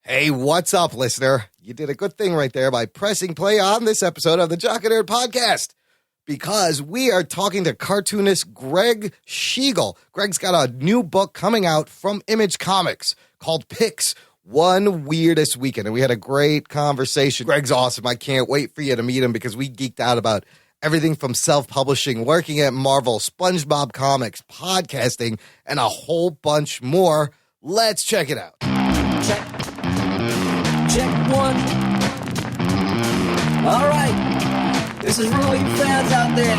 Hey, what's up, listener? You did a good thing right there by pressing play on this episode of the Jock and Nerd Podcast, because we are talking to cartoonist Gregg Schigiel. Gregg's got a new book coming out from Image Comics called Pix, One Weirdest Weekend, and we had a great conversation. Gregg's awesome. I can't wait for you to meet him because we geeked out about everything from self-publishing, working at Marvel, SpongeBob comics, podcasting, and a whole bunch more. Let's check it out. Check one. All right. This is really fans out there.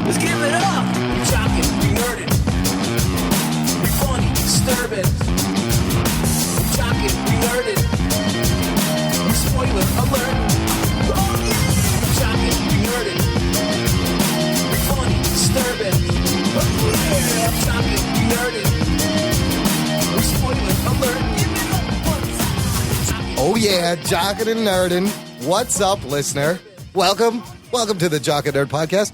Let's give it up. We're talking, we nerded. We're funny, disturbing. We're talking, we nerded. We're spoiler alert. Oh yeah. We're talking, we nerded. We're funny, disturbing. Oh yeah. I'm talking, we nerded. We're spoiler alert. Oh yeah, Jockin' and Nerdin'. What's up, listener? Welcome to the Jock and Nerd Podcast.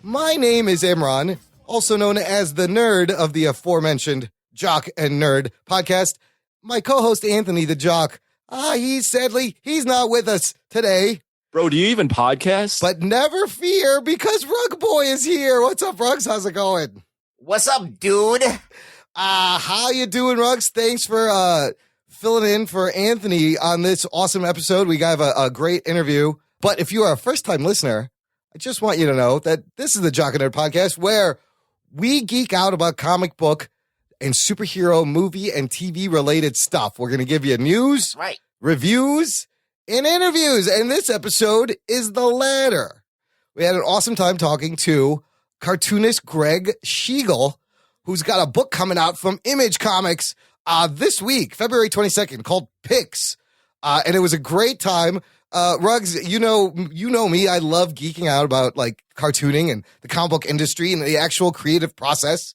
My name is Imran, also known as the nerd of the aforementioned Jock and Nerd Podcast. My co-host Anthony the Jock, he's not with us today. Bro, do you even podcast? But never fear, because Rugboy is here. What's up, Rugs? How's it going? What's up, dude? How you doing, Rugs? Thanks for filling in for Anthony on this awesome episode. We got a great interview. But if you are a first-time listener, I just want you to know that this is the Jock and Nerd Podcast, where we geek out about comic book and superhero movie and TV-related stuff. We're going to give you news, Right, reviews, and interviews. And this episode is the latter. We had an awesome time talking to cartoonist Gregg Schigiel, who's got a book coming out from Image Comics this week, February 22nd, called Pix. And it was a great time. Ruggs, you know me. I love geeking out about like cartooning and the comic book industry and the actual creative process.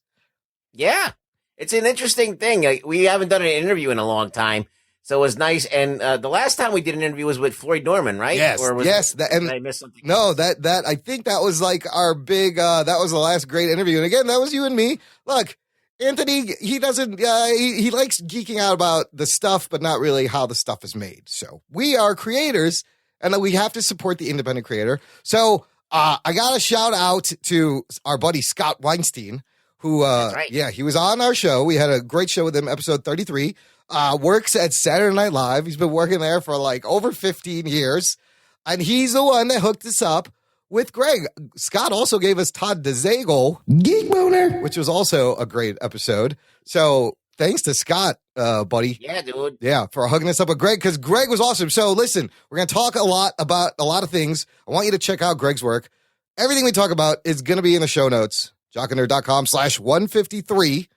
yeah. It's an interesting thing. We haven't done an interview in a long time, so it was nice. And the last time we did an interview was with Floyd Norman, right? Yes, Or was yes. Did I miss something? No, that I think that was like our big. That was the last great interview. And again, that was you and me. Look, Anthony, he doesn't. He likes geeking out about the stuff, but not really how the stuff is made. So we are creators, and we have to support the independent creator. So I got a shout out to our buddy Scott Weinstein, who, That's right. yeah, he was on our show. We had a great show with him, episode 33. Works at Saturday Night Live. He's been working there for like over 15 years, and he's the one that hooked us up with Greg. Scott also gave us Todd DeZago, Geek Boner, which was also a great episode. So thanks to Scott, buddy. Yeah, dude. Yeah, for hooking us up with Greg, because Greg was awesome. So listen, we're going to talk a lot about a lot of things. I want you to check out Greg's work. Everything we talk about is going to be in the show notes, jockandnerd.com/153.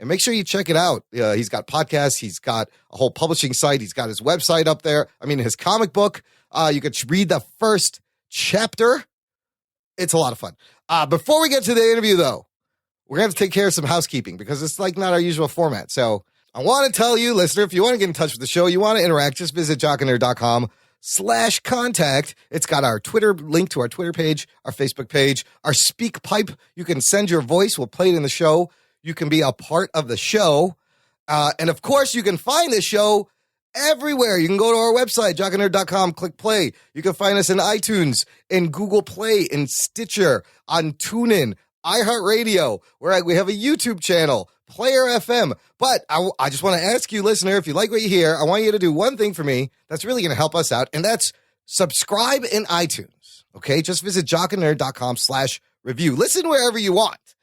And make sure you check it out. He's got podcasts. He's got a whole publishing site. He's got his website up there. I mean, his comic book. You could read the first chapter. It's a lot of fun. Before we get to the interview, though, we're going to have to take care of some housekeeping because it's like not our usual format. So I want to tell you, listener, if you want to get in touch with the show, you want to interact, just visit jockandnerd.com/contact. It's got our Twitter link to our Twitter page, our Facebook page, our Speak Pipe. You can send your voice. We'll play it in the show. You can be a part of the show. And of course, you can find this show everywhere. You can go to our website, jockandnerd.com, click play. You can find us in iTunes, in Google Play, in Stitcher, on TuneIn, iHeartRadio, where we have a YouTube channel, Player FM. But I just want to ask you, listener, if you like what you hear, I want you to do one thing for me that's really going to help us out, and that's subscribe in iTunes. Okay? Just visit jockandnerd.com/review. Listen wherever you want,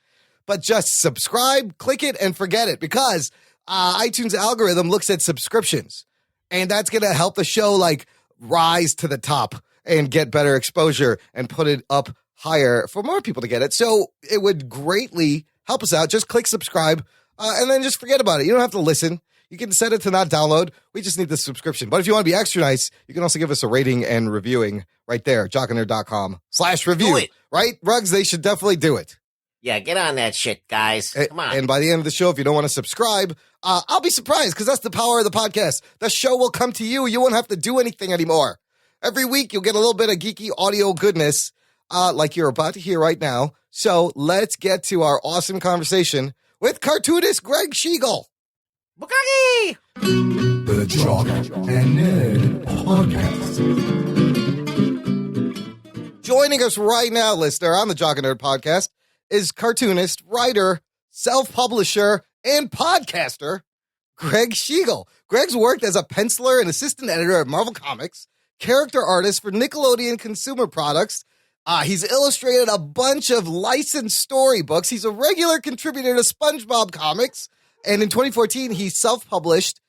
but just subscribe, click it, and forget it, because iTunes algorithm looks at subscriptions. And that's going to help the show like rise to the top and get better exposure and put it up higher for more people to get it. So it would greatly help us out. Just click subscribe and then just forget about it. You don't have to listen. You can set it to not download. We just need the subscription. But if you want to be extra nice, you can also give us a rating and reviewing right there. jockandnerd.com/review. Do it. Right? Rugs, they should definitely do it. Yeah, get on that shit, guys. Come on. And by the end of the show, if you don't want to subscribe, I'll be surprised, because that's the power of the podcast. The show will come to you. You won't have to do anything anymore. Every week, you'll get a little bit of geeky audio goodness like you're about to hear right now. So let's get to our awesome conversation with cartoonist Gregg Schigiel. Bukaki! Jock and Nerd Podcast. Joining us right now, listener, on the Jock and Nerd Podcast is cartoonist, writer, self-publisher, and podcaster, Gregg Schigiel. Gregg's worked as a penciler and assistant editor at Marvel Comics, character artist for Nickelodeon Consumer Products. He's illustrated a bunch of licensed storybooks. He's a regular contributor to SpongeBob comics. And in 2014, he self-published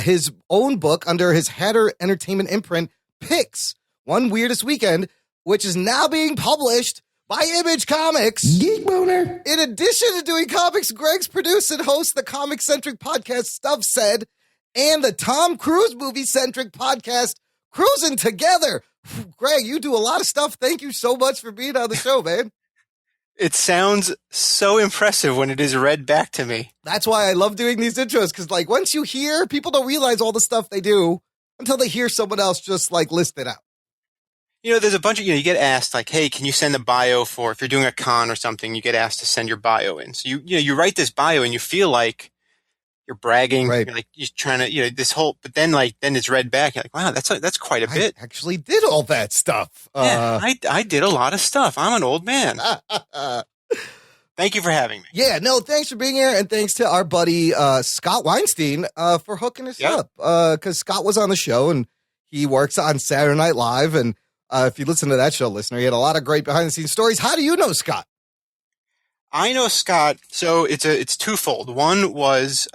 his own book under his Hatter Entertainment imprint, Pix, One Weirdest Weekend, which is now being published by Image Comics. Geek Boner. In addition to doing comics, Gregg's produced and hosts the comic-centric podcast Stuff Said and the Tom Cruise movie-centric podcast Cruising Together. Gregg, you do a lot of stuff. Thank you so much for being on the show, man. It sounds so impressive when it is read back to me. That's why I love doing these intros, because like once you hear, people don't realize all the stuff they do until they hear someone else just like list it out. You know, there's a bunch of, you get asked like, hey, can you send a bio for, if you're doing a con or something, you get asked to send your bio in. So you write this bio and you feel like you're bragging, right. You're like, you're trying to, this whole, but then then it's read back. You're like, wow, that's quite a bit. I actually did all that stuff. Yeah, I did a lot of stuff. I'm an old man. Thank you for having me. Yeah, no, thanks for being here. And thanks to our buddy, Scott Weinstein, for hooking us up. Cause Scott was on the show and he works on Saturday Night Live. And, if you listen to that show, listener, he had a lot of great behind the scenes stories. How do you know Scott? I know Scott. So it's twofold. One was,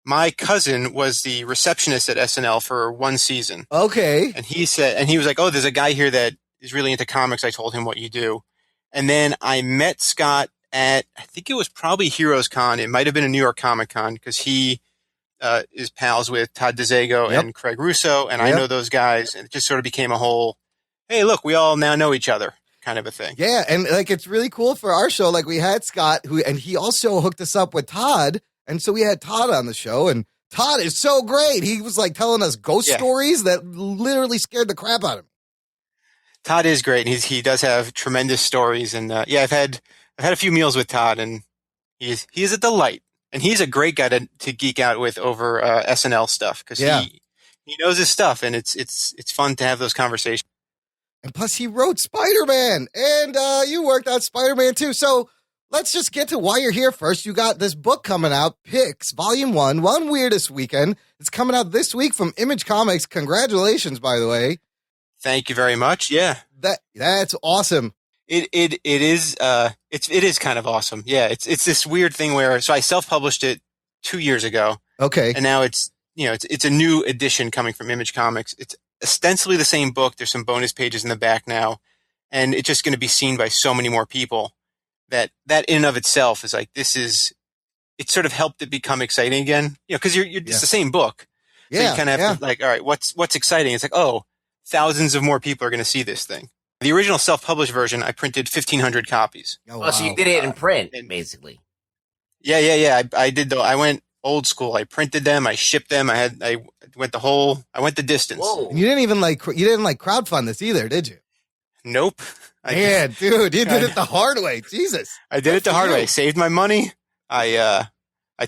my cousin was the receptionist at SNL for one season. Okay. And he was like, oh, there's a guy here that is really into comics. I told him what you do. And then I met Scott at, I think it was probably Heroes Con. It might have been a New York Comic Con because he, is pals with Todd DeZago and Craig Russo. And I know those guys. And it just sort of became a whole, hey, look, we all now know each other kind of a thing. Yeah. And like, it's really cool for our show. Like we had Scott and he also hooked us up with Todd. And so we had Todd on the show and Todd is so great. He was like telling us ghost stories that literally scared the crap out of me. Todd is great. And he does have tremendous stories. And I've had a few meals with Todd and he is a delight. And he's a great guy to geek out with over SNL stuff because he knows his stuff and it's fun to have those conversations. And plus he wrote Spider-Man and you worked on Spider-Man too. So let's just get to why you're here first. You got this book coming out, Pix, Volume 1, One Weirdest Weekend. It's coming out this week from Image Comics. Congratulations, by the way. Thank you very much. Yeah. That's awesome. It is kind of awesome. Yeah. It's this weird thing where, so I self-published it 2 years ago. Okay. And now it's a new edition coming from Image Comics. It's ostensibly the same book. There's some bonus pages in the back now. And it's just going to be seen by so many more people that in and of itself is like, it sort of helped it become exciting again. Cause it's the same book. So you kind of have to like, all right, what's exciting? It's like, oh, thousands of more people are going to see this thing. The original self-published version, I printed 1,500 copies. Oh, wow. So you did it in print, basically. Yeah. I did I went old school. I printed them. I shipped them. I went the distance. Whoa. And you didn't crowdfund this either, did you? Nope. Yeah, dude, you did it the hard way. Jesus. I did it the hard way. I saved my money. I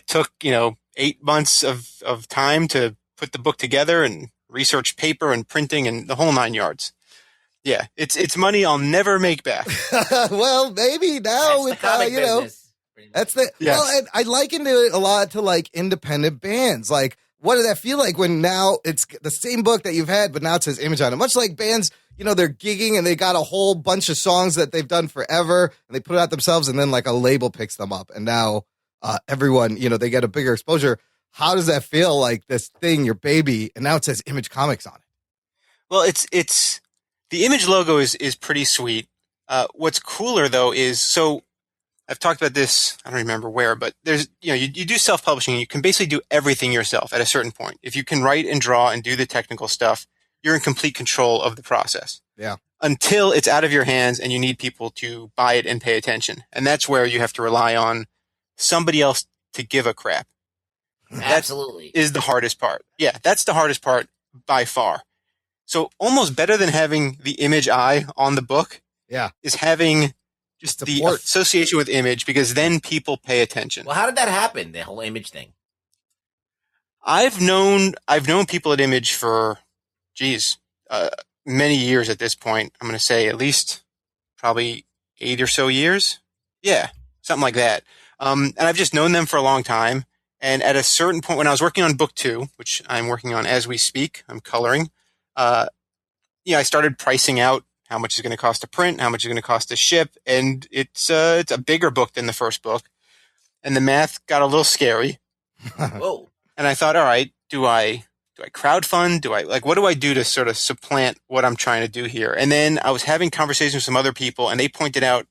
took, 8 months of time to put the book together and research paper and printing and the whole 9 yards. Yeah, it's money I'll never make back. Well, maybe now with that's the well, and I likened it a lot to like independent bands. Like, what does that feel like when now it's the same book that you've had, but now it says Image on it? Much like bands, they're gigging and they got a whole bunch of songs that they've done forever and they put it out themselves, and then like a label picks them up, and now everyone, they get a bigger exposure. How does that feel? Like this thing, your baby, and now it says Image Comics on it. Well, it's. The Image logo is pretty sweet. What's cooler though is, so I've talked about this, I don't remember where, but there's, you do self-publishing. You can basically do everything yourself at a certain point. If you can write and draw and do the technical stuff, you're in complete control of the process. Yeah. Until it's out of your hands and you need people to buy it and pay attention. And that's where you have to rely on somebody else to give a crap. Absolutely. That is the hardest part. Yeah, that's the hardest part by far. So almost better than having the Image eye on the book is having just the association with Image, because then people pay attention. Well, how did that happen, the whole Image thing? I've known people at Image for, many years at this point. I'm going to say at least probably 8 or so years. Yeah, something like that. And I've just known them for a long time. And at a certain point, when I was working on book 2, which I'm working on as we speak, I'm coloring. I started pricing out how much is going to cost to print, how much is going to cost to ship, and it's a bigger book than the first book. And the math got a little scary. Whoa. And I thought, all right, do I crowdfund? What do I do to sort of supplant what I'm trying to do here? And then I was having conversations with some other people, and they pointed out,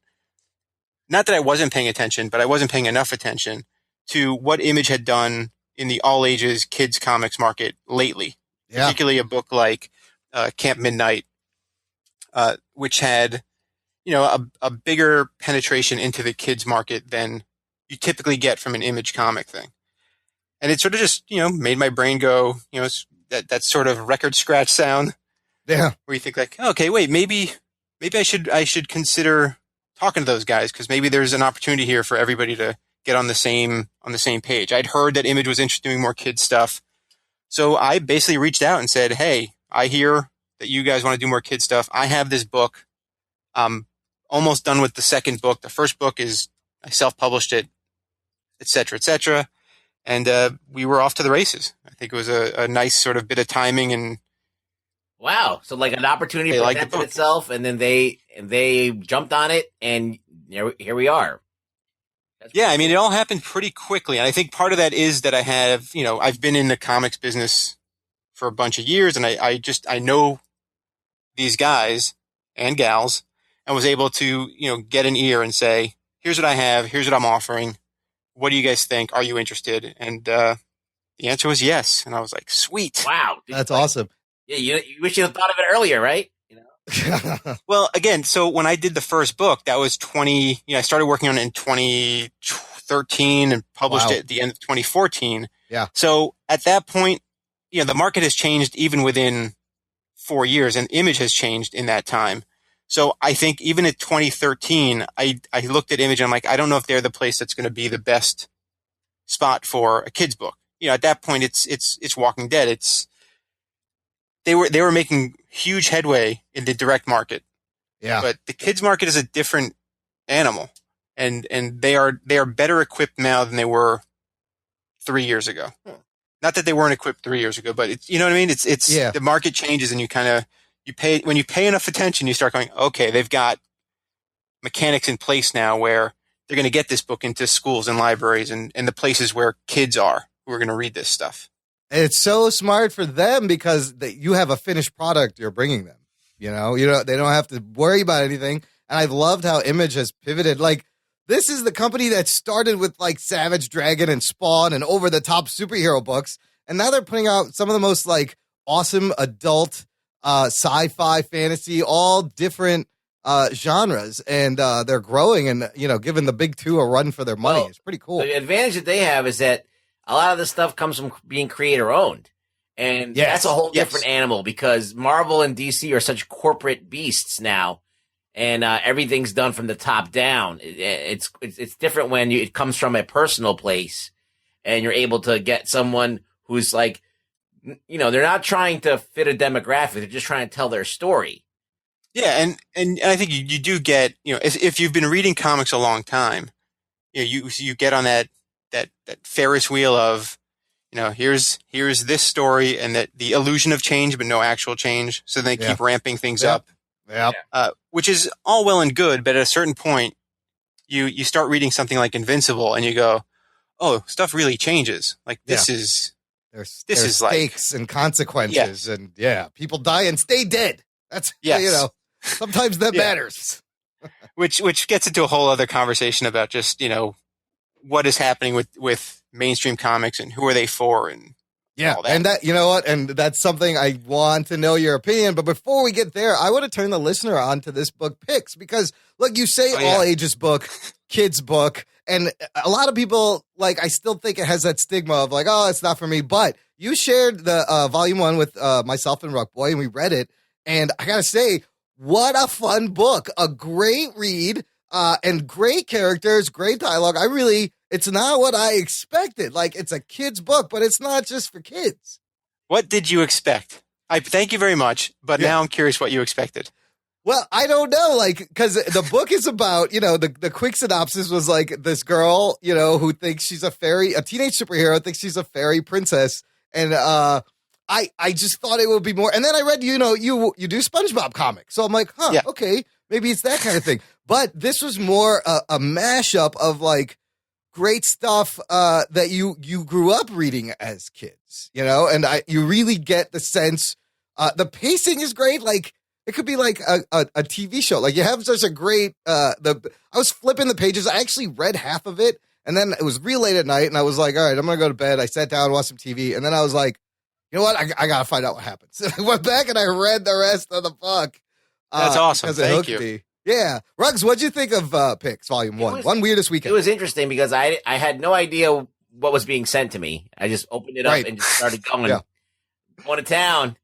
not that I wasn't paying attention, but I wasn't paying enough attention to what Image had done in the all ages kids comics market lately. Yeah. Particularly a book like Camp Midnight, which had, a bigger penetration into the kids market than you typically get from an Image comic thing. And it sort of just, made my brain go, that sort of record scratch sound. Yeah. Where you think like, okay, wait, maybe I should consider talking to those guys, because maybe there's an opportunity here for everybody to get on the same page. I'd heard that Image was interested in doing more kids stuff. So I basically reached out and said, hey, I hear that you guys want to do more kids stuff. I have this book. I'm almost done with the second book. The first book is, I self-published it, et cetera, et cetera. And we were off to the races. I think it was a nice sort of bit of timing. And wow. So like an opportunity presented itself, and then they jumped on it, and here we are. Yeah, I mean, it all happened pretty quickly. And I think part of that is that I have, I've been in the comics business for a bunch of years, and I know these guys and gals, and was able to, get an ear and say, here's what I have, here's what I'm offering. What do you guys think? Are you interested? And the answer was yes. And I was like, sweet. Wow. That's awesome. Yeah, you wish you had thought of it earlier, right? Well, again, so when I did the first book, that was I started working on it in 2013 and published it at the end of 2014. Yeah. So at that point, the market has changed even within 4 years, and Image has changed in that time. So I think even at 2013, I looked at Image and I'm like, I don't know if they're the place that's going to be the best spot for a kid's book. At that point, it's Walking Dead. They were making huge headway in the direct market. Yeah. But the kids market is a different animal, and they are better equipped now than they were 3 years ago. Not that they weren't equipped 3 years ago, but it's, you know what I mean? It's the market changes, and when you pay enough attention, you start going, okay, they've got mechanics in place now where they're going to get this book into schools and libraries and the places where kids are who are going to read this stuff. It's so smart for them because you have a finished product you're bringing them. They don't have to worry about anything. And I've loved how Image has pivoted. Like, this is the company that started with like Savage Dragon and Spawn and over the top superhero books. And now they're putting out some of the most like awesome adult sci-fi, fantasy, all different genres, and they're growing and giving the big two a run for their money. It's pretty cool. The advantage that they have is that a lot of this stuff comes from being creator owned, and that's a whole different animal, because Marvel and DC are such corporate beasts now, and everything's done from the top down. It's different when it comes from a personal place, and you're able to get someone who's like, they're not trying to fit a demographic. They're just trying to tell their story. Yeah. And I think you do get, if you've been reading comics a long time, you get on that Ferris wheel of, here's this story, and that the illusion of change, but no actual change. So they keep ramping things up. Yeah. Which is all well and good. But at a certain point, you start reading something like Invincible and you go, oh, stuff really changes. Like this is, There's is stakes and consequences, and people die and stay dead. That's sometimes that matters. which gets into a whole other conversation about just what is happening with mainstream comics and who are they for, and all that. And that and that's something I want to know your opinion. But before we get there, I want to turn the listener on to this book picks, because look, you say all ages book, kids book. And a lot of people, I still think it has that stigma of like, oh, it's not for me. But you shared the volume 1 with myself and Rugboy, and we read it. And I got to say, what a fun book. A great read and great characters, great dialogue. it's not what I expected. Like, it's a kid's book, but it's not just for kids. What did you expect? I thank you very much, but now I'm curious what you expected. Well, I don't know, like, because the book is about, the quick synopsis was like this girl, who thinks she's a teenage superhero, thinks she's a fairy princess. And I just thought it would be more. And then I read, you do SpongeBob comics. So I'm like, okay, maybe it's that kind of thing. But this was more a mashup of like great stuff that you grew up reading as kids, and you really get the sense. The pacing is great. Like, it could be like a TV show. Like, you have such a great, I was flipping the pages. I actually read half of it, and then it was real late at night, and I was like, all right, I'm going to go to bed. I sat down, watched some TV, and then I was like, you know what? I got to find out what happens. So I went back and I read the rest of the book. That's awesome. Thank you. Me. Yeah. Ruggs, what'd you think of Picks Volume 1? One Weirdest Weekend. It was interesting because I had no idea what was being sent to me. I just opened it up and just started going to town.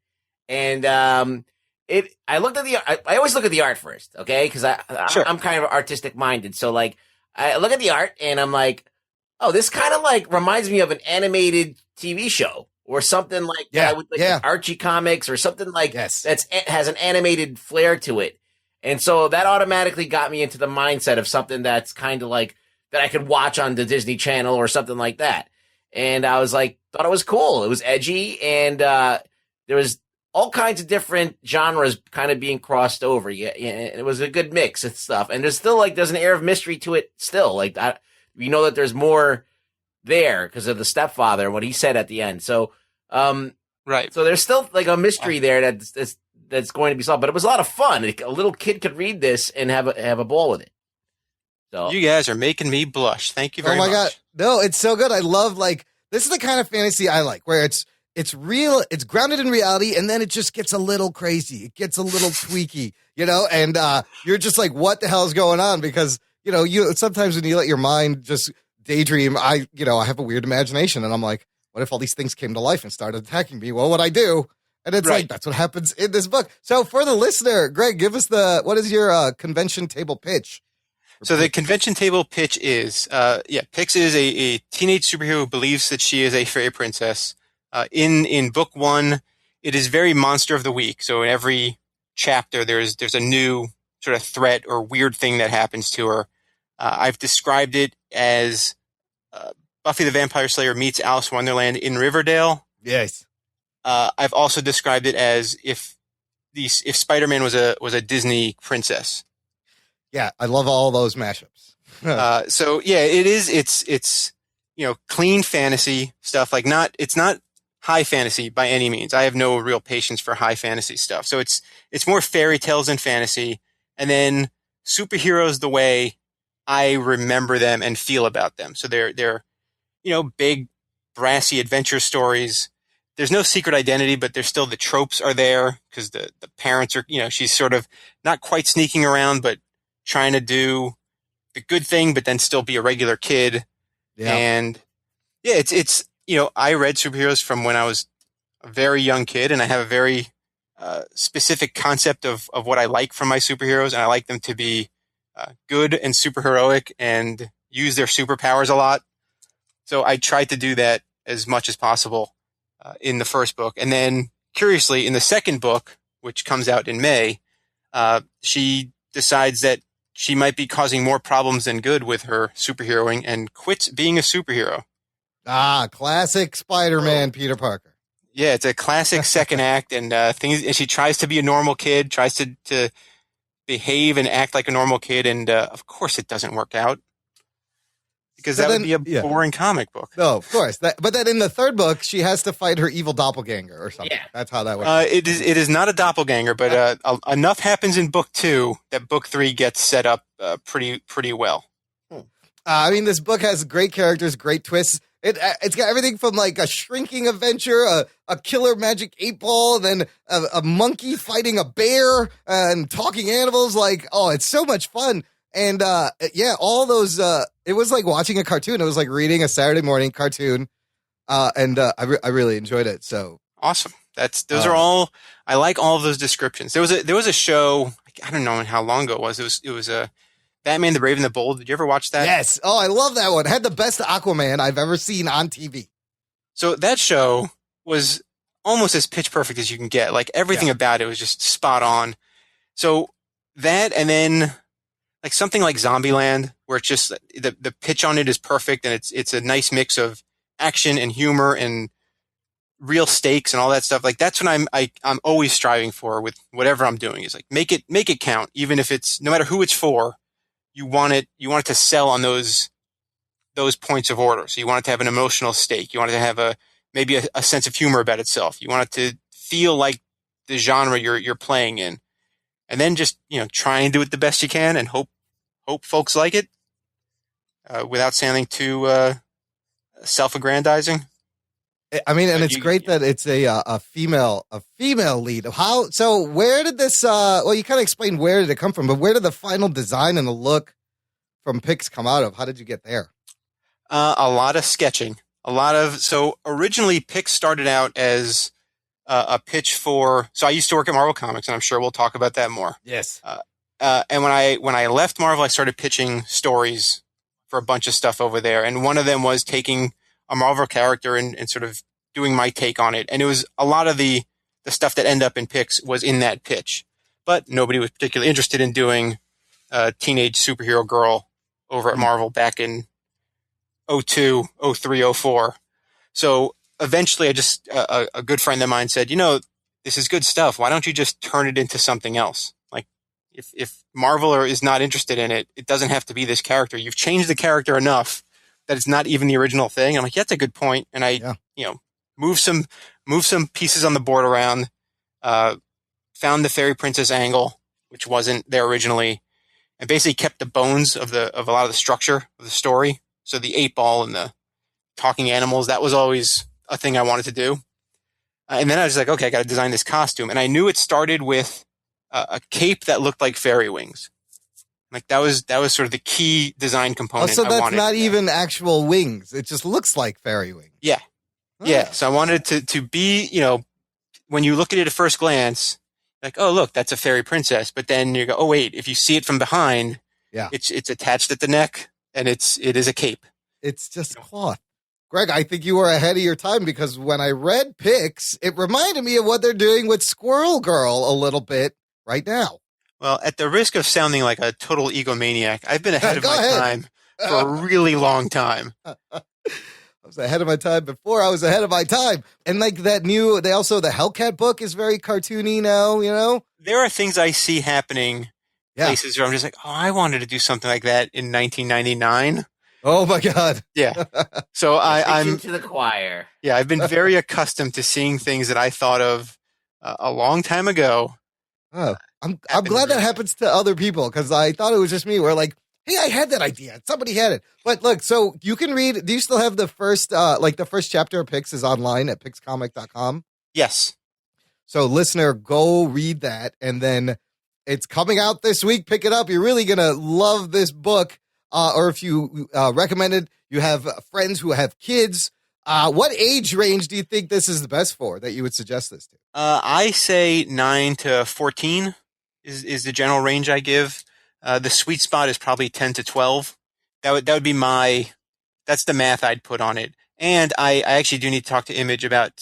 And I looked at I always look at the art first, okay? Because I'm kind of artistic minded. So like, I look at the art and I'm like, oh, this kind of like reminds me of an animated TV show or something like that with like Archie comics or something like has an animated flair to it. And so that automatically got me into the mindset of something that's kind of like that I could watch on the Disney Channel or something like that. And I was like, thought it was cool. It was edgy, and there was all kinds of different genres kind of being crossed over. Yeah, it was a good mix of stuff. And there's still there's an air of mystery to it still. Like, we know that there's more there because of the stepfather and what he said at the end. So, right. So there's still like a mystery there that's going to be solved. But it was a lot of fun. A little kid could read this and have a ball with it. So you guys are making me blush. Thank you very much. Oh my God. No, it's so good. I love, this is the kind of fantasy I like, where it's real, it's grounded in reality, and then it just gets a little crazy. It gets a little tweaky, and you're just like, what the hell is going on? Because, you sometimes when you let your mind just daydream, I have a weird imagination, and I'm like, what if all these things came to life and started attacking me? What would I do? And it's like, that's what happens in this book. So for the listener, Greg, give us what is your convention table pitch? So the convention table pitch is, Pix is a teenage superhero who believes that she is a fairy princess. In book 1, it is very monster of the week. So in every chapter, there's a new sort of threat or weird thing that happens to her. I've described it as Buffy the Vampire Slayer meets Alice in Wonderland in Riverdale. Yes. I've also described it as if Spider-Man was a Disney princess. Yeah, I love all those mashups. So yeah, it is. It's clean fantasy stuff. Like it's not high fantasy by any means. I have no real patience for high fantasy stuff. So it's more fairy tales and fantasy, and then superheroes the way I remember them and feel about them. So they're big brassy adventure stories. There's no secret identity, but there's still the tropes are there because the parents are she's sort of not quite sneaking around, but trying to do the good thing, but then still be a regular kid. Yeah. And it's I read superheroes from when I was a very young kid, and I have a very specific concept of what I like from my superheroes, and I like them to be good and superheroic and use their superpowers a lot. So I tried to do that as much as possible in the first book. And then, curiously, in the second book, which comes out in May, she decides that she might be causing more problems than good with her superheroing and quits being a superhero. Classic Spider-Man, Peter Parker. Yeah, it's a classic second act, and and she tries to be a normal kid, tries to behave and act like a normal kid, and of course it doesn't work out. Because that would be a boring comic book. No, of course. But then in the third book, she has to fight her evil doppelganger or something. Yeah. That's how that works. It is not a doppelganger, but enough happens in book 2 that book 3 gets set up pretty well. This book has great characters, great twists. It's got everything from like a shrinking adventure, a killer magic 8-ball, then a monkey fighting a bear and talking animals. It's so much fun. And all those. It was like watching a cartoon. It was like reading a Saturday morning cartoon, and I really enjoyed it. So awesome! Those are all. I like all of those descriptions. There was a show. I don't know how long ago it was. It was Batman the Brave and the Bold. Did you ever watch that? Yes. Oh, I love that one. It had the best Aquaman I've ever seen on TV. So that show was almost as pitch perfect as you can get. Like everything about it was just spot on. So that, and then like something like Zombieland, where it's just the pitch on it is perfect, and it's a nice mix of action and humor and real stakes and all that stuff. Like that's what I'm always striving for with whatever I'm doing, is like make it count, even if it's, no matter who it's for, you want it to sell on those points of order. So you want it to have an emotional stake. You want it to have maybe a sense of humor about itself. You want it to feel like the genre you're playing in. And then just, try and do it the best you can and hope folks like it, without sounding too self-aggrandizing. I mean, and it's great that it's a female lead. So where did this, well, you kind of explained where did it come from, but where did the final design and the look from Pix come out of? How did you get there? A lot of sketching. So originally Pix started out as a pitch for, so I used to work at Marvel Comics, and I'm sure we'll talk about that more. Yes. And when I left Marvel, I started pitching stories for a bunch of stuff over there. And one of them was taking a Marvel character and sort of doing my take on it. And it was a lot of the stuff that ended up in Pix was in that pitch, but nobody was particularly interested in doing a teenage superhero girl over at Marvel back in 02, 03, 04. So eventually a good friend of mine said, this is good stuff. Why don't you just turn it into something else? Like if Marvel is not interested in it, it doesn't have to be this character. You've changed the character enough that it's not even the original thing. I'm like, yeah, that's a good point. And I, move some pieces on the board around, found the fairy princess angle, which wasn't there originally, and basically kept the bones of a lot of the structure of the story. So the 8-ball and the talking animals, that was always a thing I wanted to do. And then I was like, okay, I got to design this costume. And I knew it started with a cape that looked like fairy wings. Like that was sort of the key design component. So that's not even actual wings. It just looks like fairy wings. Yeah. Oh. Yeah. So I wanted to be, when you look at it at first glance, like, oh, look, that's a fairy princess. But then you go, oh, wait, if you see it from behind, it's attached at the neck, and it is a cape. It's just cloth. Greg, I think you were ahead of your time, because when I read Pix, it reminded me of what they're doing with Squirrel Girl a little bit right now. Well, at the risk of sounding like a total egomaniac, I've been ahead of my time for a really long time. I was ahead of my time before I was ahead of my time. And like that new, the Hellcat book is very cartoony now, There are things I see happening places where I'm just like, oh, I wanted to do something like that in 1999. Oh my God. Yeah. So I'm to the choir. Yeah, I've been very accustomed to seeing things that I thought of a long time ago. Oh, I'm glad that happens to other people, because I thought it was just me. We're like, hey, I had that idea. Somebody had it. But look, so you can read. Do you still have the first, the first chapter of Pix is online at pixcomic.com? Yes. So listener, go read that. And then it's coming out this week. Pick it up. You're really going to love this book. Or if you recommend it, you have friends who have kids. What age range do you think this is the best for, that you would suggest this to? I say 9 to 14 is the general range I give. The sweet spot is probably 10 to 12. That would be that's the math I'd put on it. And I actually do need to talk to Image about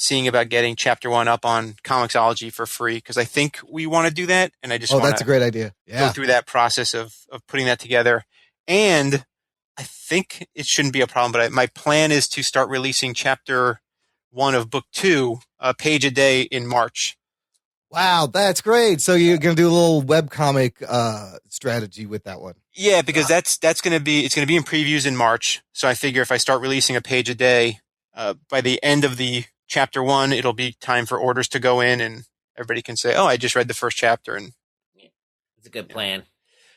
getting chapter 1 up on Comixology for free, because I think we want to do that. And I just want that's a great idea. Go through that process of putting that together. And I think it shouldn't be a problem, but my plan is to start releasing chapter 1 of book 2, a page a day in March. Wow, that's great. So you're going to do a little webcomic strategy with that one. Yeah, because it's going to be in previews in March. So I figure if I start releasing a page a day, by the end of the chapter 1, it'll be time for orders to go in, and everybody can say, oh, I just read the first chapter. And it's a good plan.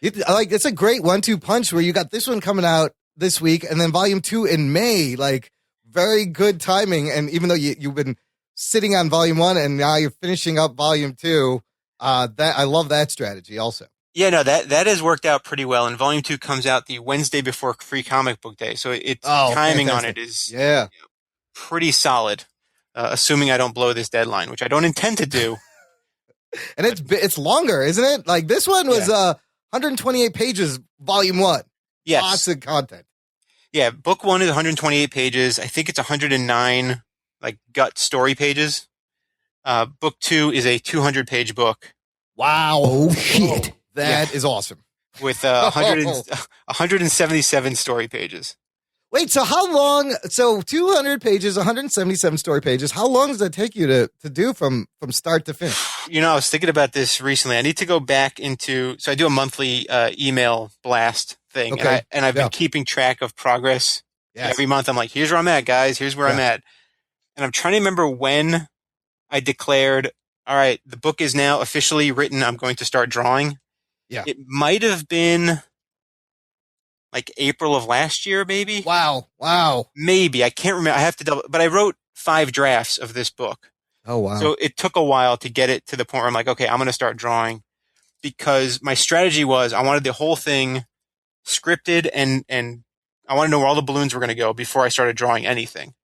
It's a great 1-2 punch where you got this one coming out this week and then volume 2 in May. Like, very good timing. And even though you've been sitting on volume 1 and now you're finishing up volume 2, that I love that strategy also. Yeah, no, that has worked out pretty well. And volume 2 comes out the Wednesday before Free Comic Book Day. So it's timing fantastic. On it is pretty solid, assuming I don't blow this deadline, which I don't intend to do. And it's longer, isn't it? Like this one was 128 pages, volume 1. Yes. Lots of content. Yeah, book 1 is 128 pages. I think it's 109 like gut story pages. Book 2 is a 200-page book. Wow. Oh, shit. That is awesome. With 177 story pages. Wait, so how long? So 200 pages, 177 story pages. How long does that take you to do from start to finish? I was thinking about this recently. I need to go back into, so I do a monthly email blast thing. Okay. And I've been keeping track of progress. Yes. Every month I'm like, here's where I'm at, guys. Here's where I'm at. And I'm trying to remember when I declared, all right, the book is now officially written. I'm going to start drawing. Yeah. It might have been like April of last year, maybe. Wow. Maybe. I can't remember. I have to double, but I wrote 5 drafts of this book. Oh, wow. So it took a while to get it to the point where I'm like, okay, I'm going to start drawing, because my strategy was I wanted the whole thing scripted and I want to know where all the balloons were going to go before I started drawing anything.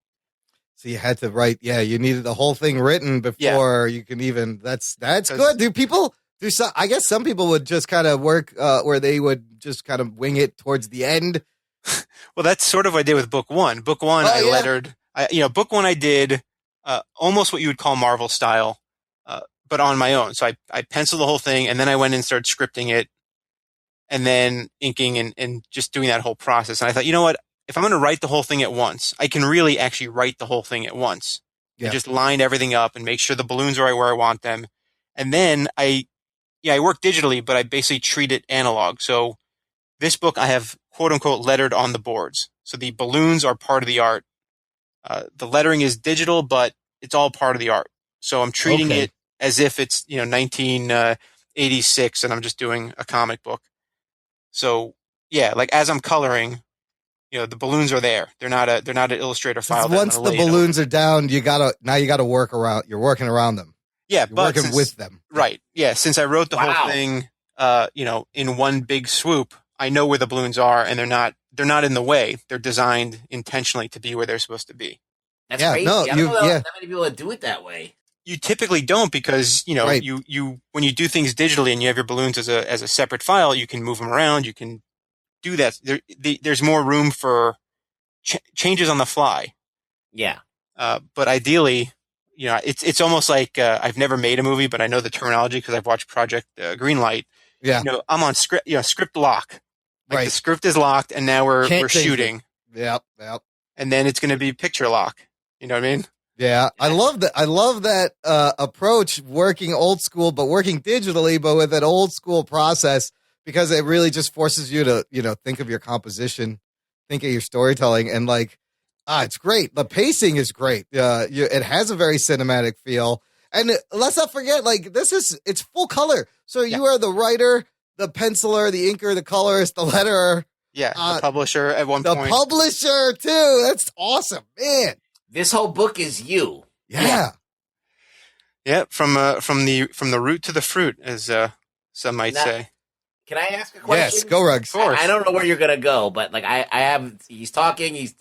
So you had to write, you needed the whole thing written before you can even, that's good. Do people do some, I guess some people would just kind of work where they would just kind of wing it towards the end. Well, that's sort of what I did with book 1. Book 1, I lettered, book 1 I did almost what you would call Marvel style, but on my own. So I penciled the whole thing, and then I went and started scripting it, and then inking and just doing that whole process. And I thought, you know what? If I'm going to write the whole thing at once, I can really actually write the whole thing at once. Yeah. And just line everything up and make sure the balloons are where I want them. And then I work digitally, but I basically treat it analog. So this book I have quote unquote lettered on the boards. So the balloons are part of the art. The lettering is digital, but it's all part of the art. So I'm treating it as if it's, 1986 and I'm just doing a comic book. So yeah, like as I'm coloring, the balloons are there. They're not an Illustrator file. Once the balloons are down, you gotta work around. You're working around them. Yeah, you're working with them. Right. Yeah. Since I wrote the whole thing, in one big swoop, I know where the balloons are, and they're not in the way. They're designed intentionally to be where they're supposed to be. That's crazy. No, I don't know that many people that do it that way. You typically don't, because right. you when you do things digitally and you have your balloons as a separate file, you can move them around. You can do that. There's more room for changes on the fly. Yeah. But ideally, it's almost like I've never made a movie, but I know the terminology because I've watched Project Greenlight. Yeah. I'm on script. Script lock. Like the script is locked, and now we're shooting. Yep. And then it's going to be picture lock. You know what I mean? Yeah, I love that. I love that approach, working old school, but working digitally, but with an old school process, because it really just forces you to, think of your composition, think of your storytelling, and it's great. The pacing is great. It has a very cinematic feel, and let's not forget, it's full color. So you are the writer, the penciler, the inker, the colorist, the letterer. Yeah, the publisher at one point. The publisher too. That's awesome, man. This whole book is you. Yeah. Yeah, from the root to the fruit, as some might say. Can I ask a question? Yes, go Rugs. I don't know where you're gonna go, but he's talking, he's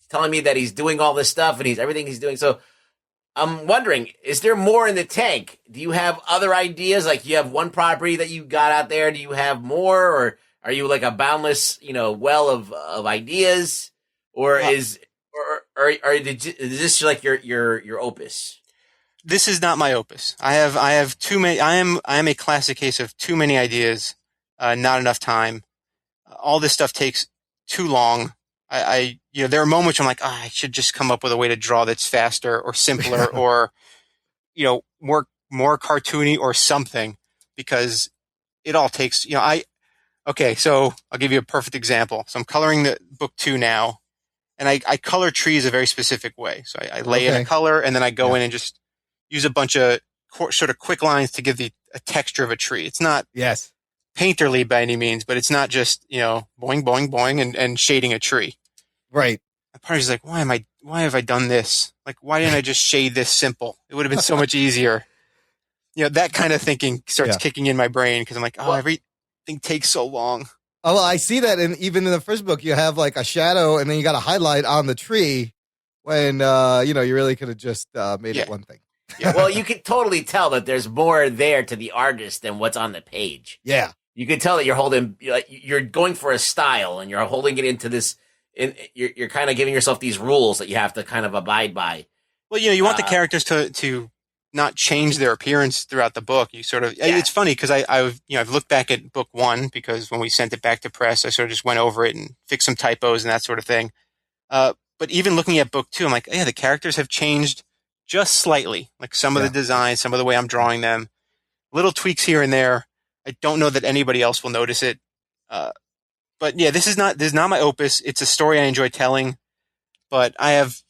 telling me that he's doing all this stuff and everything he's doing. So I'm wondering, is there more in the tank? Do you have other ideas? Like, you have one property that you got out there. Do you have more, or are you like a boundless, well of ideas, or is this like your opus? This is not my opus. I have too many. I am a classic case of too many ideas, not enough time. All this stuff takes too long. There are moments where I'm like, I should just come up with a way to draw that's faster or simpler or, more cartoony or something, because it all takes, okay, so I'll give you a perfect example. So I'm coloring the book 2 now, and I color trees a very specific way. So I lay in a color, and then I go in and just use a bunch of sort of quick lines to give a texture of a tree. It's not painterly by any means, but it's not just, boing, boing, boing, and shading a tree. Right. A part of me's like, why have I done this? Like, why didn't I just shade this simple? It would have been so much easier. That kind of thinking starts kicking in my brain, because I'm like, everything takes so long. Oh, well, I see that. And even in the first book, you have like a shadow, and then you got a highlight on the tree when, you really could have just made it one thing. Yeah. Well, you can totally tell that there's more there to the artist than what's on the page. Yeah. You can tell that you're going for a style, and you're holding it into this. You're kind of giving yourself these rules that you have to kind of abide by. Well, you want the characters to not change their appearance throughout the book. You sort of, it's funny because I've looked back at book 1 because when we sent it back to press, I sort of just went over it and fixed some typos and that sort of thing. But even looking at book 2, I'm like, yeah, the characters have changed just slightly. Like some of the design, some of the way I'm drawing them, little tweaks here and there. I don't know that anybody else will notice it. But yeah, this is not my opus. It's a story I enjoy telling, but I have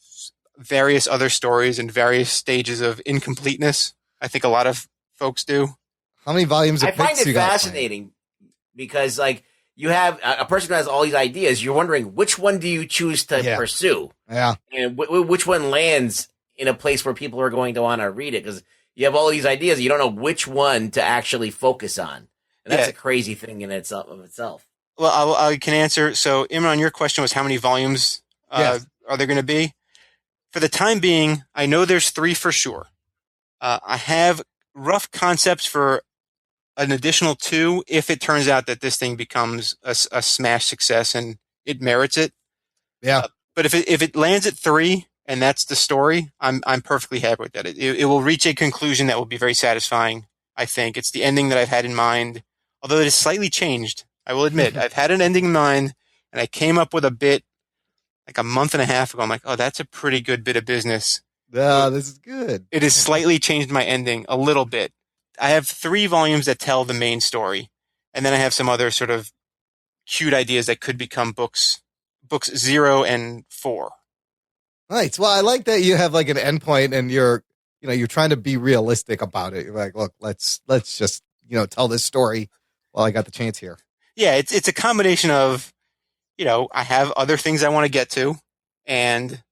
various other stories and various stages of incompleteness. I think a lot of folks do. How many volumes of I find it fascinating because, like, you have a person who has all these ideas. You're wondering which one do you choose to pursue? Yeah. And which one lands in a place where people are going to want to read it? Because you have all these ideas. You don't know which one to actually focus on. And that's a crazy thing in itself. Well, I can answer. So, Imran, your question was how many volumes are there going to be? For the time being, I know there's 3 for sure. I have rough concepts for an additional 2 if it turns out that this thing becomes a smash success and it merits it. Yeah. But if it lands at 3 and that's the story, I'm perfectly happy with that. It will reach a conclusion that will be very satisfying. I think it's the ending that I've had in mind, although it is slightly changed. I will admit I've had an ending in mind, and I came up with a bit like a month and a half ago. I'm like, oh, that's a pretty good bit of business. Yeah, this is good. It has slightly changed my ending a little bit. I have 3 volumes that tell the main story, and then I have some other sort of cute ideas that could become books 0 and 4. Nice. Well, I like that you have like an endpoint, and you're trying to be realistic about it. You're like, look, let's just tell this story while I got the chance here. Yeah, it's a combination of, I have other things I want to get to, and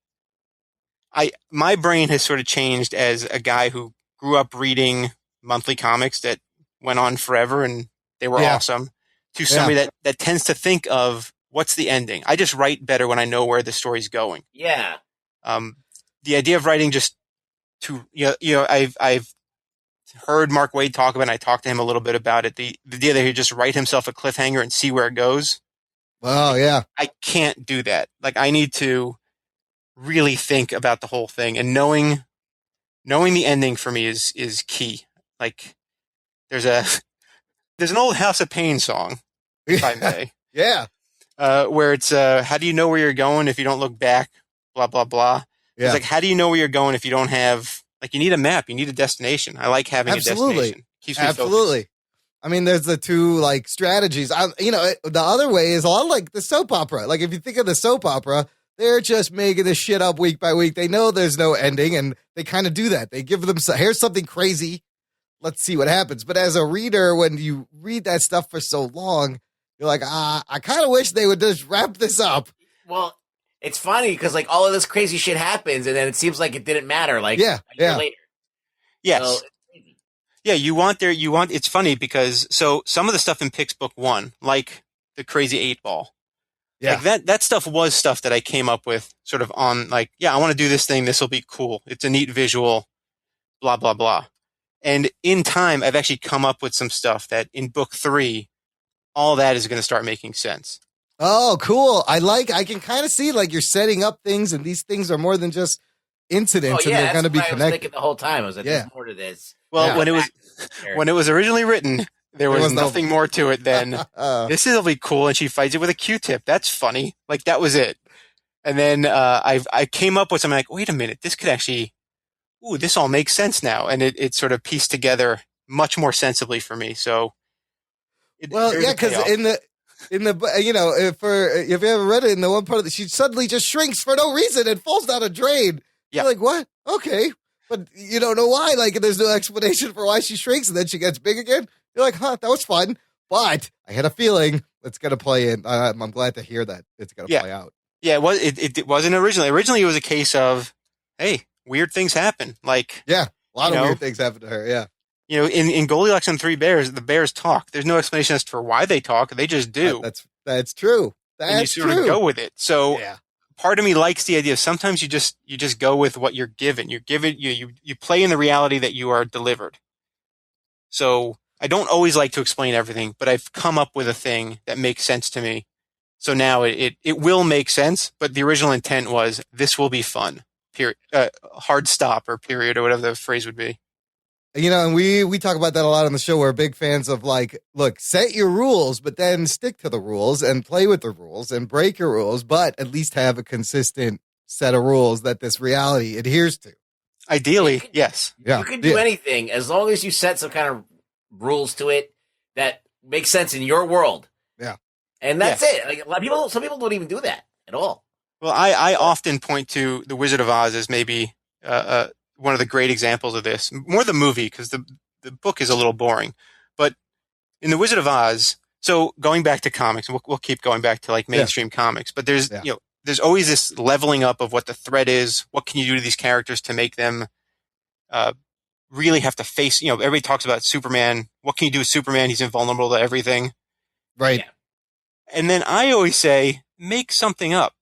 my brain has sort of changed as a guy who grew up reading monthly comics that went on forever and they were awesome, to somebody that tends to think of what's the ending. I just write better when I know where the story's going. Yeah. The idea of writing just to, I've heard Mark Waid talk about it, and I talked to him a little bit about it. The idea that he just write himself a cliffhanger and see where it goes. Oh, yeah. I can't do that. Like, I need to really think about the whole thing, and knowing the ending for me is key. Like, there's an old House of Pain song, if I may. Yeah. Where it's, how do you know where you're going if you don't look back? Blah, blah, blah. Yeah. It's like, how do you know where you're going if you don't have, like, you need a map, you need a destination. I like having a destination. Keeps me focused. I mean, there's the 2 like strategies. The other way is a lot like the soap opera. Like, if you think of the soap opera, they're just making this shit up week by week. They know there's no ending, and they kind of do that. They give them, here's something crazy. Let's see what happens. But as a reader, when you read that stuff for so long, you're like, I kind of wish they would just wrap this up. Well, it's funny because like all of this crazy shit happens, and then it seems like it didn't matter. Like a year later. Yes. So, yeah, it's funny because so some of the stuff in Pix book 1, like the crazy 8-ball. Yeah. Like that stuff was stuff that I came up with sort of on like, I want to do this thing. This will be cool. It's a neat visual, blah, blah, blah. And in time, I've actually come up with some stuff that in book 3, all that is going to start making sense. Oh, cool. I can kind of see like you're setting up things, and these things are more than just incidents, and they're going to be connected. I was thinking the whole time. I was like, there's more to this. Well, when it was originally written, there was nothing more to it than this will be cool, and she fights it with a Q-tip. That's funny. Like, that was it. And then I came up with something like, wait a minute, this could actually, this all makes sense now, and it sort of pieced together much more sensibly for me. So, because in the if you ever read it, in the one part of she suddenly just shrinks for no reason and falls down a drain. Yeah. You're like, what? Okay. But you don't know why. Like, there's no explanation for why she shrinks, and then she gets big again. You're like, that was fun. But I had a feeling it's going to play in. I'm glad to hear that it's going to play out. Yeah, it wasn't originally. Originally, it was a case of, hey, weird things happen. Like, a lot of weird things happen to her. Yeah. In Goldilocks and Three Bears, the bears talk. There's no explanation as for why they talk. They just do. That's true. And you sort of go with it. So part of me likes the idea of sometimes you just go with what you're given. You play in the reality that you are delivered. So I don't always like to explain everything, but I've come up with a thing that makes sense to me. So now it will make sense, but the original intent was this will be fun. Period. Hard stop or period or whatever the phrase would be. You know, and we talk about that a lot on the show. We're big fans of like, look, set your rules, but then stick to the rules and play with the rules and break your rules, but at least have a consistent set of rules that this reality adheres to. Ideally, yes. You can do anything as long as you set some kind of rules to it that make sense in your world. Yeah. And that's it. Like, a lot of people, some people don't even do that at all. Well, I often point to The Wizard of Oz as maybe one of the great examples of this. More the movie, because the book is a little boring. But in The Wizard of Oz, so going back to comics, and we'll keep going back to like mainstream comics, but there's there's always this leveling up of what the threat is. What can you do to these characters to make them really have to face, everybody talks about Superman. What can you do with Superman? He's invulnerable to everything. Right. Yeah. And then I always say, make something up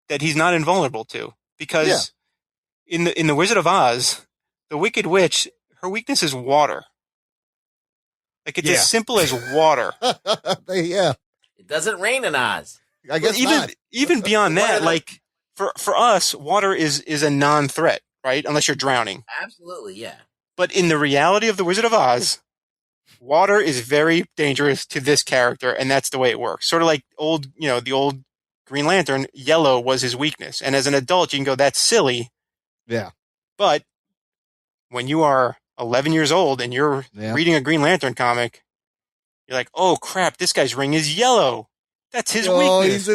that he's not invulnerable to. Because in the Wizard of Oz, the Wicked Witch, her weakness is water. Like, it's as simple as water. It doesn't rain in Oz. I guess even beyond that, like for us, water is a non-threat, right? Unless you're drowning. Absolutely, yeah. But in the reality of the Wizard of Oz, water is very dangerous to this character, and that's the way it works. Sort of like the old Green Lantern, yellow was his weakness. And as an adult, you can go, that's silly. Yeah. But when you are 11 years old and you're reading a Green Lantern comic, you're like, oh crap, this guy's ring is yellow. That's his weakness.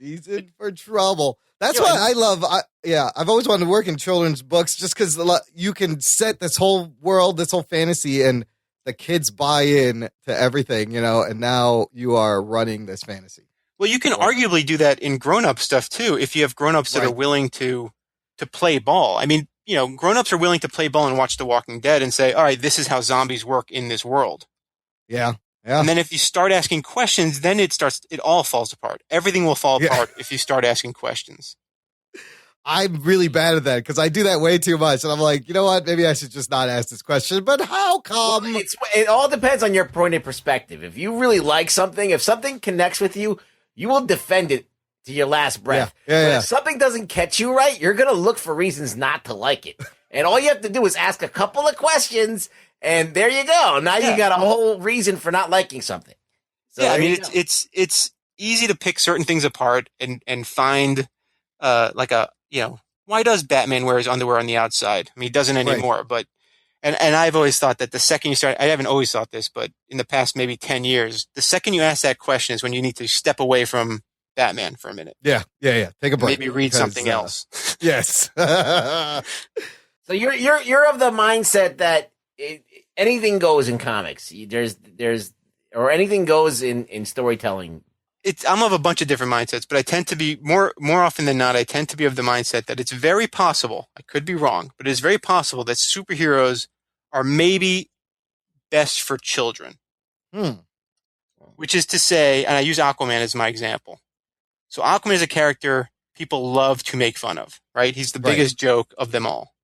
He's in for trouble. That's why I love, I've always wanted to work in children's books just because you can set this whole world, this whole fantasy, and the kids buy in to everything, and now you are running this fantasy. Well, you can arguably do that in grown-up stuff too, if you have grown-ups that are willing to play ball. I mean, grown-ups are willing to play ball and watch The Walking Dead and say, all right, this is how zombies work in this world. Yeah. Yeah. And then if you start asking questions, then it all falls apart. Everything will fall apart if you start asking questions. I'm really bad at that because I do that way too much. And I'm like, you know what? Maybe I should just not ask this question. But how come? Well, it all depends on your point of perspective. If you really like something, if something connects with you, you will defend it to your last breath. If something doesn't catch you right, you're going to look for reasons not to like it. And all you have to do is ask a couple of questions, and there you go. Now you got a whole reason for not liking something. So I mean, it's easy to pick certain things apart and find why does Batman wear his underwear on the outside? I mean, he doesn't anymore, but and I've always thought that the second you start, I haven't always thought this, but in the past maybe 10 years, the second you ask that question is when you need to step away from Batman for a minute. Yeah. Take a break. Maybe read something else. Yes. So you're of the mindset that anything goes in comics. Or anything goes in storytelling. I'm of a bunch of different mindsets, but I tend to be more often than not, I tend to be of the mindset that it's very possible, I could be wrong, but it's very possible that superheroes are maybe best for children. Which is to say, and I use Aquaman as my example. So Aquaman is a character people love to make fun of, right? He's the biggest joke of them all.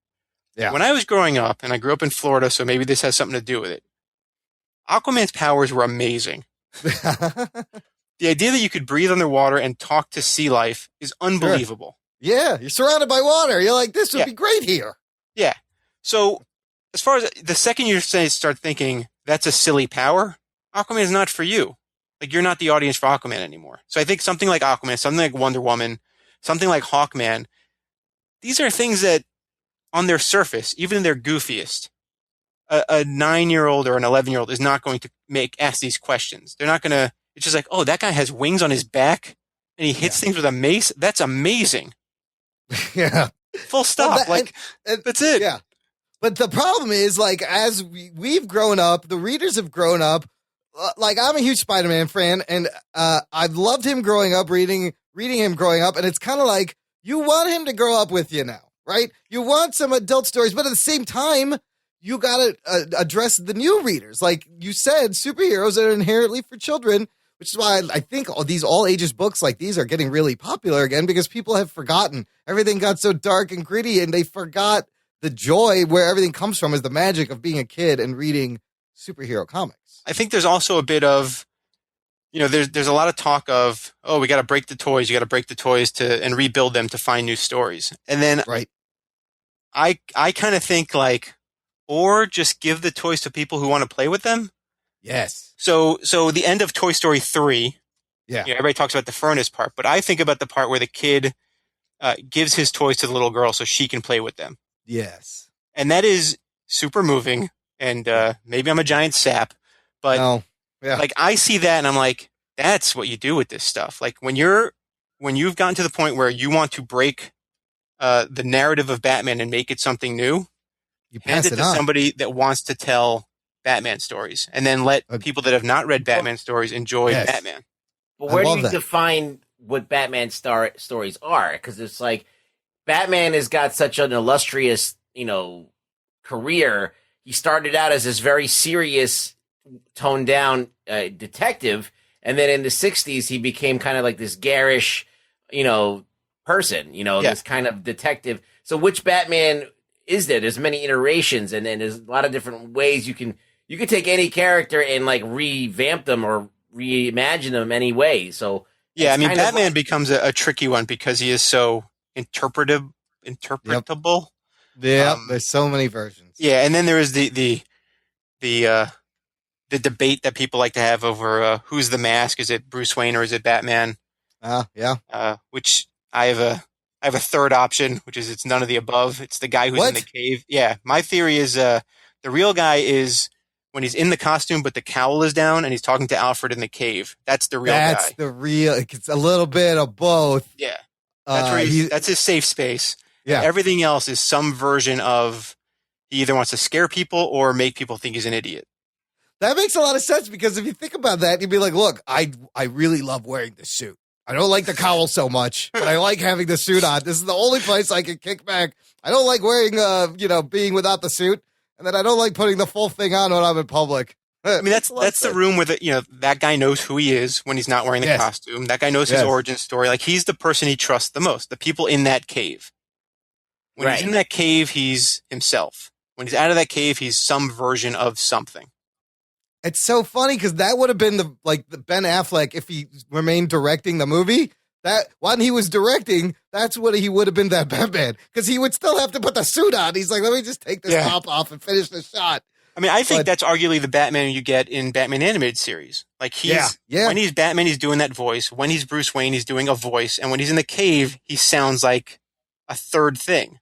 Yeah. When I was growing up, and I grew up in Florida, so maybe this has something to do with it, Aquaman's powers were amazing. The idea that you could breathe underwater and talk to sea life is unbelievable. Sure. Yeah, you're surrounded by water. You're like, this would be great here. Yeah. So as far as the second you start thinking that's a silly power, Aquaman is not for you. Like, you're not the audience for Aquaman anymore. So I think something like Aquaman, something like Wonder Woman, something like Hawkman, these are things that on their surface, even their goofiest, a 9-year-old or an 11-year-old is not going to ask these questions. They're not going to, it's just like, oh, that guy has wings on his back and he hits things with a mace. That's amazing. Yeah. Full stop. Well, that's it. Yeah. But the problem is, like, as we've grown up, the readers have grown up. Like, I'm a huge Spider-Man fan, and I've loved him growing up, reading him growing up, and it's kind of like you want him to grow up with you now, right? You want some adult stories, but at the same time, you got to address the new readers. Like you said, superheroes are inherently for children, which is why I think all these all-ages books like these are getting really popular again, because people have forgotten. Everything got so dark and gritty, and they forgot the joy where everything comes from is the magic of being a kid and reading superhero comics. I think there's also a bit of, there's a lot of talk of, oh, we got to break the toys. You got to break the toys and rebuild them to find new stories. And then right. I kind of think like, or just give the toys to people who want to play with them. Yes. So the end of Toy Story 3, everybody talks about the furnace part, but I think about the part where the kid gives his toys to the little girl so she can play with them. Yes. And that is super moving. And maybe I'm a giant sap, but like I see that and I'm like, that's what you do with this stuff. Like when you've gotten to the point where you want to break the narrative of Batman and make it something new, you hand pass it to on. somebody that wants to tell Batman stories, and then let people that have not read Batman stories enjoy Batman. But where do you define what Batman stories are? Because it's like Batman has got such an illustrious, career. He started out as this very serious, toned down detective, and then in the 60s he became kind of like this garish, person, this kind of detective. So which Batman is there? There's many iterations, and then there's a lot of different ways you can take any character and like revamp them or reimagine them any way. So Batman becomes a tricky one because he is so interpretable. Yeah, there's so many versions. Yeah, and then there is the debate that people like to have over who's the mask. Is it Bruce Wayne or is it Batman? Which I have a third option, which is it's none of the above. It's the guy who's in the cave. Yeah, my theory is the real guy is when he's in the costume, but the cowl is down and he's talking to Alfred in the cave. That's the real guy. That's the real. It's a little bit of both. Yeah, that's where that's his safe space. Yeah, everything else is some version of he either wants to scare people or make people think he's an idiot. That makes a lot of sense because if you think about that, you'd be like, look, I really love wearing the suit. I don't like the cowl so much, but I like having the suit on. This is the only place I can kick back. I don't like wearing, being without the suit. And then I don't like putting the full thing on when I'm in public. I mean, that's the room where that guy knows who he is when he's not wearing the costume. That guy knows his origin story. Like he's the person he trusts the most, the people in that cave. When he's in that cave, he's himself. When he's out of that cave, he's some version of something. It's so funny because that would have been the Ben Affleck if he remained directing the movie. That when he was directing, that's what he would have been, that Batman, because he would still have to put the suit on. He's like, let me just take this top off and finish the shot. I mean, I think that's arguably the Batman you get in Batman animated series. Like when he's Batman, he's doing that voice. When he's Bruce Wayne, he's doing a voice, and when he's in the cave, he sounds like a third thing.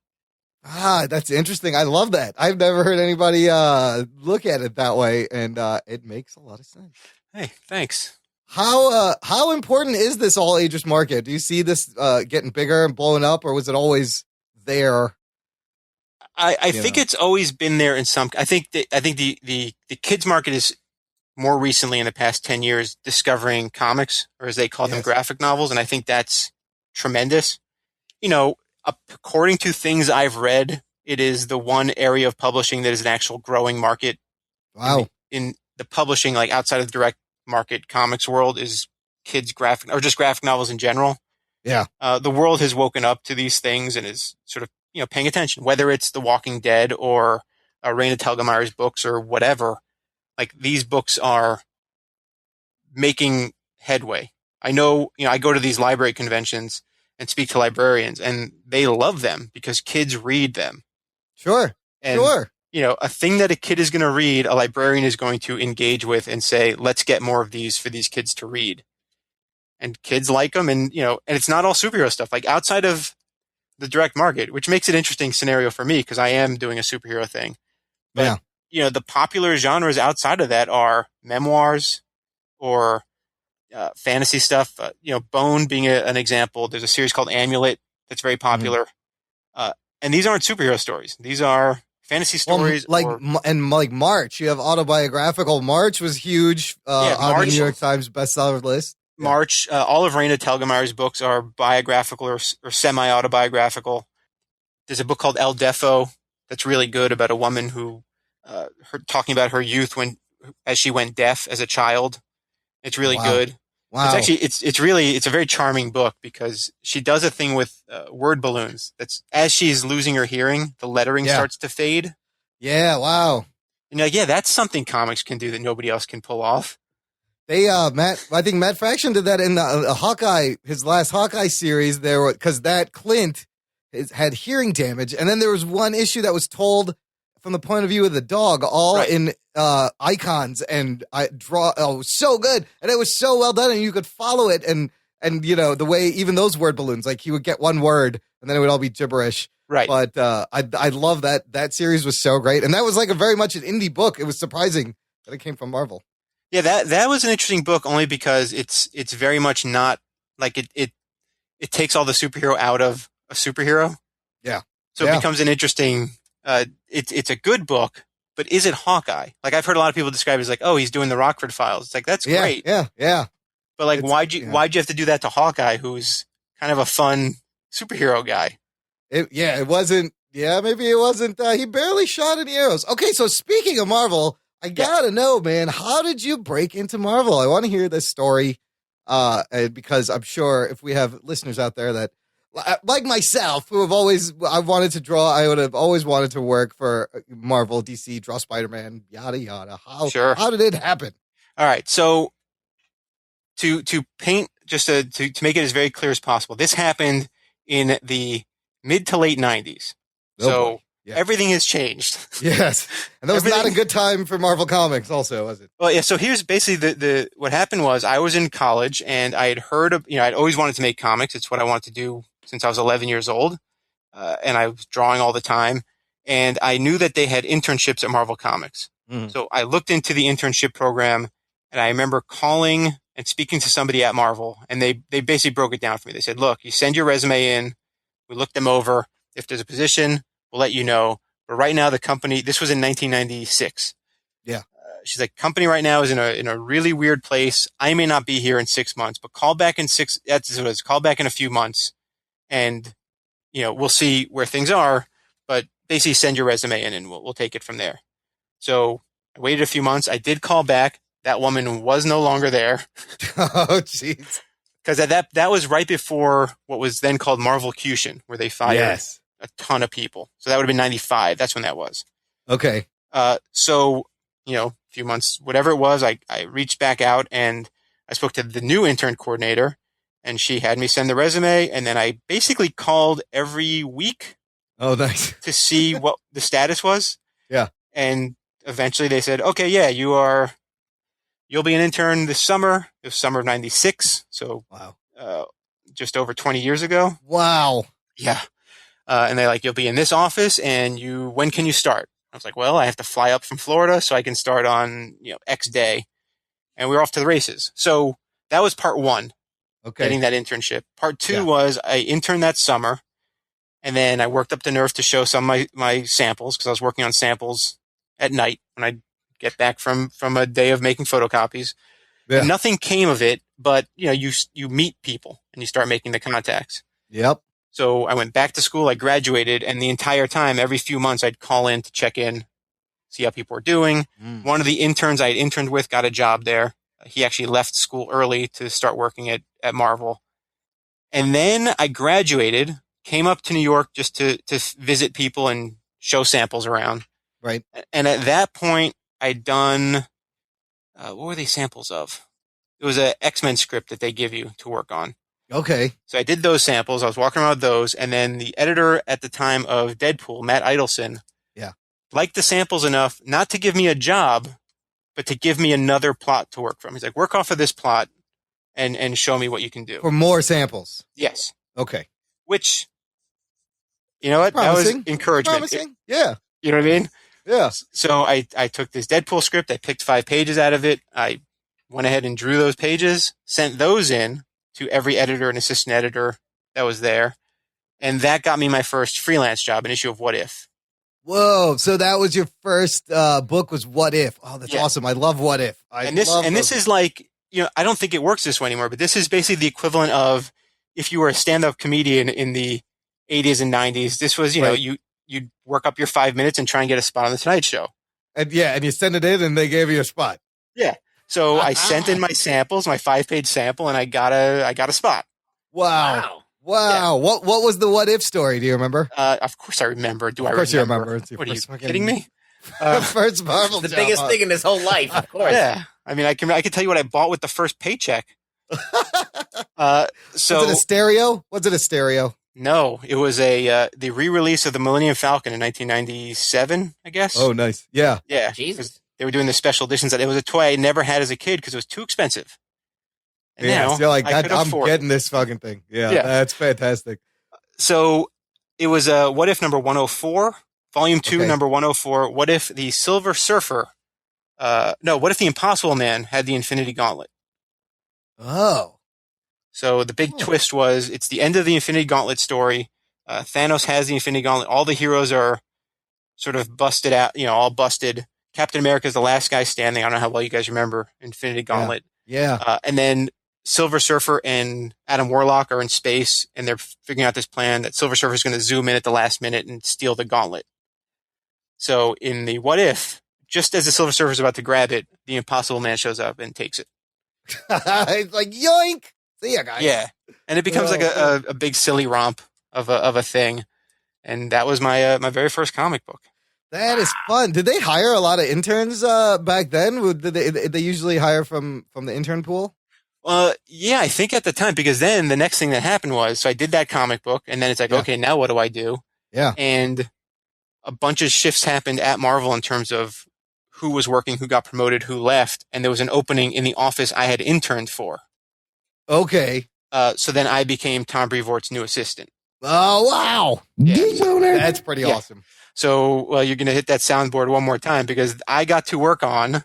That's interesting. I love that. I've never heard anybody look at it that way, and it makes a lot of sense. Hey, thanks. How important is this all ages market? Do you see this getting bigger and blowing up, or was it always there? I think it's always been there in some. I think the kids market is more recently in the past 10 years discovering comics, or as they call them, graphic novels, and I think that's tremendous. According to things I've read, it is the one area of publishing that is an actual growing market. Wow. In the publishing, like outside of the direct market comics world, is kids graphic or just graphic novels in general. Yeah. The world has woken up to these things and is sort of, paying attention, whether it's The Walking Dead or Raina Telgemeier's books or whatever. Like these books are making headway. I know, I go to these library conventions and speak to librarians, and they love them because kids read them. Sure. A thing that a kid is going to read, a librarian is going to engage with and say, let's get more of these for these kids to read. And kids like them, and it's not all superhero stuff. Like outside of the direct market, which makes it an interesting scenario for me because I am doing a superhero thing. But, the popular genres outside of that are memoirs or fantasy stuff, Bone being an example. There's a series called Amulet that's very popular. And these aren't superhero stories. These are fantasy stories. March. You have autobiographical. March was huge on the New York Times bestseller list. March, all of Raina Telgemeier's books are biographical or semi-autobiographical. There's a book called El Defo that's really good about a woman who, talking about her youth as she went deaf as a child. It's really good. Wow. It's a very charming book because she does a thing with word balloons. That's as she's losing her hearing, the lettering starts to fade. Yeah. Wow. And you're like, yeah, that's something comics can do that nobody else can pull off. They, I think Matt Fraction did that in the Hawkeye, his last Hawkeye series there, because that Clint had hearing damage. And then there was one issue that was told from the point of view of the dog, all in icons, and it was so good. And it was so well done, and you could follow it. And you know, the way even those word balloons, like he would get one word and then it would all be gibberish. Right. But I love that series was so great. And that was like a very much an indie book. It was surprising that it came from Marvel. Yeah, that was an interesting book only because it's very much not like it takes all the superhero out of a superhero. Yeah. So it becomes an interesting it's a good book, but is it Hawkeye? Like I've heard a lot of people describe it as like, oh, he's doing the Rockford Files. It's like that's great. Yeah. But like why'd you have to do that to Hawkeye, who's kind of a fun superhero guy? It wasn't. Yeah, maybe it wasn't. He barely shot any arrows. Okay, so speaking of Marvel, I gotta know, man, how did you break into Marvel? I want to hear this story, because I'm sure if we have listeners out there that, like myself, who have I wanted to draw, I would have always wanted to work for Marvel, DC, draw Spider-Man, yada yada. How did it happen? All right, so to paint just to make it as very clear as possible, this happened in the mid to late 90s. So everything has changed. Yes. And that was not a good time for Marvel Comics also, was it? Well, yeah. So here's basically what happened was I was in college and I had heard of, I'd always wanted to make comics. It's what I wanted to do since I was 11 years old. And I was drawing all the time. And I knew that they had internships at Marvel Comics. Mm-hmm. So I looked into the internship program and I remember calling and speaking to somebody at Marvel. And they basically broke it down for me. They said, look, you send your resume in. We look them over. If there's a position, we'll let you know. But right now, the company, this was in 1996. Yeah. She's like, company right now is in a really weird place. I may not be here in 6 months, but call back in call back in a few months and, we'll see where things are, but basically send your resume in and we'll take it from there. So I waited a few months. I did call back. That woman was no longer there. Oh, jeez. Because that was right before what was then called Marvelcution, where they fired a ton of people. So that would have been 95. That's when that was. Okay. So, a few months, whatever it was, I reached back out and I spoke to the new intern coordinator and she had me send the resume. And then I basically called every week. Oh, nice. To see what the status was. Yeah. And eventually they said, okay, yeah, you'll be an intern this summer. It was summer of 96. So, wow. Just over 20 years ago. Wow. Yeah. And they're like, you'll be in this office and when can you start? I was like, well, I have to fly up from Florida so I can start on, X day. And we were off to the races. So that was part one. Okay. Getting that internship. Part two was I interned that summer and then I worked up the nerve to show some of my samples because I was working on samples at night when I get back from a day of making photocopies. Yeah. And nothing came of it, but you meet people and you start making the contacts. Yep. So I went back to school, I graduated, and the entire time, every few months, I'd call in to check in, see how people were doing. Mm. One of the interns I had interned with got a job there. He actually left school early to start working at Marvel. And then I graduated, came up to New York just to visit people and show samples around. Right. And at that point, I'd done, what were they samples of? It was an X-Men script that they give you to work on. Okay. So I did those samples. I was walking around with those. And then the editor at the time of Deadpool, Matt Idelson, liked the samples enough not to give me a job, but to give me another plot to work from. He's like, work off of this plot and show me what you can do. For more samples. Yes. Okay. Which, you know what? Promising. That was encouragement. Promising. Yeah. You know what I mean? Yeah. So I took this Deadpool script. I picked 5 pages out of it. I went ahead and drew those pages, sent those in to every editor and assistant editor that was there. And that got me my first freelance job, an issue of What If. Whoa. So that was your first book was What If. Oh, that's awesome. I love What If. This is like, I don't think it works this way anymore, but this is basically the equivalent of if you were a stand-up comedian in the 80s and 90s. This was, you'd work up your 5 minutes and try and get a spot on the Tonight Show. And you send it in and they gave you a spot. Yeah. So I sent in my samples, my 5-page sample, and I got a spot. Wow. Yeah. What was the What If story? Do you remember? Of course I remember. Of course you remember. What, are you kidding me? First Marvel The job, biggest thing in his whole life, of course. Yeah. I mean, I can tell you what I bought with the first paycheck. Was it a stereo? No, it was the re-release of the Millennium Falcon in 1997, I guess. Oh, nice. Yeah. Yeah. Jesus. They were doing the special editions. It was a toy I never had as a kid because it was too expensive. And Yeah. now So you're like, I could I'm afford getting this fucking thing. Yeah. Yeah. That's fantastic. So it was What If number 104, Volume 2, Okay. number 104. What if the Silver Surfer, what if the Impossible Man had the Infinity Gauntlet? Oh. So the big twist was it's the end of the Infinity Gauntlet story. Thanos has the Infinity Gauntlet. All the heroes are sort of busted out, all busted. Captain America is the last guy standing. I don't know how well you guys remember Infinity Gauntlet. Yeah. And then Silver Surfer and Adam Warlock are in space, and they're figuring out this plan that Silver Surfer is going to zoom in at the last minute and steal the gauntlet. So in the What If, just as the Silver Surfer is about to grab it, the Impossible Man shows up and takes it. It's like, yoink. See ya, guys. Yeah, and it becomes like a big silly romp of a thing, and that was my my very first comic book. That is fun. Did they hire a lot of interns back then? Did they usually hire from the intern pool? Yeah, I think at the time, because then the next thing that happened was, so I did that comic book, and then it's like, okay, now what do I do? Yeah. And a bunch of shifts happened at Marvel in terms of who was working, who got promoted, who left, and there was an opening in the office I had interned for. Okay. So then I became Tom Brevoort's new assistant. Oh, wow. Yeah. That's pretty awesome. So, you're going to hit that soundboard one more time because I got to work on,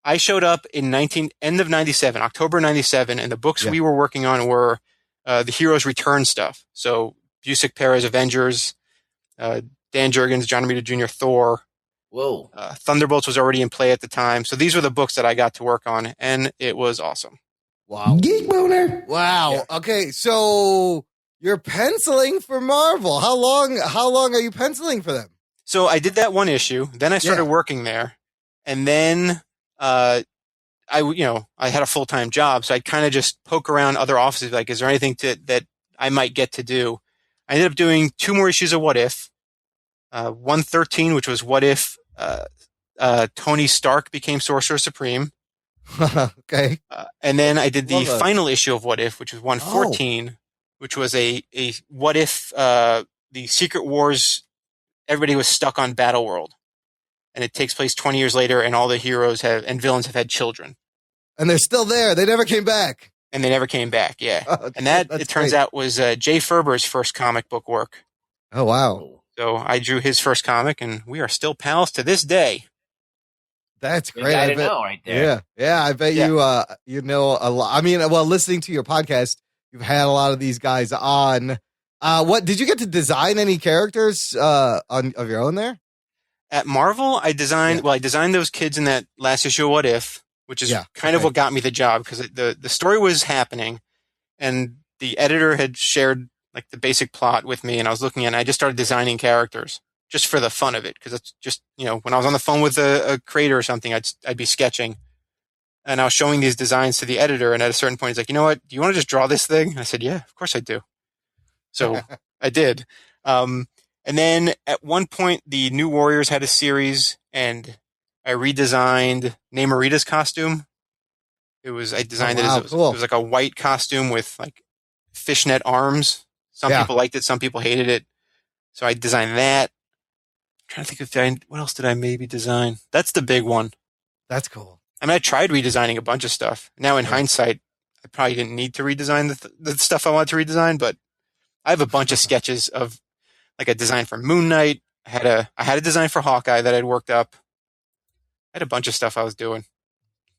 I showed up in end of 97, October 97, and the books we were working on were the Heroes Return stuff. So Busiek Perez Avengers, Dan Jurgens, John Romita Jr. Thor. Whoa. Thunderbolts was already in play at the time. So these were the books that I got to work on, and it was awesome. Wow. Geek boner. Wow. Yeah. Okay, so you're penciling for Marvel. How long are you penciling for them? So I did that one issue, then I started working there, and then I had a full-time job, so I'd kind of just poke around other offices, like, is there anything that I might get to do? I ended up doing 2 more issues of What If. 113, which was What If Tony Stark became Sorcerer Supreme. Okay. And then I did the Love that. final issue of What If, which was 114, which was a What If the Secret Wars, everybody was stuck on Battleworld. And it takes place 20 years later, and all the heroes and villains have had children. And they're still there. They never came back. And they never came back, yeah. Oh, And that, that's it turns great. out, was Jay Ferber's first comic book work. Oh, wow. So I drew his first comic, and we are still pals to this day. That's Good great. guy I to bet- know right there. Yeah. Yeah. I bet you know a lot. I mean, well, listening to your podcast, you've had a lot of these guys on. What did you get to design any characters of your own there? At Marvel, I designed those kids in that last issue of What If, which is kind of what got me the job, because the story was happening, and the editor had shared like the basic plot with me, and I was looking at it, and I just started designing characters just for the fun of it, because it's just, when I was on the phone with a creator or something, I'd be sketching, and I was showing these designs to the editor, and at a certain point, he's like, you know what, do you want to just draw this thing? And I said, yeah, of course I do. So I did. And then at one point, the New Warriors had a series, and I redesigned Namorita's costume. I designed it as it was like a white costume with like fishnet arms. Some people liked it, some people hated it. So I designed that. I'm trying to think what else did I maybe design? That's the big one. That's cool. I mean, I tried redesigning a bunch of stuff. Now in hindsight, I probably didn't need to redesign the stuff I wanted to redesign, but I have a bunch of sketches of like a design for Moon Knight. I had a design for Hawkeye that I'd worked up. I had a bunch of stuff I was doing.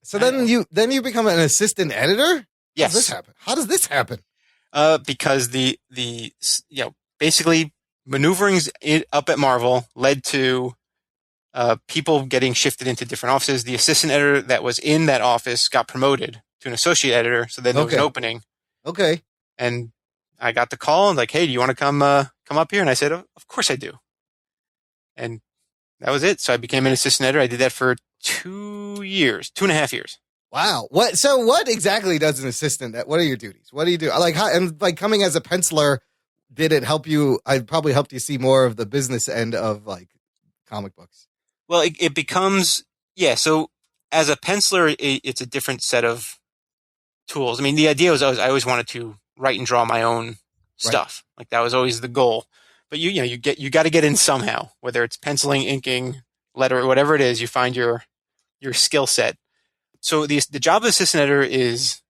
So then you become an assistant editor? Yes. How does this happen? Because the basically maneuverings up at Marvel led to people getting shifted into different offices. The assistant editor that was in that office got promoted to an associate editor. So then there was an opening. Okay. And I got the call and like, hey, do you want to come up here? And I said, of course I do. And that was it. So I became an assistant editor. I did that for 2.5 years. Wow. What exactly does an assistant? What are your duties? What do you do? Like coming as a penciler, did it help you? I probably helped you see more of the business end of like comic books. Well, it becomes, so as a penciler, it's a different set of tools. I mean, the idea was I always wanted to write and draw my own stuff. Like that was always the goal. But you got to get in somehow, whether it's penciling, inking, letter, whatever it is, you find your skill set. So the job of assistant editor is,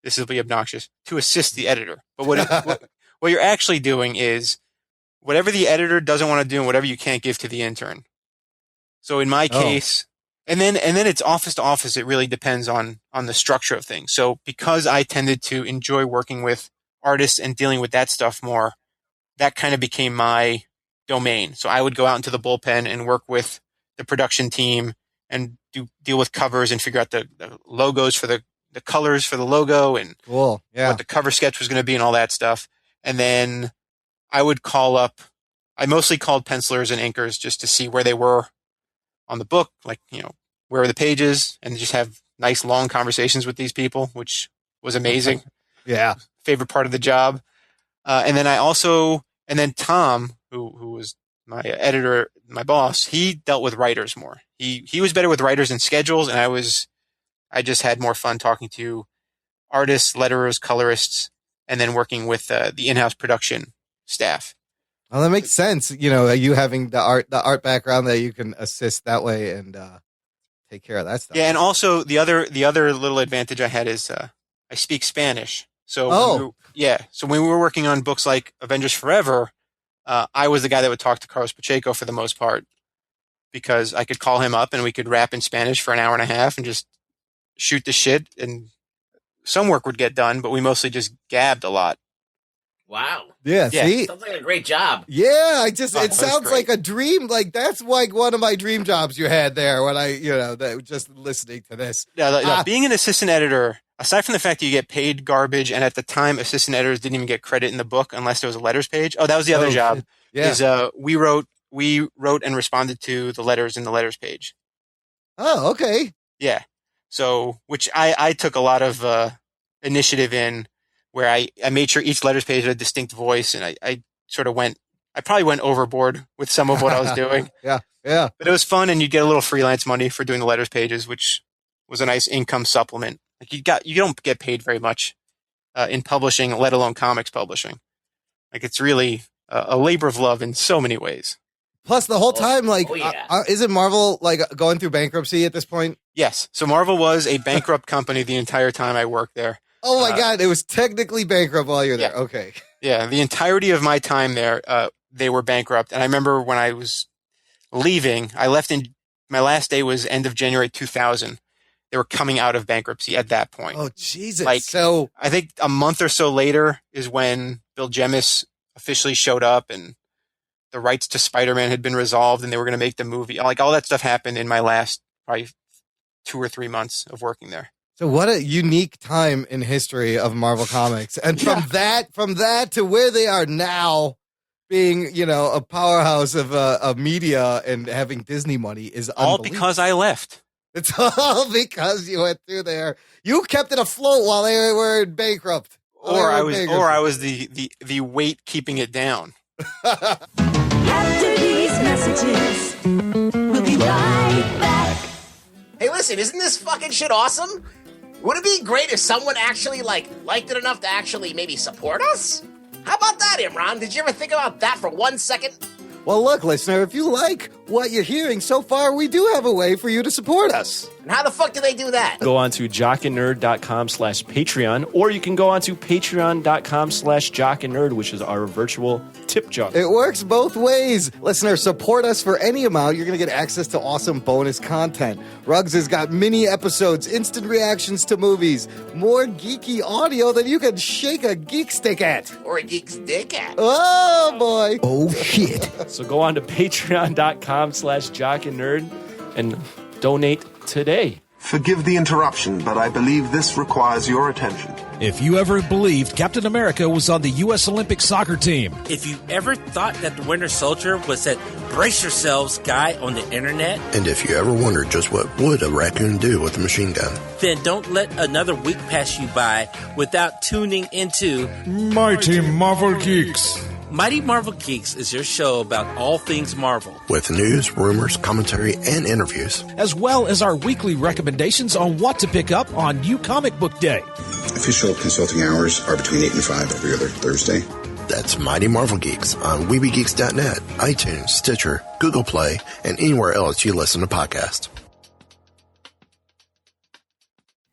this will be obnoxious, to assist the editor. But what you're actually doing is whatever the editor doesn't want to do and whatever you can't give to the intern. So in my case, and then it's office to office. It really depends on the structure of things. So because I tended to enjoy working with artists and dealing with that stuff more, that kind of became my domain. So I would go out into the bullpen and work with the production team and deal with covers and figure out the logos for the colors for the logo and what the cover sketch was going to be and all that stuff. And then I would I mostly called pencilers and inkers just to see where they were on the book, like, where are the pages, and just have nice long conversations with these people, which was amazing. Yeah. Favorite part of the job. And then Tom, who was my editor, my boss, he dealt with writers more. He was better with writers and schedules, and I just had more fun talking to artists, letterers, colorists, and then working with the in-house production staff. Well, that makes sense. You having the art background that you can assist that way and take care of that stuff. Yeah, and also the other little advantage I had is I speak Spanish. So when we were working on books like Avengers Forever, I was the guy that would talk to Carlos Pacheco for the most part, because I could call him up and we could rap in Spanish for an hour and a half and just shoot the shit, and some work would get done, but we mostly just gabbed a lot. Wow. Yeah. See? Sounds like a great job. Yeah. It sounds like a dream. Like that's like one of my dream jobs you had there when just listening to this. No, being an assistant editor, aside from the fact that you get paid garbage, and at the time assistant editors didn't even get credit in the book unless there was a letters page. Oh, that was the other job. Shit. Yeah. Is we wrote and responded to the letters in the letters page. Oh, okay. Yeah. So, which I took a lot of initiative in, where I made sure each letters page had a distinct voice, and I probably went overboard with some of what I was doing. Yeah. But it was fun, and you'd get a little freelance money for doing the letters pages, which was a nice income supplement. Like you don't get paid very much in publishing, let alone comics publishing. Like it's really a labor of love in so many ways. Plus the whole time, isn't Marvel like going through bankruptcy at this point? Yes. So Marvel was a bankrupt company the entire time I worked there. Oh my God. It was technically bankrupt while you're there. Yeah. Okay. Yeah. The entirety of my time there, they were bankrupt. And I remember when I was leaving, I left my last day was end of January 2000. They were coming out of bankruptcy at that point. Oh, Jesus. So I think a month or so later is when Bill Jemas officially showed up, and the rights to Spider-Man had been resolved, and they were going to make the movie. Like all that stuff happened in my last probably 2 or 3 months of working there. So what a unique time in history of Marvel Comics. And from that to where they are now, being, a powerhouse of media and having Disney money is all because I left. It's all because you went through there. You kept it afloat while they were bankrupt. Or I was the weight keeping it down. After these messages, we'll be right back. Hey, listen, isn't this fucking shit awesome? Would it be great if someone actually liked it enough to actually maybe support us? How about that, Imran? Did you ever think about that for 1 second? Well, look, listener, if you like what you're hearing so far, we do have a way for you to support us. And how the fuck do they do that? Go on to jockandnerd.com/Patreon, or you can go on to patreon.com/jockandnerd, which is our virtual tip jar. It works both ways. Listener, support us for any amount. You're going to get access to awesome bonus content. Ruggs has got mini episodes, instant reactions to movies, more geeky audio than you can shake a geek stick at. Or a geek's dick at. Oh, boy. Oh, shit. So go on to patreon.com/jockandnerd and donate today. Forgive the interruption, but I believe this requires your attention. If you ever believed Captain America was on the U.S. Olympic soccer team, if you ever thought that the Winter Soldier was that brace yourselves guy on the internet, and if you ever wondered just what would a raccoon do with a machine gun, then don't let another week pass you by without tuning into Mighty Marvel Geeks, Mighty Marvel Geeks is your show about all things Marvel. With news, rumors, commentary, and interviews. As well as our weekly recommendations on what to pick up on New Comic Book Day. Official consulting hours are between 8 and 5 every other Thursday. That's Mighty Marvel Geeks on WeebieGeeks.net, iTunes, Stitcher, Google Play, and anywhere else you listen to podcasts.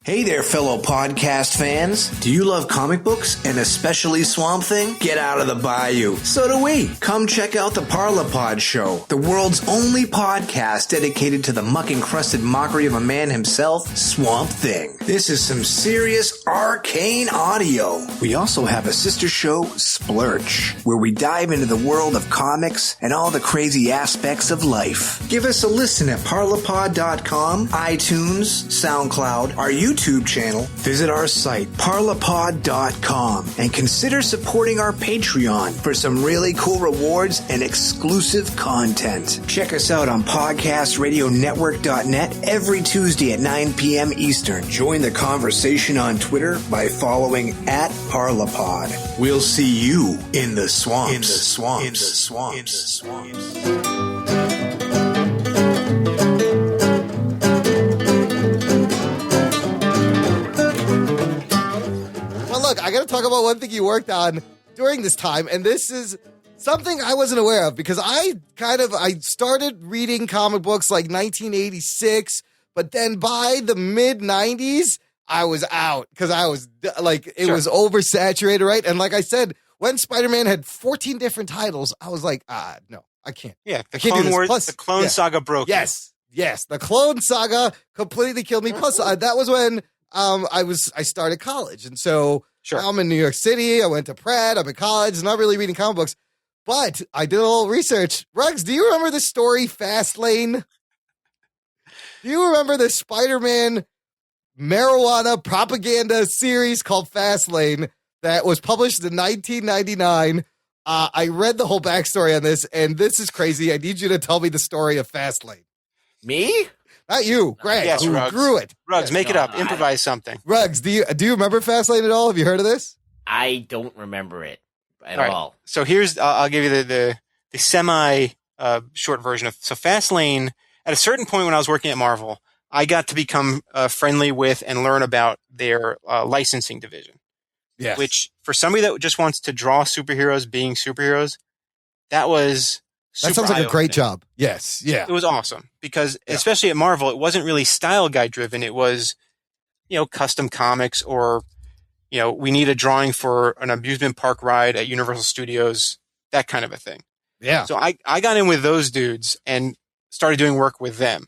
Hey there, fellow podcast fans. Do you love comic books and especially Swamp Thing? Get out of the bayou. So do we. Come check out the Parlapod Show, the world's only podcast dedicated to the muck-encrusted mockery of a man himself, Swamp Thing. This is some serious arcane audio. We also have a sister show, Splurch, where we dive into the world of comics and all the crazy aspects of life. Give us a listen at parlapod.com, iTunes, SoundCloud, our YouTube channel, visit our site, parlapod.com, and consider supporting our Patreon for some really cool rewards and exclusive content. Check us out on podcastradionetwork.net every Tuesday at 9 p.m. Eastern. Join the conversation on Twitter by following @Parlapod. We'll see you in the swamps. In the swamps. In the swamps. In the swamps. Look, I got to talk about one thing you worked on during this time, and this is something I wasn't aware of because I started reading comic books like 1986, but then by the mid 90s, I was out because I was like, it was oversaturated, right? And like I said, when Spider-Man had 14 different titles, I was like, no, I can't. Yeah, I can't do this. Plus, the Clone Saga broke. Yes, the Clone Saga completely killed me. Plus, that was when I started college, and so. Sure. I'm in New York City. I went to Pratt. I'm in college. Not really reading comic books, but I did a little research. Ruggs, do you remember the story FastLane? Do you remember the Spider-Man marijuana propaganda series called FastLane that was published in 1999? I read the whole backstory on this, and this is crazy. I need you to tell me the story of FastLane. Me? Not you, Greg, yes, who Ruggs. grew it. Ruggs, make it up. Improvise something. Ruggs, do you remember FastLane at all? Have you heard of this? I don't remember it at all. So here's, I'll give you the semi short version of. So FastLane, at a certain point when I was working at Marvel, I got to become friendly with and learn about their licensing division. Yes. Which for somebody that just wants to draw superheroes being superheroes, that was. That sounds like a great job. Yes. Yeah. It was awesome because especially at Marvel, it wasn't really style guide driven. It was, custom comics or, we need a drawing for an amusement park ride at Universal Studios, that kind of a thing. Yeah. So I got in with those dudes and started doing work with them,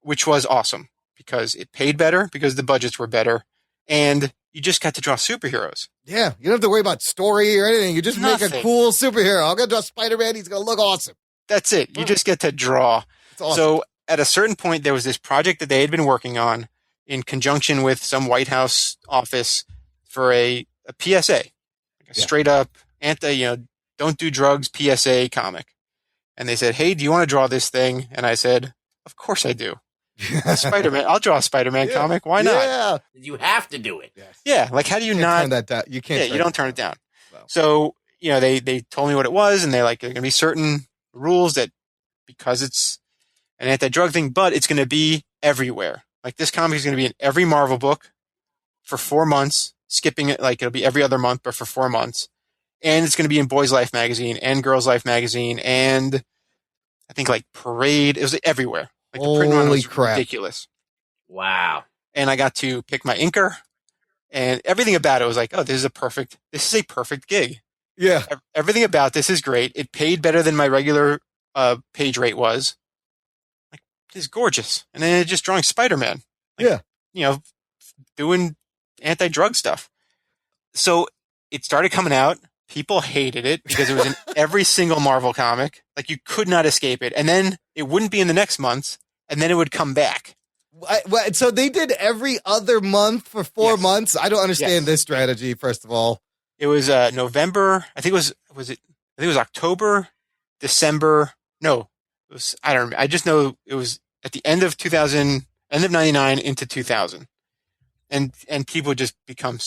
which was awesome because it paid better because the budgets were better and you just got to draw superheroes. Yeah, you don't have to worry about story or anything. You just make a cool superhero. I'm going to draw Spider-Man. He's going to look awesome. That's it. You just get to draw. Awesome. So at a certain point, there was this project that they had been working on in conjunction with some White House office for a PSA, like a straight up don't do drugs PSA comic. And they said, hey, do you want to draw this thing? And I said, of course I do. Spider-Man. I'll draw a Spider-Man comic. Why not? Yeah. You have to do it. Yes. Yeah. Like, how do you not turn that down? You can't. Yeah, you don't turn it down. No. So, they told me what it was and they're like, there are going to be certain rules that because it's an anti-drug thing, but it's going to be everywhere. Like this comic is going to be in every Marvel book for 4 months, skipping it. Like it'll be every other month, but for 4 months. And it's going to be in Boys Life magazine and Girls Life magazine. And I think like Parade. It was everywhere. Like the print run was ridiculous. Wow. And I got to pick my inker and everything about it was like, oh, this is a perfect gig. Yeah. Everything about this is great. It paid better than my regular page rate was. Like, it's gorgeous. And then just drawing Spider-Man. Like, doing anti-drug stuff. So it started coming out. People hated it because it was in every single Marvel comic. Like you could not escape it. And then it wouldn't be in the next month. And then it would come back. So they did every other month for 4 months. I don't understand this strategy. First of all, it was November. I think it was October, December. No, it was. I don't remember. I just know it was at the end of 2000, end of 99 into 2000, and people just become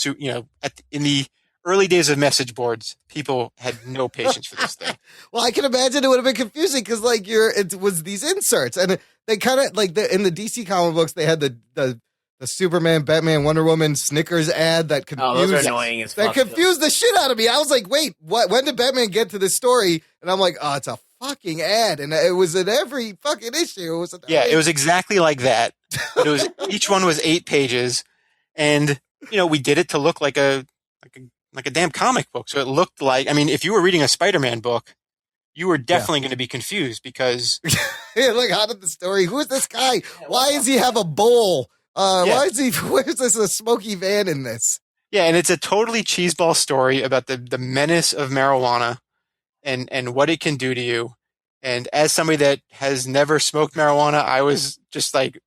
in the early days of message boards, people had no patience for this thing. Well, I can imagine it would have been confusing because like it was these inserts, and they kind of like in the DC comic books they had the Superman, Batman, Wonder Woman Snickers ad that confused, those are annoying as fuck, confused the shit out of me. I was like, wait, what? When did Batman get to this story? And I'm like, oh, it's a fucking ad, and it was in every fucking issue. It was it was exactly like that. But it was each one was 8 pages, and we did it to look like a damn comic book. So it looked like, I mean, if you were reading a Spider-Man book, you were definitely going to be confused because like, how did the story? Who is this guy? Why does he have a bowl? Why is he? Where's this a smoky van in this? Yeah, and it's a totally cheeseball story about the menace of marijuana and what it can do to you. And as somebody that has never smoked marijuana, I was just like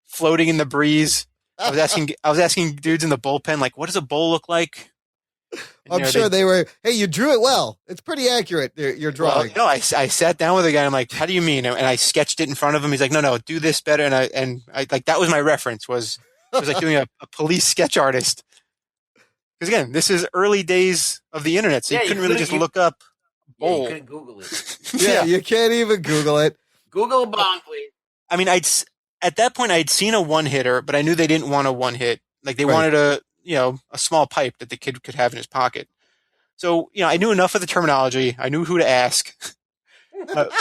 floating in the breeze. I was asking dudes in the bullpen, like, what does a bowl look like? And, I'm sure they were. Hey, you drew it well. It's pretty accurate. Your drawing. Well, I sat down with a guy. And I'm like, how do you mean? And I sketched it in front of him. He's like, no, do this better. And I like that was my reference. Was like doing a police sketch artist. Because again, this is early days of the internet, so you couldn't really just look up bowl. Yeah, you couldn't Google it. Yeah, you can't even Google it. Google bong, please. I mean, at that point I'd seen a one hitter, but I knew they didn't want a one hit. Like they wanted a small pipe that the kid could have in his pocket. So, I knew enough of the terminology. I knew who to ask. But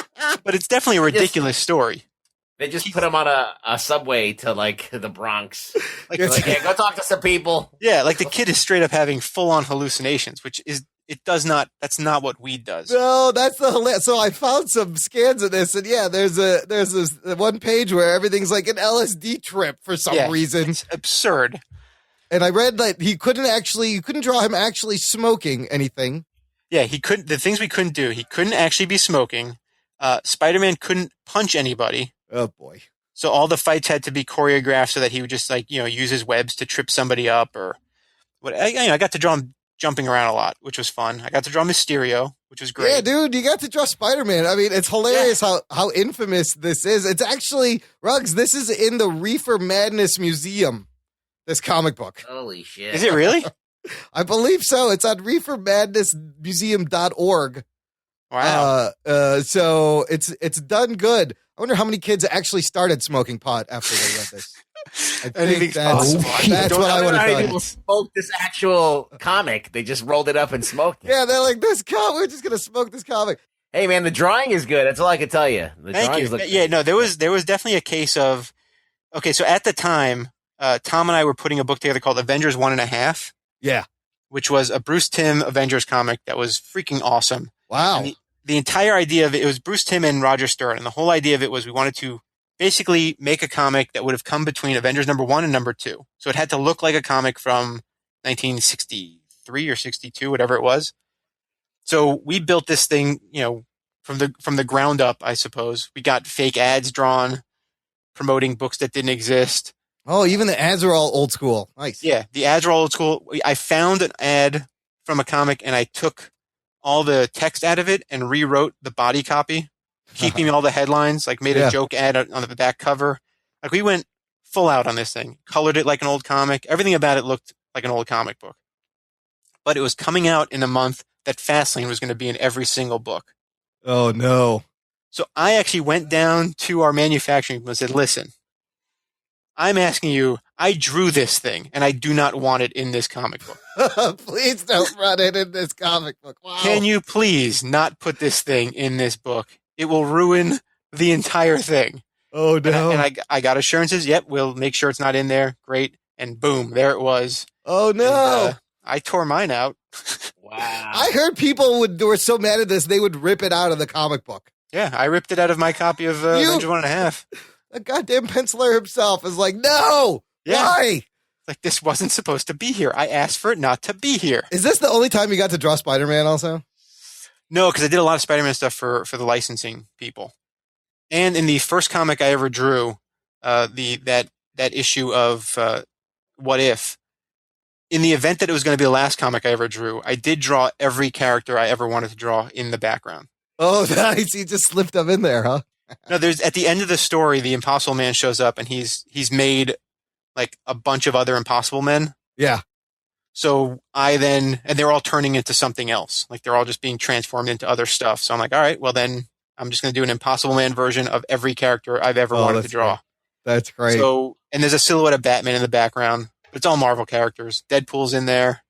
it's definitely a ridiculous story. They just put him on a subway to, like, the Bronx. Like, go talk to some people. Yeah, like the kid is straight up having full-on hallucinations, which is, that's not what weed does. No, that's the so I found some scans of this, and yeah, there's this one page where everything's like an LSD trip for some reason. It's absurd. And I read that you couldn't draw him actually smoking anything. Yeah, he couldn't. The things we couldn't do, he couldn't actually be smoking. Spider-Man couldn't punch anybody. Oh boy! So all the fights had to be choreographed so that he would just use his webs to trip somebody up or what. I got to draw him jumping around a lot, which was fun. I got to draw Mysterio, which was great. Yeah, dude, you got to draw Spider-Man. I mean, it's hilarious how infamous this is. It's actually Ruggs. This is in the Reefer Madness Museum. This comic book. Holy shit. Is it really? I believe so. It's on reefermadnessmuseum.org. Wow. So it's done good. I wonder how many kids actually started smoking pot after they read this. I think that's what I would have done. People smoked this actual comic. They just rolled it up and smoked it. Yeah, they're like, we're just going to smoke this comic. Hey, man, the drawing is good. That's all I can tell you. Thank you. Yeah, no, there was definitely a case of, okay, so at the time, Tom and I were putting a book together called Avengers 1.5. Yeah. Which was a Bruce Timm Avengers comic that was freaking awesome. Wow. And the entire idea of it was Bruce Timm and Roger Stern. And the whole idea of it was we wanted to basically make a comic that would have come between Avengers number 1 and number 2. So it had to look like a comic from 1963 or 62, whatever it was. So we built this thing, from the ground up, I suppose. We got fake ads drawn, promoting books that didn't exist. Oh, even the ads are all old school. Nice. Yeah, the ads are all old school. I found an ad from a comic, and I took all the text out of it and rewrote the body copy, keeping all the headlines, like made a joke ad on the back cover. Like we went full out on this thing, colored it like an old comic. Everything about it looked like an old comic book. But it was coming out in a month that FastLane was going to be in every single book. Oh, no. So I actually went down to our manufacturing and said, listen, I'm asking you, I drew this thing, and I do not want it in this comic book. Please don't run it in this comic book. Wow. Can you please not put this thing in this book? It will ruin the entire thing. Oh, no. And I got assurances, yep, we'll make sure it's not in there. Great. And boom, there it was. Oh, no. And, I tore mine out. Wow. I heard people were so mad at this, they would rip it out of the comic book. Yeah, I ripped it out of my copy of Avengers 1.5. The goddamn penciler himself is like, no! Yeah. Why? Like, this wasn't supposed to be here. I asked for it not to be here. Is this the only time you got to draw Spider-Man also? No, because I did a lot of Spider-Man stuff for the licensing people. And in the first comic I ever drew, that issue of What If, in the event that it was going to be the last comic I ever drew, I did draw every character I ever wanted to draw in the background. Oh, nice. You just slipped them in there, huh? No, there's at the end of the story, the Impossible Man shows up, and he's made like a bunch of other Impossible Men. Yeah. So and they're all turning into something else. Like they're all just being transformed into other stuff. So I'm like, all right, well then I'm just going to do an Impossible Man version of every character I've ever wanted to draw. Great. That's great. So, and there's a silhouette of Batman in the background. But it's all Marvel characters. Deadpool's in there.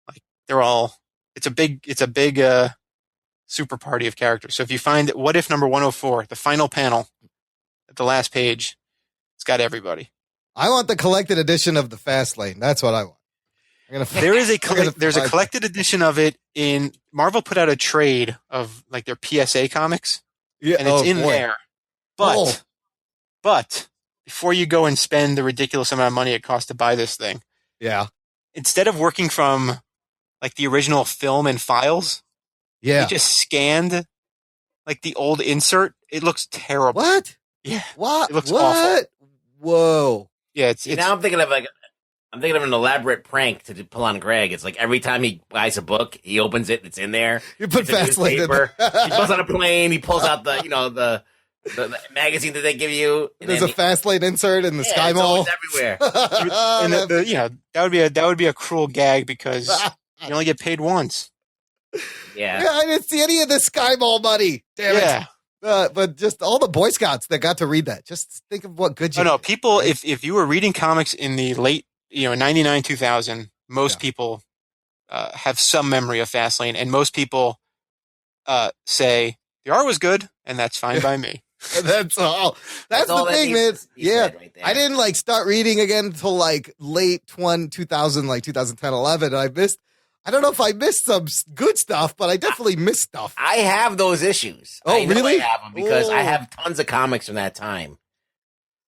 Like they're all. It's a big super party of characters. So if you find What If number 104, the final panel at the last page, it's got everybody. I want the collected edition of the FastLane. That's what I want. There's a collected edition of it in Marvel put out a trade of like their PSA comics. Yeah, and it's in there. But before you go and spend the ridiculous amount of money it costs to buy this thing. Yeah. Instead of working from like the original film and files, they just scanned like the old insert. It looks terrible. What? Yeah. What? It looks awful. Whoa. Yeah, it's now I'm thinking of an elaborate prank to pull on Greg. It's like every time he buys a book, he opens it, it's in there. You put FastLane in there. He goes on a plane, he pulls out the magazine that they give you. There's a FastLane insert in the Sky Mall. It's everywhere. And that would be a cruel gag because you only get paid once. Yeah. I didn't see any of the Sky Mall money. Damn it. But just all the Boy Scouts that got to read that. Just think of what good you no, people, if you were reading comics in the late, 99, 2000, most people have some memory of FastLane, and most people say the art was good, and that's fine by me. That's all. That's the thing, man. Yeah. Right, I didn't start reading again until late 2000, 2010, 11. And I don't know if I missed some good stuff, but I definitely missed stuff. I have those issues. Oh, really? I have them because I have tons of comics from that time.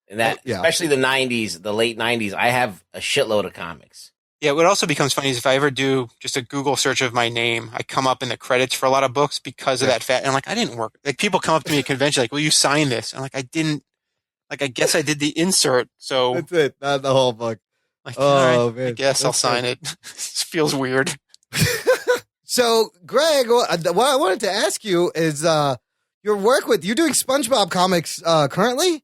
And especially the 90s, the late 90s, I have a shitload of comics. Yeah, what also becomes funny is if I ever do just a Google search of my name, I come up in the credits for a lot of books because of that and I'm like, I didn't work. Like people come up to me at convention like, will you sign this? I'm like, I didn't. Like, I guess I did the insert, so. That's it, not the whole book. Like, all right, man. I guess I'll sign it. It feels weird. So, Greg, what I wanted to ask you is your work with, you're doing SpongeBob comics currently?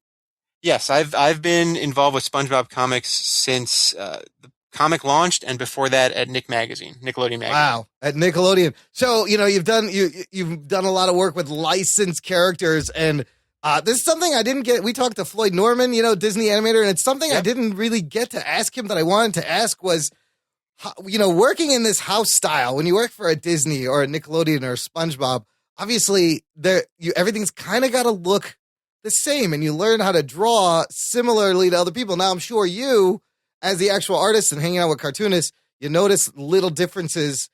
Yes, I've been involved with SpongeBob comics since the comic launched, and before that at Nickelodeon Magazine. Wow, at Nickelodeon. So you've done a lot of work with licensed characters, and this is something I didn't get. We talked to Floyd Norman, Disney animator, and it's something I didn't really get to ask him that I wanted to ask was, working in this house style. When you work for a Disney or a Nickelodeon or a SpongeBob, obviously everything's kind of got to look the same, and you learn how to draw similarly to other people. Now, I'm sure you, as the actual artist and hanging out with cartoonists, you notice little differences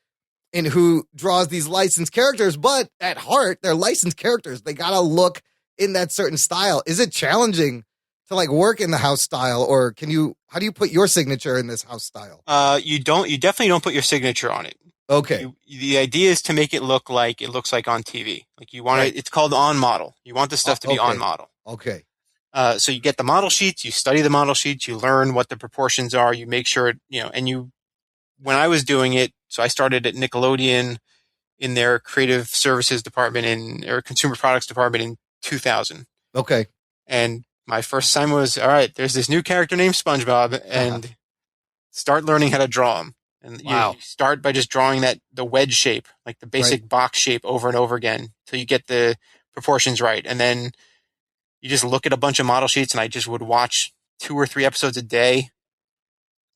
in who draws these licensed characters, but at heart, they're licensed characters. They got to look in that certain style. Is it challenging to work in the house style, or how do you put your signature in this house style? You definitely don't put your signature on it. Okay. The idea is to make it look like it looks like on TV. Like you want it's called on model. You want the stuff to be on model. Okay. So you get the model sheets, you study the model sheets, you learn what the proportions are, you make sure, when I was doing it, so I started at Nickelodeon in their creative services department or consumer products department in 2000. Okay. And my first assignment was, all right, there's this new character named SpongeBob and start learning how to draw him. And you start by just drawing the wedge shape, like the basic box shape over and over again till you get the proportions right. And then you just look at a bunch of model sheets, and I just would watch 2 or 3 episodes a day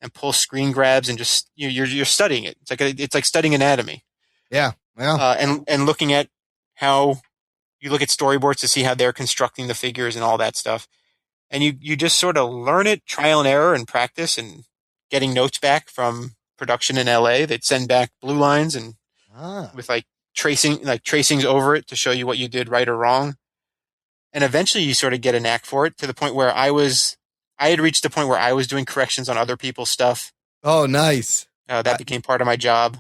and pull screen grabs and just, you're studying it. It's like studying anatomy. Yeah. Yeah. And looking at how you look at storyboards to see how they're constructing the figures and all that stuff. And you just sort of learn it, trial and error and practice, and getting notes back from production in LA. They'd send back blue lines and with tracings over it to show you what you did right or wrong. And eventually you sort of get a knack for it to the point where I had reached the point where I was doing corrections on other people's stuff. Oh, nice. That became part of my job.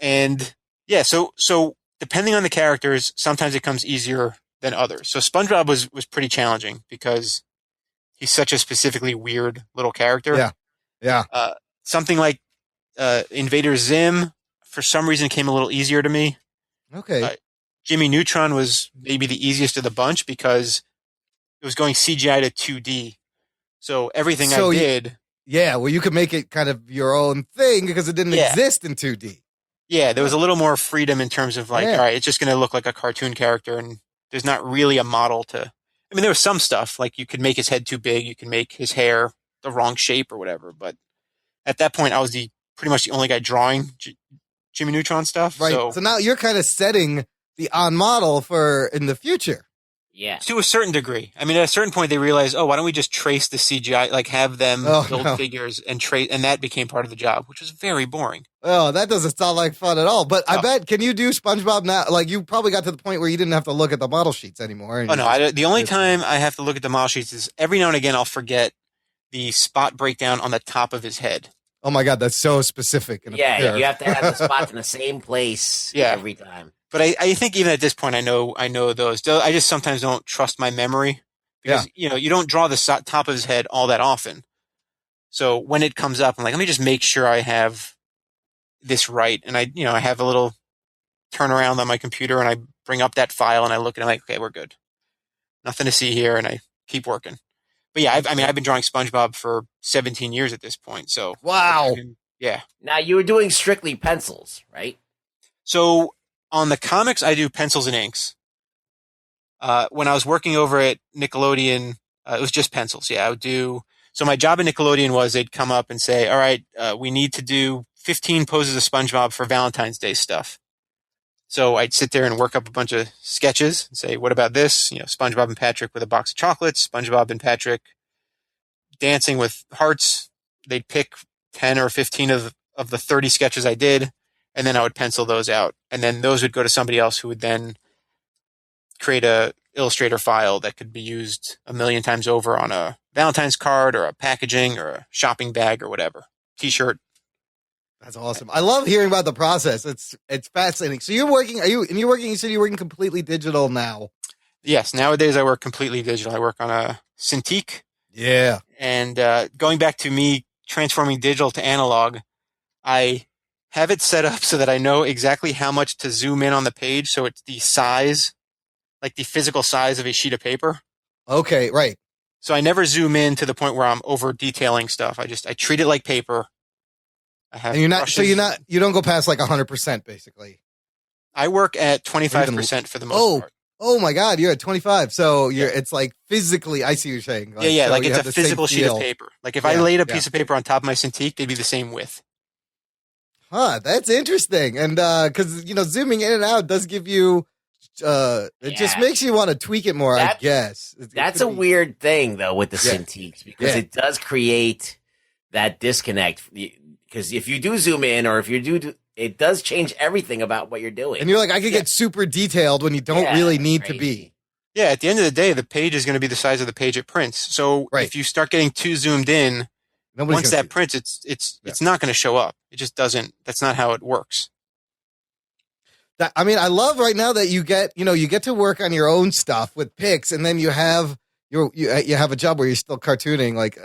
So depending on the characters, sometimes it comes easier than others. So SpongeBob was pretty challenging because he's such a specifically weird little character. Yeah. Yeah. Something like Invader Zim, for some reason, came a little easier to me. Okay. Jimmy Neutron was maybe the easiest of the bunch because it was going CGI to 2D. So everything I did Yeah, well, you could make it kind of your own thing because it didn't exist in 2D. Yeah, there was a little more freedom in terms of all right, it's just going to look like a cartoon character, and there's not really a model to. I mean, there was some stuff like you could make his head too big, you can make his hair the wrong shape or whatever. But at that point, I was pretty much the only guy drawing Jimmy Neutron stuff. Right. So now you're kind of setting the on model for in the future. Yeah. To a certain degree. I mean, at a certain point, they realized, why don't we just trace the CGI, like have them build figures and trace, and that became part of the job, which was very boring. Oh, that doesn't sound like fun at all. But I bet, can you do SpongeBob now? Like, you probably got to the point where you didn't have to look at the model sheets anymore. Oh, no. The only time I have to look at the model sheets is every now and again I'll forget the spot breakdown on the top of his head. Oh, my God. That's so specific. Yeah, you have to have the spots in the same place every time. But I think even at this point, I know those. I just sometimes don't trust my memory because, you don't draw the top of his head all that often. So when it comes up, I'm like, let me just make sure I have this right. And I have a little turnaround on my computer and I bring up that file and I look and I'm like, okay, we're good. Nothing to see here. And I keep working. But yeah, I've been drawing SpongeBob for 17 years at this point. So wow. Yeah. Now you were doing strictly pencils, right? So on the comics, I do pencils and inks. When I was working over at Nickelodeon, it was just pencils. Yeah, I would do. So my job at Nickelodeon was they'd come up and say, all right, we need to do 15 poses of SpongeBob for Valentine's Day stuff. So I'd sit there and work up a bunch of sketches and say, what about this? SpongeBob and Patrick with a box of chocolates, SpongeBob and Patrick dancing with hearts. They'd pick 10 or 15 of the 30 sketches I did. And then I would pencil those out. And then those would go to somebody else who would then create a Illustrator file that could be used a million times over on a Valentine's card or a packaging or a shopping bag or whatever. T-shirt. That's awesome. I love hearing about the process. It's fascinating. So you said you're working completely digital now. Yes. Nowadays I work completely digital. I work on a Cintiq. Yeah. And going back to me transforming digital to analog, I have it set up so that I know exactly how much to zoom in on the page. So it's the size, like the physical size of a sheet of paper. Okay, right. So I never zoom in to the point where I'm over detailing stuff. I treat it like paper. I have and brushes. You don't go past like 100% basically. I work at 25% for the most part. Oh my God, you're at 25. So it's like physically, I see what you're saying. Like, so like it's a physical sheet of paper. Like if I laid a piece of paper on top of my Cintiq, they'd be the same width. Huh, that's interesting. And because zooming in and out does give you it just makes you want to tweak it more, I guess. That's a weird thing though with the Cintiqs because it does create that disconnect. Because if you do zoom in or if you do, it does change everything about what you're doing. And you're like, I could get super detailed when you don't really need to be. Yeah, at the end of the day, the page is going to be the size of the page it prints. So if you start getting too zoomed in, once that prints, it's not going to show up. It just doesn't. That's not how it works. I love right now that you get to work on your own stuff with pics, and then you have you have a job where you're still cartooning. Like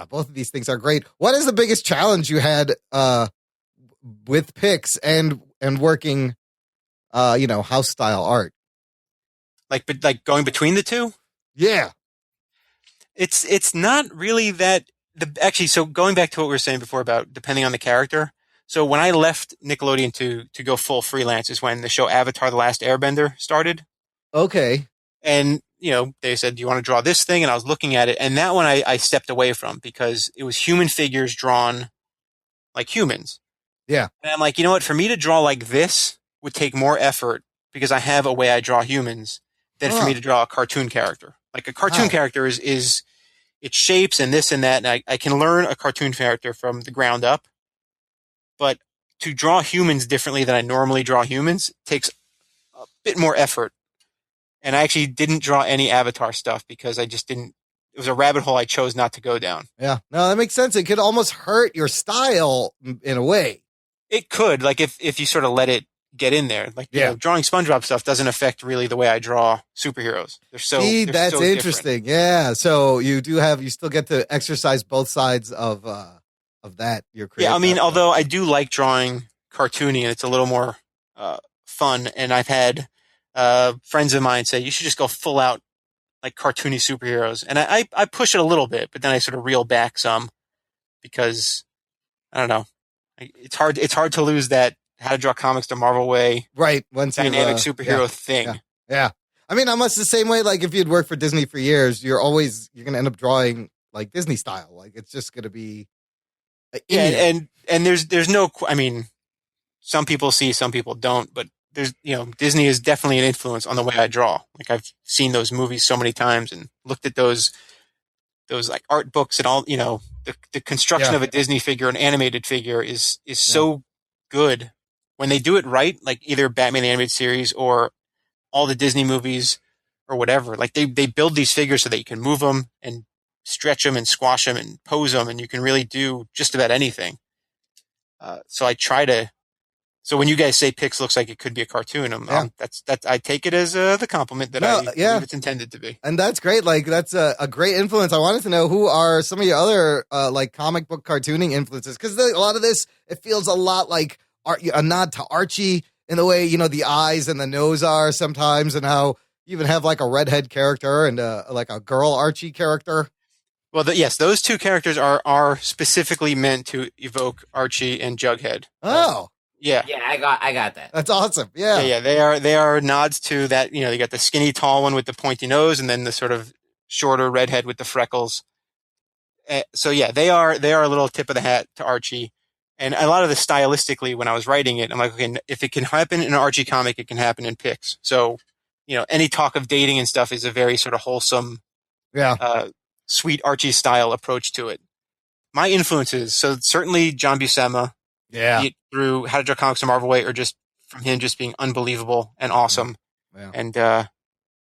both of these things are great. What is the biggest challenge you had with pics and working, house style art? Like going between the two? Yeah, it's not really that. So going back to what we were saying before about depending on the character. So when I left Nickelodeon to go full freelance is when the show Avatar: The Last Airbender started. Okay. And, they said, do you want to draw this thing? And I was looking at it. And that one I stepped away from because it was human figures drawn like humans. Yeah. And I'm like, you know what? For me to draw like this would take more effort because I have a way I draw humans than for me to draw a cartoon character. Like a cartoon character is its shapes and this and that. And I can learn a cartoon character from the ground up. But to draw humans differently than I normally draw humans takes a bit more effort. And I actually didn't draw any Avatar stuff because I just didn't. It was a rabbit hole I chose not to go down. Yeah. No, that makes sense. It could almost hurt your style in a way. It could, like if you sort of let it get in there. Like drawing SpongeBob stuff doesn't affect really the way I draw superheroes. That's so interesting. Different. Yeah. So you still get to exercise both sides of that. Yeah. I mean, although I do like drawing cartoony and it's a little more fun. And I've had friends of mine say, you should just go full out like cartoony superheroes. And I push it a little bit, but then I sort of reel back some because I don't know. It's hard to lose that how to draw comics the Marvel way. Right. Once dynamic superhero thing. Yeah. I mean, almost the same way, like if you'd worked for Disney for years, you're going to end up drawing like Disney style. Like it's just going to be. And there's no, I mean, some people see, some people don't, but there's, Disney is definitely an influence on the way I draw. Like I've seen those movies so many times and looked at those like art books and all, the construction of a Disney figure, an animated figure is so good when they do it right. Like either Batman the Animated Series or all the Disney movies or whatever. Like they build these figures so that you can move them and stretch them and squash them and pose them, and you can really do just about anything. So I try to. So when you guys say Pix looks like it could be a cartoon, I take it as the compliment that I believe it's intended to be. And that's great. Like that's a great influence. I wanted to know who are some of your other like comic book cartooning influences, because a lot of this, it feels a lot like a nod to Archie in the way the eyes and the nose are sometimes, and how you even have like a redhead character and like a girl Archie character. Well, yes, those two characters are specifically meant to evoke Archie and Jughead. Oh. Yeah. Yeah, I got that. That's awesome. Yeah. Yeah, they are nods to that, you got the skinny tall one with the pointy nose and then the sort of shorter redhead with the freckles. So yeah, they are a little tip of the hat to Archie. And a lot of the stylistically when I was writing it, I'm like, okay, if it can happen in an Archie comic, it can happen in Pix. So, any talk of dating and stuff is a very sort of wholesome, sweet Archie style approach to it. My influences, so certainly John Buscema. Yeah. Be it through How to Draw Comics the Marvel Way or just from him just being unbelievable and awesome. Yeah. And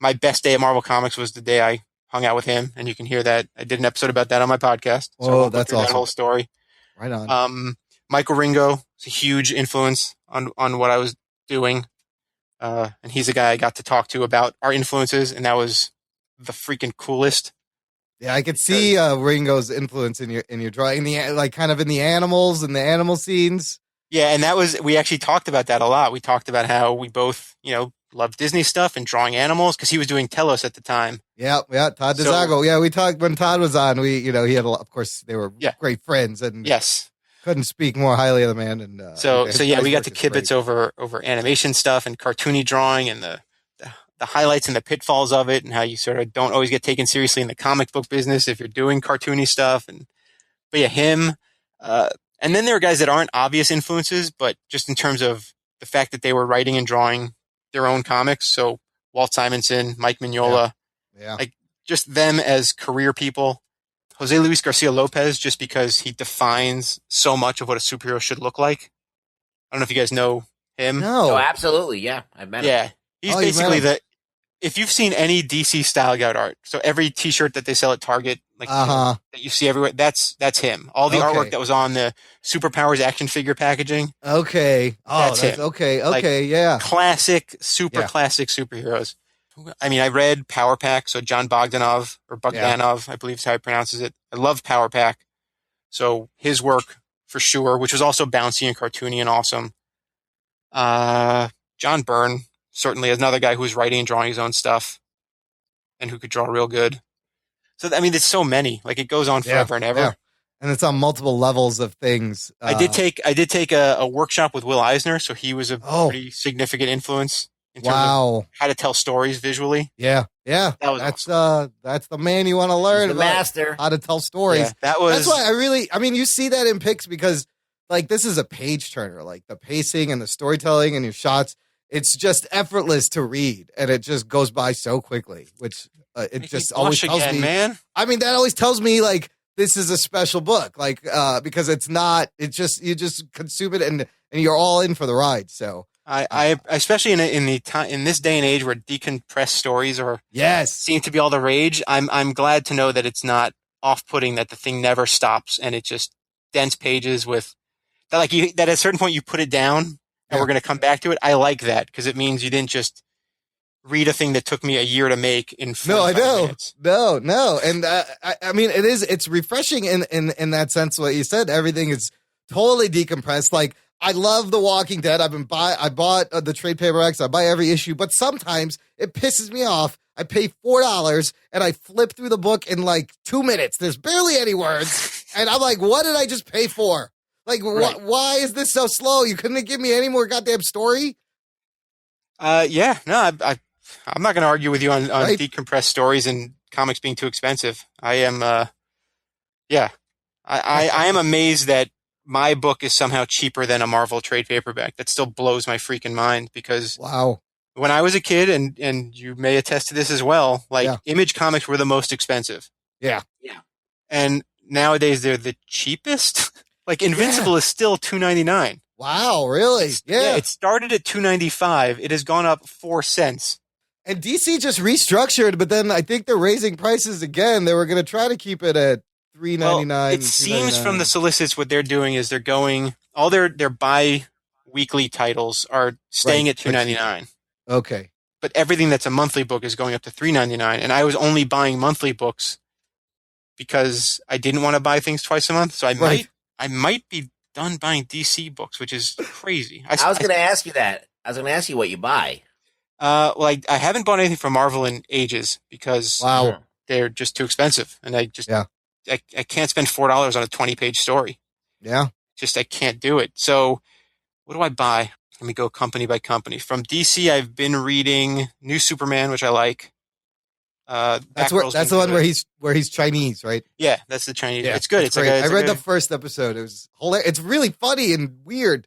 my best day at Marvel Comics was the day I hung out with him, and you can hear that. I did an episode about that on my podcast. Oh, that's awesome. That whole story. Right on. Michael Ringo is a huge influence on what I was doing. And he's a guy I got to talk to about our influences, and that was the freaking coolest. Yeah, I could see Ringo's influence in your drawing, like kind of in the animals and the animal scenes. Yeah, and we actually talked about that a lot. We talked about how we both, loved Disney stuff and drawing animals because he was doing Telos at the time. Yeah, Todd DeZago. We talked when Todd was on. He had of course they were great friends, and couldn't speak more highly of the man. And so we got to kibitz over animation stuff and cartoony drawing and the highlights and the pitfalls of it, and how you sort of don't always get taken seriously in the comic book business if you're doing cartoony stuff. But yeah, him. And then there are guys that aren't obvious influences, but just in terms of the fact that they were writing and drawing their own comics. So Walt Simonson, Mike Mignola, like just them as career people. Jose Luis Garcia Lopez, just because he defines so much of what a superhero should look like. I don't know if you guys know him. No. Oh, absolutely. Yeah. I've met him. Yeah. He's basically if you've seen any DC style gout art, so every t-shirt that they sell at Target, like that you see everywhere, that's him. All the artwork that was on the Superpowers action figure packaging. Okay. Oh, that's him. Okay. Like, yeah. Classic, classic superheroes. I mean, I read Power Pack, so John Bogdanov, or Bogdanov, I believe is how he pronounces it. I love Power Pack. So his work, for sure, which was also bouncy and cartoony and awesome. John Byrne, certainly another guy who was writing and drawing his own stuff and who could draw real good. So, I mean, there's so many. Like, it goes on forever and ever. Yeah. And it's on multiple levels of things. I did take a workshop with Will Eisner, so he was a pretty significant influence in terms of how to tell stories visually. Yeah. That's awesome. That's the man you want to learn the master how to tell stories. Yeah, that's why you see that in Pix because like this is a page turner, like the pacing and the storytelling and your shots. It's just effortless to read, and it just goes by so quickly, which it just always tells me. Man. I mean, that always tells me like this is a special book, like because it's not. It's just you just consume it, and you're all in for the ride. So I especially in this day and age where decompressed stories seem to be all the rage. I'm glad to know that it's not off-putting, that the thing never stops, and it's just dense pages with that. That at a certain point you put it down. And we're going to come back to it. I like that because it means you didn't just read a thing that took me a year to make in 45 minutes. No. And I mean, it's refreshing in that sense. What you said, everything is totally decompressed. Like I love The Walking Dead. I bought the trade paperbacks. I buy every issue, but sometimes it pisses me off. I pay $4 and I flip through the book in like 2 minutes. There's barely any words. And I'm like, what did I just pay for? Like, why is this so slow? You couldn't give me any more goddamn story? Yeah, no, I'm not going to argue with you on decompressed stories and comics being too expensive. I am, I am amazed that my book is somehow cheaper than a Marvel trade paperback. That still blows my freaking mind because when I was a kid, and you may attest to this as well, Image comics were the most expensive. Yeah. And nowadays they're the cheapest. Like Invincible is still $2.99. Wow, really? Yeah. It started at $2.95. It has gone up 4 cents. And DC just restructured, but then I think they're raising prices again. They were going to try to keep it at $3.99. Well, it seems from the solicits what they're doing is they're going all their bi-weekly titles are staying at $2.99. Okay. But everything that's a monthly book is going up to $3.99. And I was only buying monthly books because I didn't want to buy things twice a month. So I might be done buying DC books, which is crazy. I was going to ask you that. I was going to ask you what you buy. I haven't bought anything from Marvel in ages because they're just too expensive. And I just, I can't spend $4 on a 20-page story. Yeah. Just, I can't do it. So what do I buy? Let me go company by company. From DC, I've been reading New Superman, which I like. That's the one where he's Chinese, right? Yeah, that's the Chinese. Yeah, it's good. I read the first episode. It was hilarious. It's really funny and weird.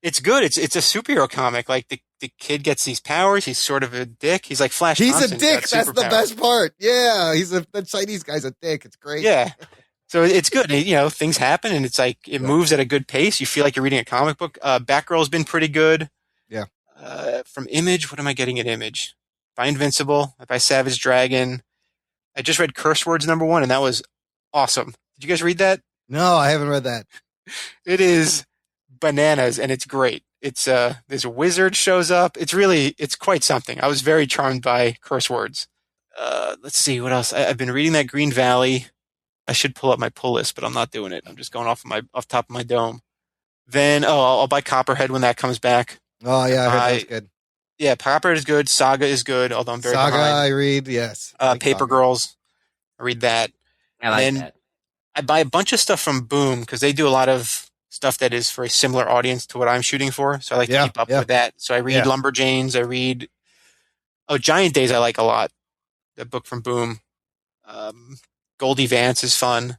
It's good. It's a superhero comic. Like the kid gets these powers. He's sort of a dick. He's like Flash. He's Thompson, a dick. That's the best part. Yeah, the Chinese guy's a dick. It's great. Yeah. So it's good. Things happen, and it's like it moves at a good pace. You feel like you're reading a comic book. Batgirl's been pretty good. Yeah. From Image, what am I getting at Image? By Invincible, by Savage Dragon. I just read Curse Words #1, and that was awesome. Did you guys read that? No, I haven't read that. It is bananas, and it's great. It's this wizard shows up. It's quite something. I was very charmed by Curse Words. Let's see what else. I've been reading that Green Valley. I should pull up my pull list, but I'm not doing it. I'm just going off top of my dome. Then I'll buy Copperhead when that comes back. Oh yeah, I heard that's good. Yeah, Copperhead is good. Saga is good, although I'm very Saga behind. I read, yes. Paper Girls, I read that. I like that. I buy a bunch of stuff from Boom because they do a lot of stuff that is for a similar audience to what I'm shooting for. So I like to keep up with that. So I read Lumberjanes. I read Giant Days I like a lot. The book from Boom. Goldie Vance is fun.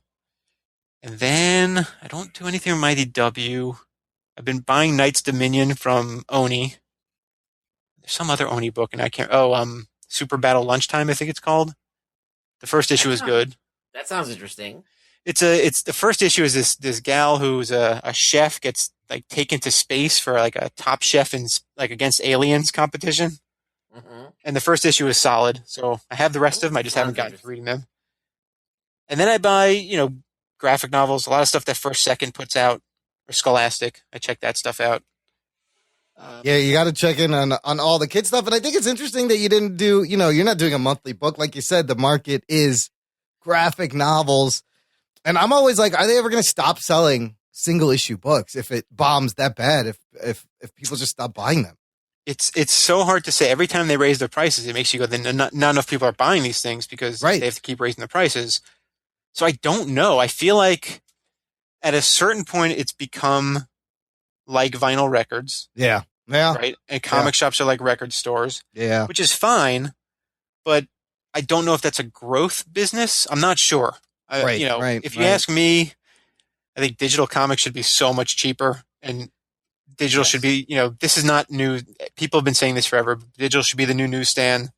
And then I don't do anything with Mighty W. I've been buying Knight's Dominion from Oni. There's some other Oni book, and I can't. Super Battle Lunchtime, I think it's called. The first issue is good. That sounds interesting. It's the first issue is this gal who's a chef gets like taken to space for like a Top Chef in like against aliens competition. Mm-hmm. And the first issue is solid, so I have the rest of them. I just haven't gotten to reading them. And then I buy graphic novels, a lot of stuff that First Second puts out, or Scholastic. I check that stuff out. Yeah, you got to check in on all the kid stuff. And I think it's interesting that you didn't do, you're not doing a monthly book. Like you said, the market is graphic novels. And I'm always like, are they ever going to stop selling single issue books if it bombs that bad, if people just stop buying them? It's so hard to say. Every time they raise their prices, it makes you go, then not enough people are buying these things because they have to keep raising the prices. So I don't know. I feel like at a certain point, it's become like vinyl records. Yeah. Yeah. Right. And comic shops are like record stores. Yeah. Which is fine. But I don't know if that's a growth business. I'm not sure. If you ask me, I think digital comics should be so much cheaper and digital should be, this is not new. People have been saying this forever. Digital should be the new newsstand.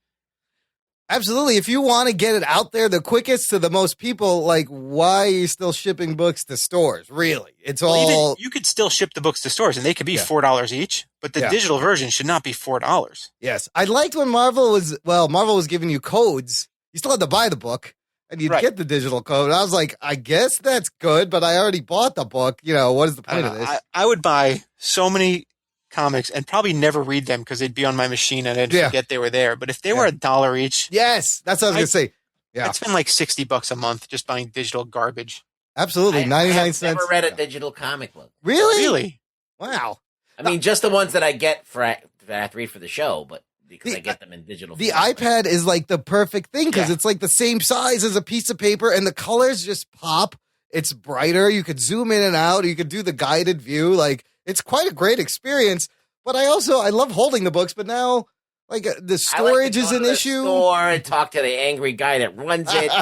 Absolutely. If you want to get it out there the quickest to the most people, like, why are you still shipping books to stores? Really? It's all... You could still ship the books to stores, and they could be $4 each, but the digital version should not be $4. Yes. I liked when Marvel was giving you codes. You still had to buy the book, and you'd get the digital code. I was like, I guess that's good, but I already bought the book. What is the point of this? I would buy so many comics and probably never read them because they'd be on my machine and I'd forget they were there. But if they were $1 each, yes, that's what I was going to say. Yeah, I'd spend like $60 a month just buying digital garbage. Absolutely, 99 cents. I've never read a digital comic book. Really? Wow. I mean, just the ones that I get that I have to read for the show, but because I get them in digital. The iPad is like the perfect thing because it's like the same size as a piece of paper, and the colors just pop. It's brighter. You could zoom in and out. You could do the guided view. Like, it's quite a great experience. But I love holding the books. But now, like, the storage is an issue. Store and talk to the angry guy that runs it,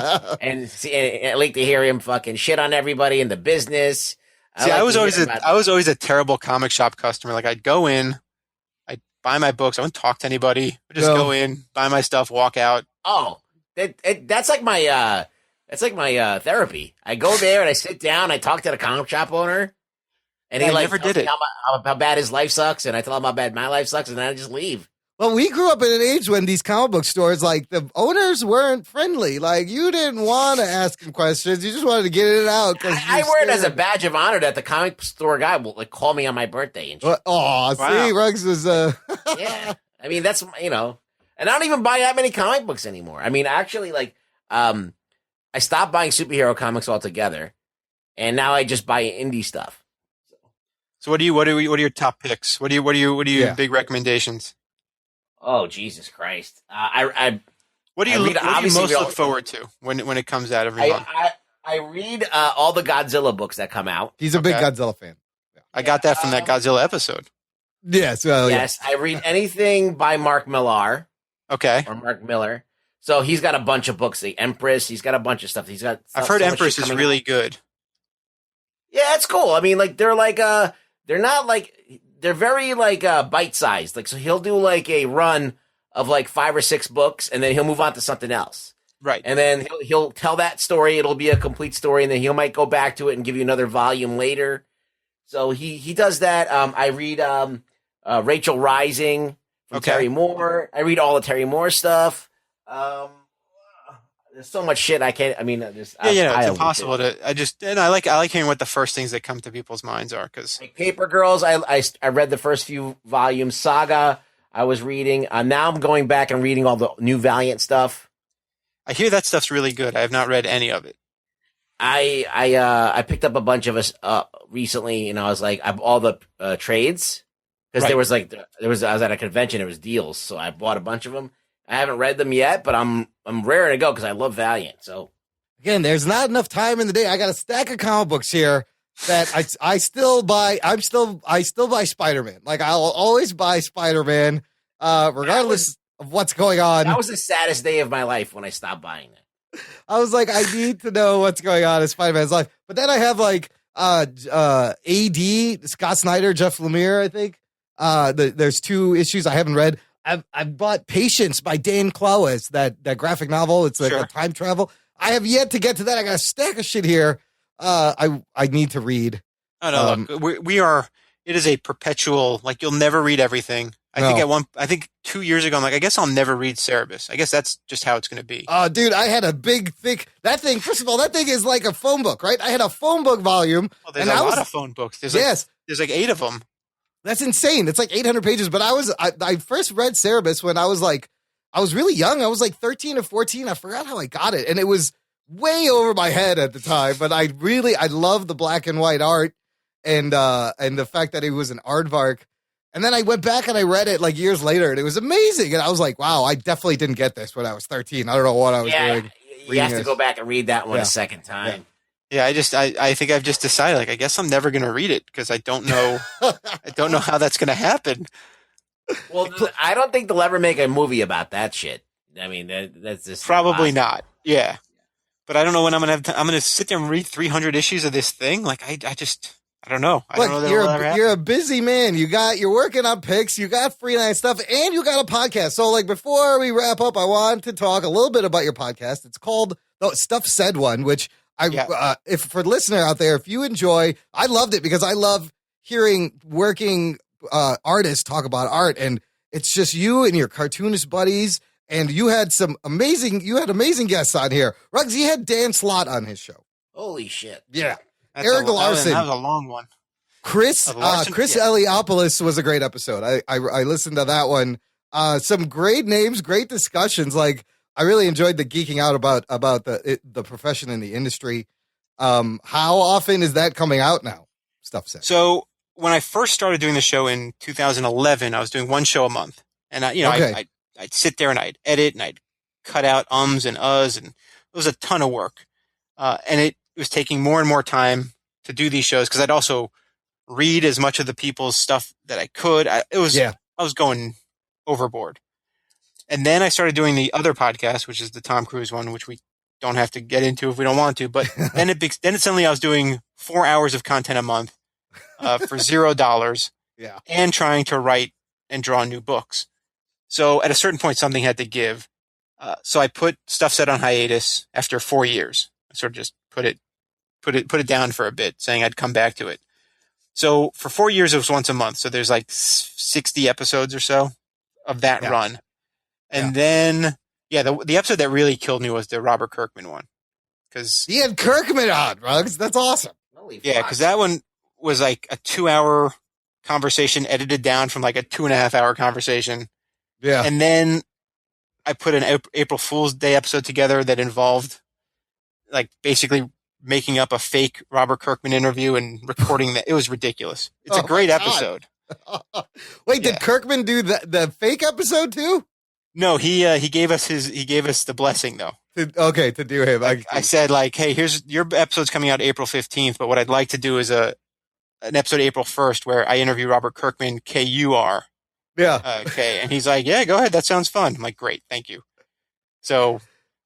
and I like to hear him fucking shit on everybody in the business. I was always a terrible comic shop customer. Like, I'd go in, I'd buy my books. I wouldn't talk to anybody. I'd just go in, buy my stuff, walk out. Oh, that's like my therapy. I go there and I sit down. I talk to the comic shop owner, and he never did it. How bad his life sucks, and I tell him how bad my life sucks, and then I just leave. Well, we grew up in an age when these comic book stores, like, the owners weren't friendly. Like, you didn't want to ask them questions. You just wanted to get it out. I wear it as a badge of honor that the comic store guy will, like, call me on my birthday and shit. See, Ruggs is... Yeah. I mean, that's, and I don't even buy that many comic books anymore. I mean, actually, like, I stopped buying superhero comics altogether, and now I just buy indie stuff. So what are your top picks? What are your big recommendations? Oh, Jesus Christ! What do you most look forward to when it comes out every month? I read all the Godzilla books that come out. He's a big Godzilla fan. Yeah. I got that from that Godzilla episode. Yes. Yes, I read anything by Mark Millar. Okay. Or Mark Miller. So he's got a bunch of books. The Empress. He's got a bunch of stuff. He's got. I've heard Empress is really good. Yeah, it's cool. I mean, like they're very like bite sized. Like, so he'll do like a run of like 5 or 6 books, and then he'll move on to something else. Right. And then he'll tell that story. It'll be a complete story, and then he might go back to it and give you another volume later. So he does that. I read Rachel Rising from Terry Moore. I read all the Terry Moore stuff. There's so much shit I can't. I mean, it's impossible to. I like hearing what the first things that come to people's minds are, because like Paper Girls. I read the first few volumes. Saga I was reading. Now I'm going back and reading all the new Valiant stuff. I hear that stuff's really good. I have not read any of it. I picked up a bunch of us recently, and I was like, I have all the trades because I was at a convention. It was deals, so I bought a bunch of them. I haven't read them yet, but I'm raring to go because I love Valiant. So again, there's not enough time in the day. I got a stack of comic books here that I still buy. I still buy Spider-Man. Like, I'll always buy Spider-Man, regardless of what's going on. That was the saddest day of my life when I stopped buying it. I was like, I need to know what's going on in Spider-Man's life. But then I have like AD, Scott Snyder, Jeff Lemire, I think. There's 2 issues I haven't read. I've bought Patience by Dan Clowes, that graphic novel. It's like a time travel. I have yet to get to that. I got a stack of shit here. I need to read. I don't know. We are. It is a perpetual. Like, you'll never read everything. I think 2 years ago, I'm like, I guess I'll never read Cerebus. I guess that's just how it's going to be. Dude, I had a big, thick. That thing. First of all, that thing is like a phone book, right? I had a phone book volume. Oh, there's a lot of phone books. There's like 8 of them. That's insane. It's like 800 pages. But I first read Cerebus when I was really young. I was like 13 or 14. I forgot how I got it. And it was way over my head at the time. But I love the black and white art and the fact that it was an aardvark. And then I went back and I read it like years later, and it was amazing. And I was like, wow, I definitely didn't get this when I was 13. I don't know what I was doing. You have to go back and read that one a second time. Yeah, I think I've just decided, like, I guess I'm never going to read it because I don't know how that's going to happen. Well, I don't think they'll ever make a movie about that shit. I mean, that's just probably not. Yeah, but I don't know when I'm going to have. I'm going to sit there and read 300 issues of this thing. Like, I don't know. Look, you're a busy man. You're working on picks. You got freelance stuff, and you got a podcast. So, like, before we wrap up, I want to talk a little bit about your podcast. It's called the Stuff Said One, which if for the listener out there, if you enjoy, I loved it because I love hearing working artists talk about art, and it's just you and your cartoonist buddies, and you had amazing guests on here. Ruggs, you had Dan Slott on his show. Holy shit! Yeah, Eric Larson. That was a long one. Chris Eliopoulos was a great episode. I listened to that one. Some great names, great discussions. Like, I really enjoyed the geeking out about the profession and the industry. How often is that coming out now? Stuff said. So when I first started doing the show in 2011, I was doing one show a month, and I'd sit there and I'd edit and I'd cut out ums and uhs, and it was a ton of work. And it was taking more and more time to do these shows because I'd also read as much of the people's stuff that I could. I was going overboard. And then I started doing the other podcast, which is the Tom Cruise one, which we don't have to get into if we don't want to. But then suddenly I was doing 4 hours of content a month for $0 and trying to write and draw new books. So at a certain point, something had to give. So I put Stuff Set on hiatus after 4 years. I sort of just put it down for a bit, saying I'd come back to it. So for 4 years, it was once a month. So there's like 60 episodes or so of that run. And then, the episode that really killed me was the Robert Kirkman one. Because he had Kirkman on, Rugs. That's awesome. Yeah, because that one was like a 2-hour conversation edited down from like a 2.5-hour conversation. Yeah. And then I put an April Fool's Day episode together that involved like basically making up a fake Robert Kirkman interview and recording that. It was ridiculous. It's a great episode. Wait, did Kirkman do the fake episode too? No, he gave us the blessing though. To do him. I said like, hey, here's your episode's coming out April 15th, but what I'd like to do is an episode April 1st where I interview Robert Kirkman, KUR. Yeah. Okay. And he's like, yeah, go ahead. That sounds fun. I'm like, great. Thank you. So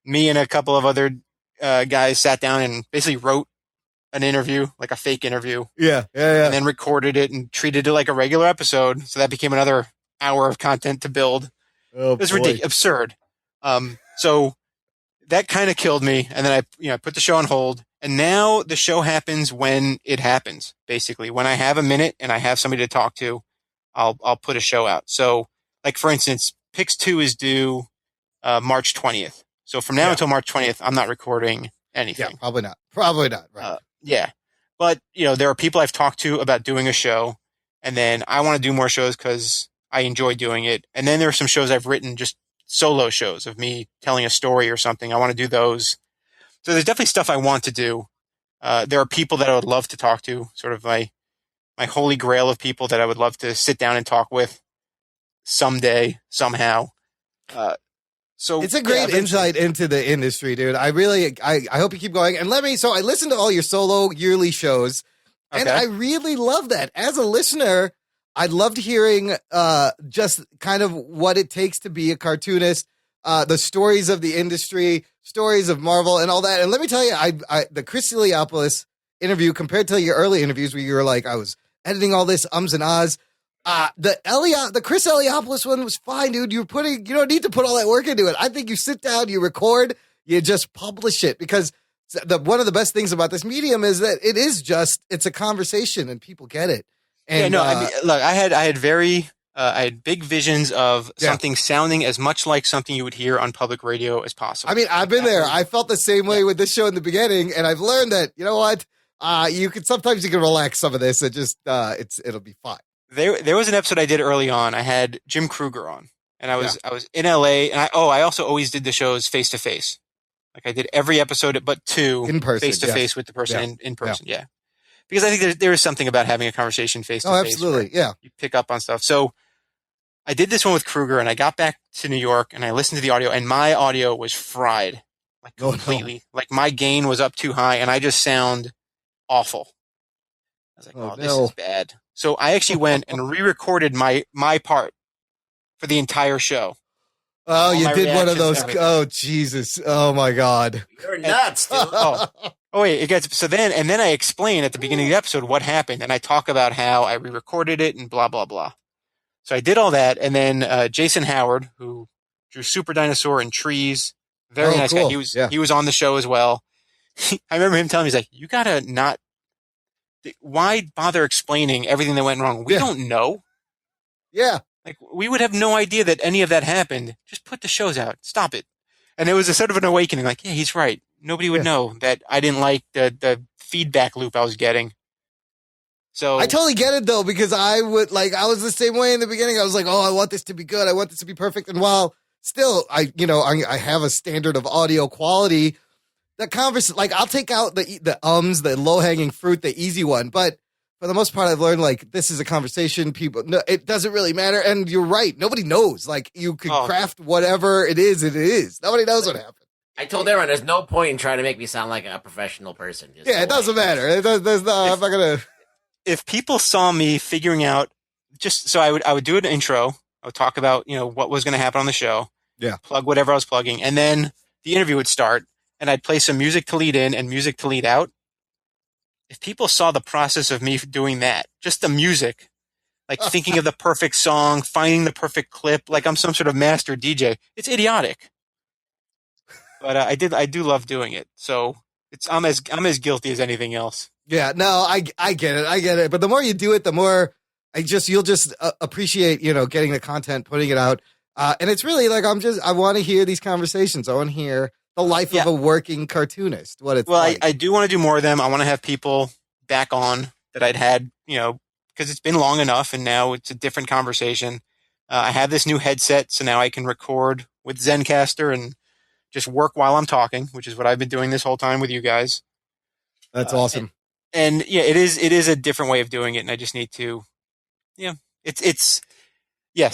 me and a couple of other guys sat down and basically wrote an interview, like a fake interview. Yeah. And then recorded it and treated it like a regular episode. So that became another hour of content to build. Oh, it was ridiculous, absurd. So that kind of killed me. And then I put the show on hold. And now the show happens when it happens, basically. When I have a minute and I have somebody to talk to, I'll put a show out. So, like, for instance, Pix 2 is due March 20th. So from now until March 20th, I'm not recording anything. Yeah, probably not. Probably not. Right. But, there are people I've talked to about doing a show. And then I want to do more shows because I enjoy doing it. And then there are some shows I've written, just solo shows of me telling a story or something. I want to do those. So there's definitely stuff I want to do. There are people that I would love to talk to, sort of my holy grail of people that I would love to sit down and talk with someday, somehow. So it's a great insight into the industry, dude. I hope you keep going. And I listened to all your solo yearly shows, and I really love that. As a listener, I loved hearing just kind of what it takes to be a cartoonist, the stories of the industry, stories of Marvel, and all that. And let me tell you, the Chris Eliopoulos interview compared to your early interviews where you were like, I was editing all this ums and ahs. The Chris Eliopoulos one was fine, dude. You don't need to put all that work into it. I think you sit down, you record, you just publish it, because one of the best things about this medium is that it's a conversation and people get it. And, look, I had big visions of something sounding as much like something you would hear on public radio as possible. I mean, I've been there. I felt the same way with this show in the beginning, and I've learned that, you know what? Sometimes you can relax some of this. It just, it'll be fine. There was an episode I did early on. I had Jim Kruger on, and I was in LA, and I also always did the shows face to face. Like I did every episode but 2 in person, face to face with the person in person. Yeah. Because I think there is something about having a conversation face to face. Oh, absolutely. Yeah. You pick up on stuff. So I did this one with Kruger, and I got back to New York and I listened to the audio, and my audio was fried, like completely. No. Like my gain was up too high and I just sound awful. I was like, this is bad. So I actually went and re-recorded my part for the entire show. Oh, you did one of those. Oh, Jesus. Oh, my God. You're nuts, dude. Wait, then I explain at the beginning of the episode what happened, and I talk about how I re-recorded it and blah, blah, blah. So I did all that, and then Jason Howard, who drew Super Dinosaur and Trees, very nice guy. He was on the show as well. I remember him telling me, he's like, you gotta not, why bother explaining everything that went wrong? We don't know. Yeah. Like, we would have no idea that any of that happened. Just put the shows out. Stop it. And it was a sort of an awakening, like, yeah, he's right. Nobody would know that I didn't like the feedback loop I was getting. So I totally get it, though, because I was the same way in the beginning. I was like, oh, I want this to be good. I want this to be perfect. And while still, I have a standard of audio quality, the conversation, like, I'll take out the low-hanging fruit, the easy one. But for the most part, I've learned, like, this is a conversation. It doesn't really matter. And you're right. Nobody knows. Like, you could craft whatever it is. Nobody knows what happened. I told everyone there's no point in trying to make me sound like a professional person. It doesn't matter. I'm not gonna. If people saw me figuring out, so I would do an intro. I would talk about what was going to happen on the show. Yeah. Plug whatever I was plugging, and then the interview would start, and I'd play some music to lead in and music to lead out. If people saw the process of me doing that, just the music, like thinking of the perfect song, finding the perfect clip, like I'm some sort of master DJ, it's idiotic. But I do love doing it. So I'm as guilty as anything else. Yeah, no, I get it. But the more you do it, the more you'll just appreciate, getting the content, putting it out. And it's really like, I want to hear these conversations. I want to hear the life of a working cartoonist. What it's like. I do want to do more of them. I want to have people back on that I'd had, because it's been long enough and now it's a different conversation. I have this new headset, so now I can record with Zencaster and just work while I'm talking, which is what I've been doing this whole time with you guys. That's awesome. And yeah, it is a different way of doing it. And I just need to, yes,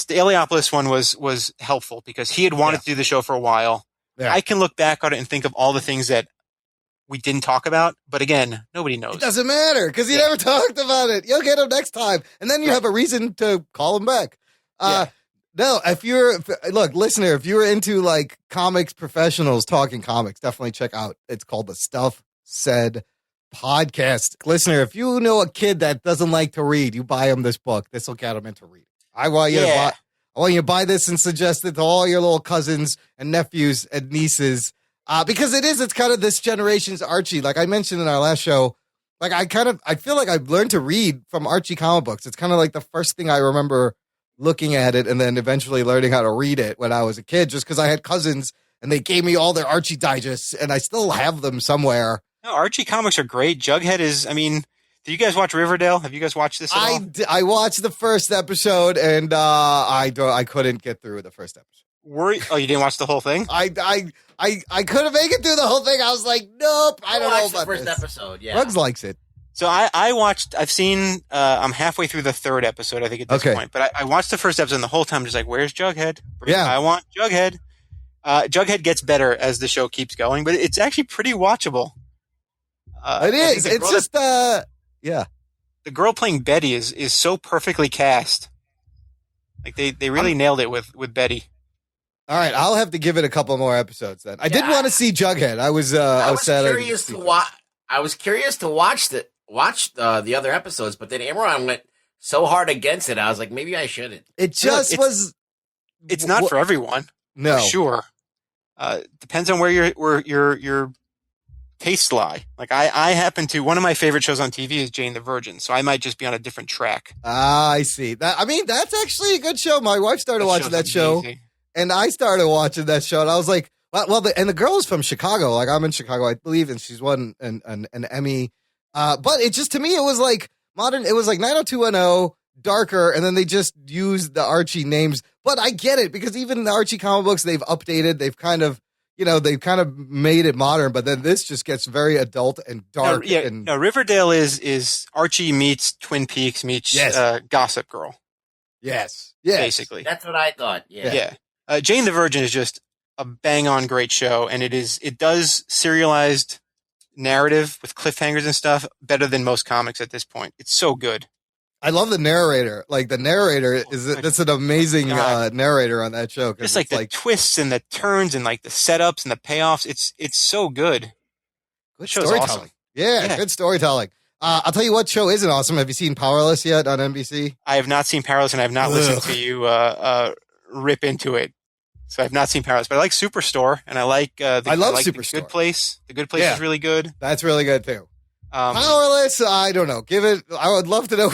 the Heliopolis one was helpful because he had wanted to do the show for a while. Yeah. I can look back on it and think of all the things that we didn't talk about. But again, nobody knows. It doesn't matter because you never talked about it. You'll get him next time. And then you have a reason to call him back. No, listener, if you're into like comics professionals talking comics, definitely check out. It's called the Stuff Said Podcast. Listener, if you know a kid that doesn't like to read, you buy him this book. This will get him into reading. I want you to buy this and suggest it to all your little cousins and nephews and nieces. Because it's kind of this generation's Archie. Like I mentioned in our last show, like I feel like I've learned to read from Archie comic books. It's kind of like the first thing I remember looking at it and then eventually learning how to read it when I was a kid, just because I had cousins and they gave me all their Archie digests and I still have them somewhere. No, Archie comics are great. Jughead is, do you guys watch Riverdale? Have you guys watched this at all? I watched the first episode and I couldn't get through the first episode. You didn't watch the whole thing? I couldn't make it through the whole thing. I was like, nope, I don't know about the first this. episode, yeah. Ruggs likes it. So I've seen, I'm halfway through the third episode, I think, at this point. But I watched the first episode and the whole time just like, where's Jughead? I want Jughead. Jughead gets better as the show keeps going, but it's actually pretty watchable. It is. It's just, yeah. The girl playing Betty is so perfectly cast. Like they really nailed it with Betty. All right, I'll have to give it a couple more episodes then. I did want to see Jughead. I was curious to watch. I was curious to watch the other episodes, but then Imran went so hard against it. I was like, maybe I shouldn't. It just was. It's not for everyone. No, for sure. Depends on where your tastes lie. Like I happen to, one of my favorite shows on TV is Jane the Virgin, so I might just be on a different track. I see. That's actually a good show. My wife started watching that show, and I started watching that show, and I was like, and the girl is from Chicago. Like I'm in Chicago, I believe, and she's won an Emmy. But it just, to me, it was like modern. It was like 90210, darker, and then they just used the Archie names. But I get it because even the Archie comic books, they've updated. They've kind of, they've kind of made it modern. But then this just gets very adult and dark. No, Riverdale is Archie meets Twin Peaks meets Gossip Girl. Yes, basically. That's what I thought. Yeah. Jane the Virgin is just a bang-on great show, and it does serialized narrative with cliffhangers and stuff better than most comics at this point. It's so good. I love the narrator. Like the narrator that's an amazing narrator on that show. Just like the twists and the turns and like the setups and the payoffs. It's so good. Good storytelling. Awesome. Yeah, good storytelling. I'll tell you what show isn't awesome. Have you seen Powerless yet on NBC? I have not seen Powerless, and I have not listened to you rip into it. So I've not seen Powerless, but I like Superstore, and I like Superstore. The Good Place. The Good Place is really good. That's really good too. Powerless, I don't know. Give it. I would love to know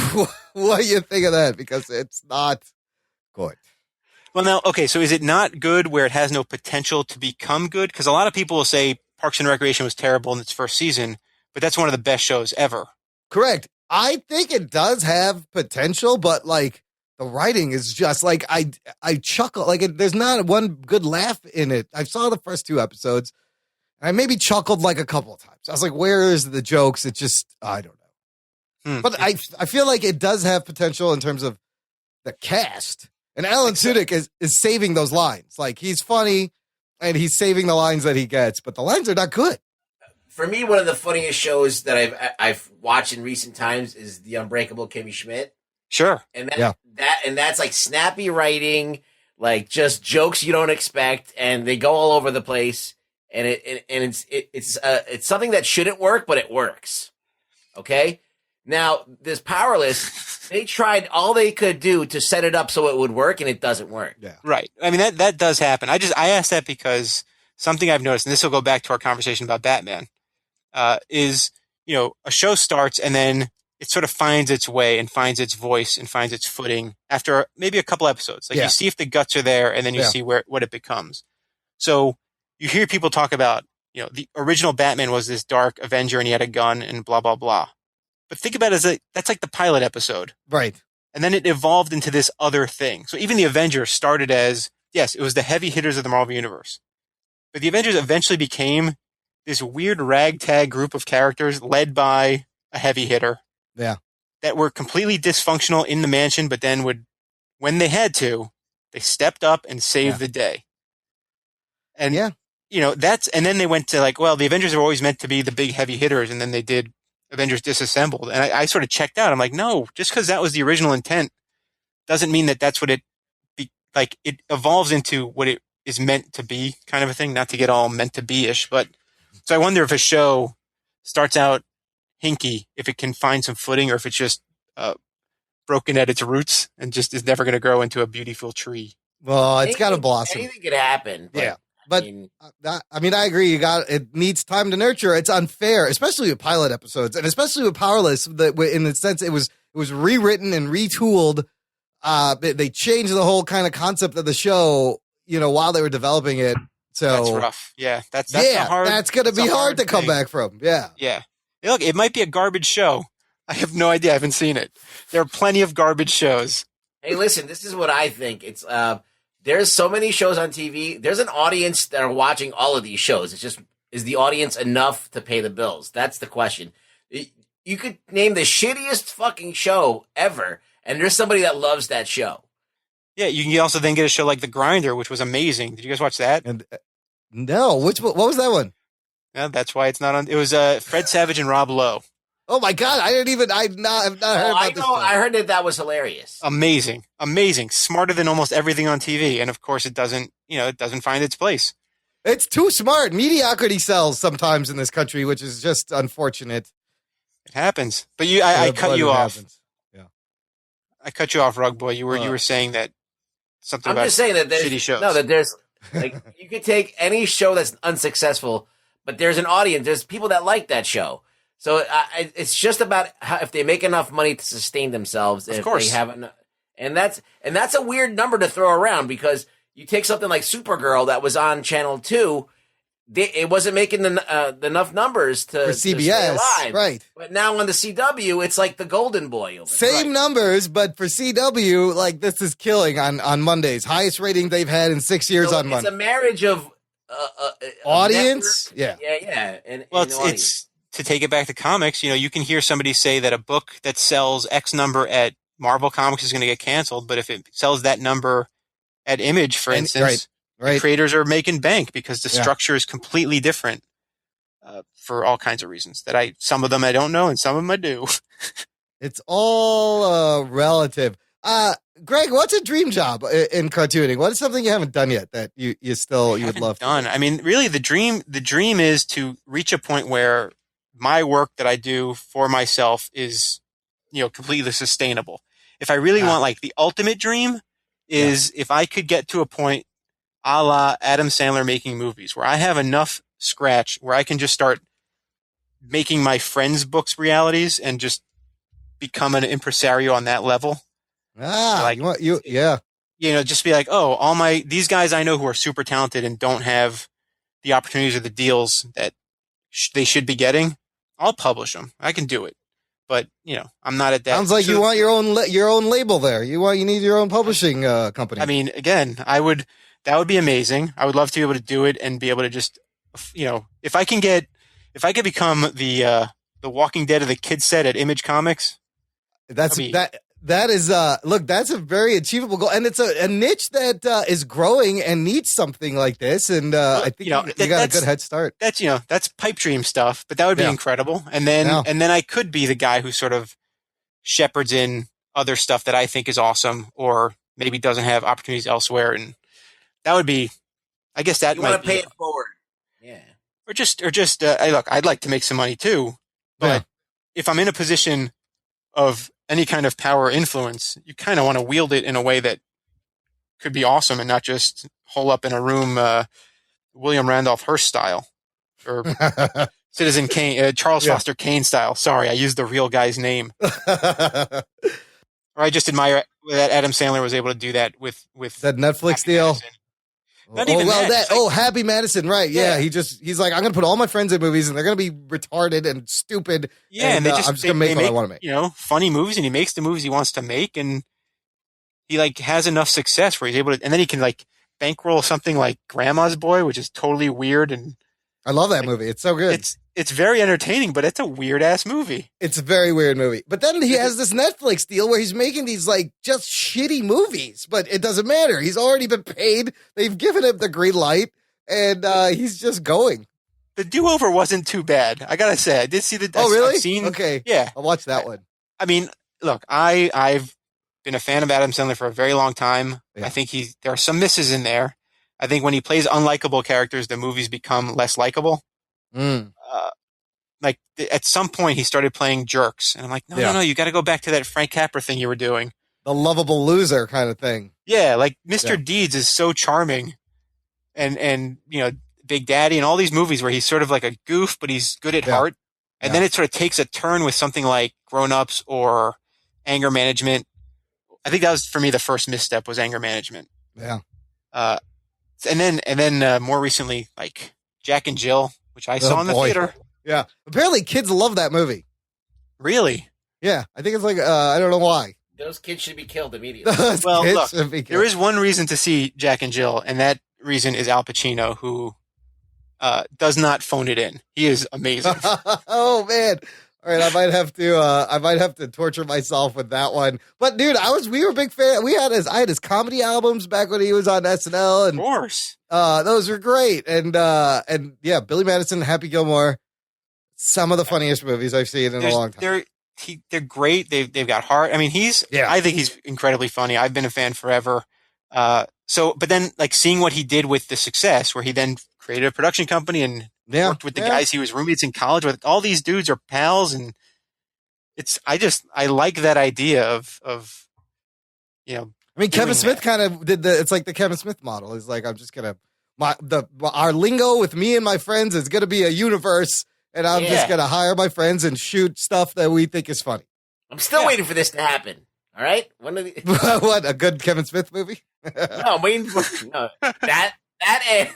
what you think of that because it's not good. Well, now, okay. So is it not good where it has no potential to become good? Because a lot of people will say Parks and Recreation was terrible in its first season, but that's one of the best shows ever. Correct. I think it does have potential, but like. The writing is just like I chuckle like there's not one good laugh in it. I saw the first 2 episodes, and I maybe chuckled like a couple of times. I was like, "Where is the jokes?" It just I don't know. But I feel like it does have potential in terms of the cast, and Alan Tudyk is saving those lines. Like he's funny, and he's saving the lines that he gets, but the lines are not good. For me, one of the funniest shows that I've watched in recent times is The Unbreakable Kimmy Schmidt. Sure. And that's like snappy writing, like just jokes you don't expect, and they go all over the place. And it's something that shouldn't work, but it works. Okay. Now this Powerless, they tried all they could do to set it up so it would work, and it doesn't work. Yeah. Right. I mean that does happen. I asked that because something I've noticed, and this will go back to our conversation about Batman, is a show starts and then it sort of finds its way and finds its voice and finds its footing after maybe a couple episodes. Like you see if the guts are there, and then you see what it becomes. So you hear people talk about, the original Batman was this dark Avenger and he had a gun and blah, blah, blah. But think about it as that's like the pilot episode. Right. And then it evolved into this other thing. So even the Avengers started as, yes, it was the heavy hitters of the Marvel Universe. But the Avengers eventually became this weird ragtag group of characters led by a heavy hitter. Yeah. That were completely dysfunctional in the mansion, but then when they had to, they stepped up and saved the day. And, and then they went to the Avengers are always meant to be the big heavy hitters, and then they did Avengers Disassembled. And I sort of checked out. I'm like, no, just because that was the original intent doesn't mean that that's what it evolves into what it is meant to be, kind of a thing, not to get all meant to be-ish. But so I wonder if a show starts out hinky, if it can find some footing, or if it's just broken at its roots and just is never going to grow into a beautiful tree. Well, it's got to blossom. Anything could happen. But, but I agree. It needs time to nurture. It's unfair, especially with pilot episodes, and especially with Powerless. In the sense, it was rewritten and retooled. They changed the whole kind of concept of the show, while they were developing it. So that's rough. Yeah, that's hard. That's going to be hard to come back from. Yeah. Yeah. Hey, look, it might be a garbage show. I have no idea. I haven't seen it. There are plenty of garbage shows. Hey, listen, this is what I think. It's there's so many shows on TV. There's an audience that are watching all of these shows. It's just, is the audience enough to pay the bills? That's the question. You could name the shittiest fucking show ever, and there's somebody that loves that show. Yeah, you can also then get a show like The Grinder, which was amazing. Did you guys watch that? And no, what was that one? Yeah, that's why it's not on. It was Fred Savage and Rob Lowe. Oh my God! I've not heard about this. I heard that was hilarious. Amazing, smarter than almost everything on TV, and of course, it doesn't find its place. It's too smart. Mediocrity sells sometimes in this country, which is just unfortunate. It happens. But I cut you off. Yeah, I cut you off, Rugboy. You were saying that something. I'm about just saying that there's shitty shows. No, that there's you could take any show that's unsuccessful, but there's an audience. There's people that like that show. So it's just about if they make enough money to sustain themselves. Of course. They have and that's a weird number to throw around, because you take something like Supergirl that was on Channel 2, it wasn't making enough numbers to CBS, to stay alive. Right? But now on the CW, it's like the Golden Boy. Same numbers, but for CW, this is killing on Mondays. Highest rating they've had in 6 years on Monday. It's a marriage of audience. Yeah. And it's to take it back to comics. You can hear somebody say that a book that sells X number at Marvel Comics is going to get canceled, but if it sells that number at Image, for instance, the creators are making bank because the structure is completely different for all kinds of reasons. Some of them I don't know, and some of them I do. It's all relative. Greg, what's a dream job in cartooning? What is something you haven't done yet that you would love to do? I mean, really, the dream is to reach a point where my work that I do for myself is, completely sustainable. If I really want, the ultimate dream is if I could get to a point a la Adam Sandler making movies where I have enough scratch where I can just start making my friends' books realities and just become an impresario on that level. Just be like, oh, these guys I know who are super talented and don't have the opportunities or the deals that they should be getting. I'll publish them. I can do it. But, I'm not at that. Sounds like you want your own label there. You need your own publishing company. I mean, again, that would be amazing. I would love to be able to do it and be able to just, if I become the Walking Dead of the kids set at Image Comics. That That is, look, that's a very achievable goal. And it's a niche that is growing and needs something like this. And I think you got a good head start. That's pipe dream stuff, but that would be incredible. And then I could be the guy who sort of shepherds in other stuff that I think is awesome or maybe doesn't have opportunities elsewhere. And that would be, I guess that you might want to be pay it forward. Yeah. Or just, look, I'd like to make some money too, but if I'm in a position of any kind of power or influence, you kind of want to wield it in a way that could be awesome and not just hole up in a room, William Randolph Hearst style or Citizen Kane, Charles Foster Kane style. Sorry, I used the real guy's name. Or I just admire that Adam Sandler was able to do that with that Netflix deal. Madison. Not even that. Happy Madison, right? Yeah, he's like, I'm gonna put all my friends in movies, and they're gonna be retarded and stupid. Yeah, and I'm just gonna make what I want to make. Funny movies, and he makes the movies he wants to make, and he has enough success where he's able to, and then he can bankroll something like Grandma's Boy, which is totally weird, and I love that movie. It's so good. It's very entertaining, but it's a weird ass movie. It's a very weird movie. But then he has this Netflix deal where he's making these just shitty movies, but it doesn't matter. He's already been paid. They've given him the green light, and he's just going. The Do-Over wasn't too bad. I gotta say, I did see the. Oh, really? I've seen, okay. Yeah, I'll watch that one. I mean, look, I've been a fan of Adam Sandler for a very long time. Yeah. I think there are some misses in there. I think when he plays unlikable characters, the movies become less likable. At some point, he started playing jerks, and I'm like, no, you got to go back to that Frank Capra thing you were doing, the lovable loser kind of thing. Yeah, Mr. Deeds is so charming, and Big Daddy and all these movies where he's sort of like a goof, but he's good at heart, and then it sort of takes a turn with something like Grown Ups or Anger Management. I think that was for me the first misstep was Anger Management. Yeah, and then more recently Jack and Jill, which I saw in the theater. Yeah. Apparently kids love that movie. Really? Yeah. I think it's I don't know why. Those kids should be killed immediately. Well, look, there is one reason to see Jack and Jill, and that reason is Al Pacino, who does not phone it in. He is amazing. Oh, man. All right, I might have to torture myself with that one. But dude, we were big fan. I had his comedy albums back when he was on SNL, and of course, those were great. And yeah, Billy Madison, Happy Gilmore, some of the funniest movies I've seen in a long time. They're great. They've got heart. I mean, I think he's incredibly funny. I've been a fan forever. But then seeing what he did with the success, where he then created a production company and worked with the guys he was roommates in college with. All these dudes are pals, and I like that idea of I mean, Kevin Smith kind of did it's like the Kevin Smith model. It's like, I'm just gonna our lingo with me and my friends is gonna be a universe, and I'm just gonna hire my friends and shoot stuff that we think is funny. I'm still waiting for this to happen. All right, what, a good Kevin Smith movie? No, I'm waiting for that and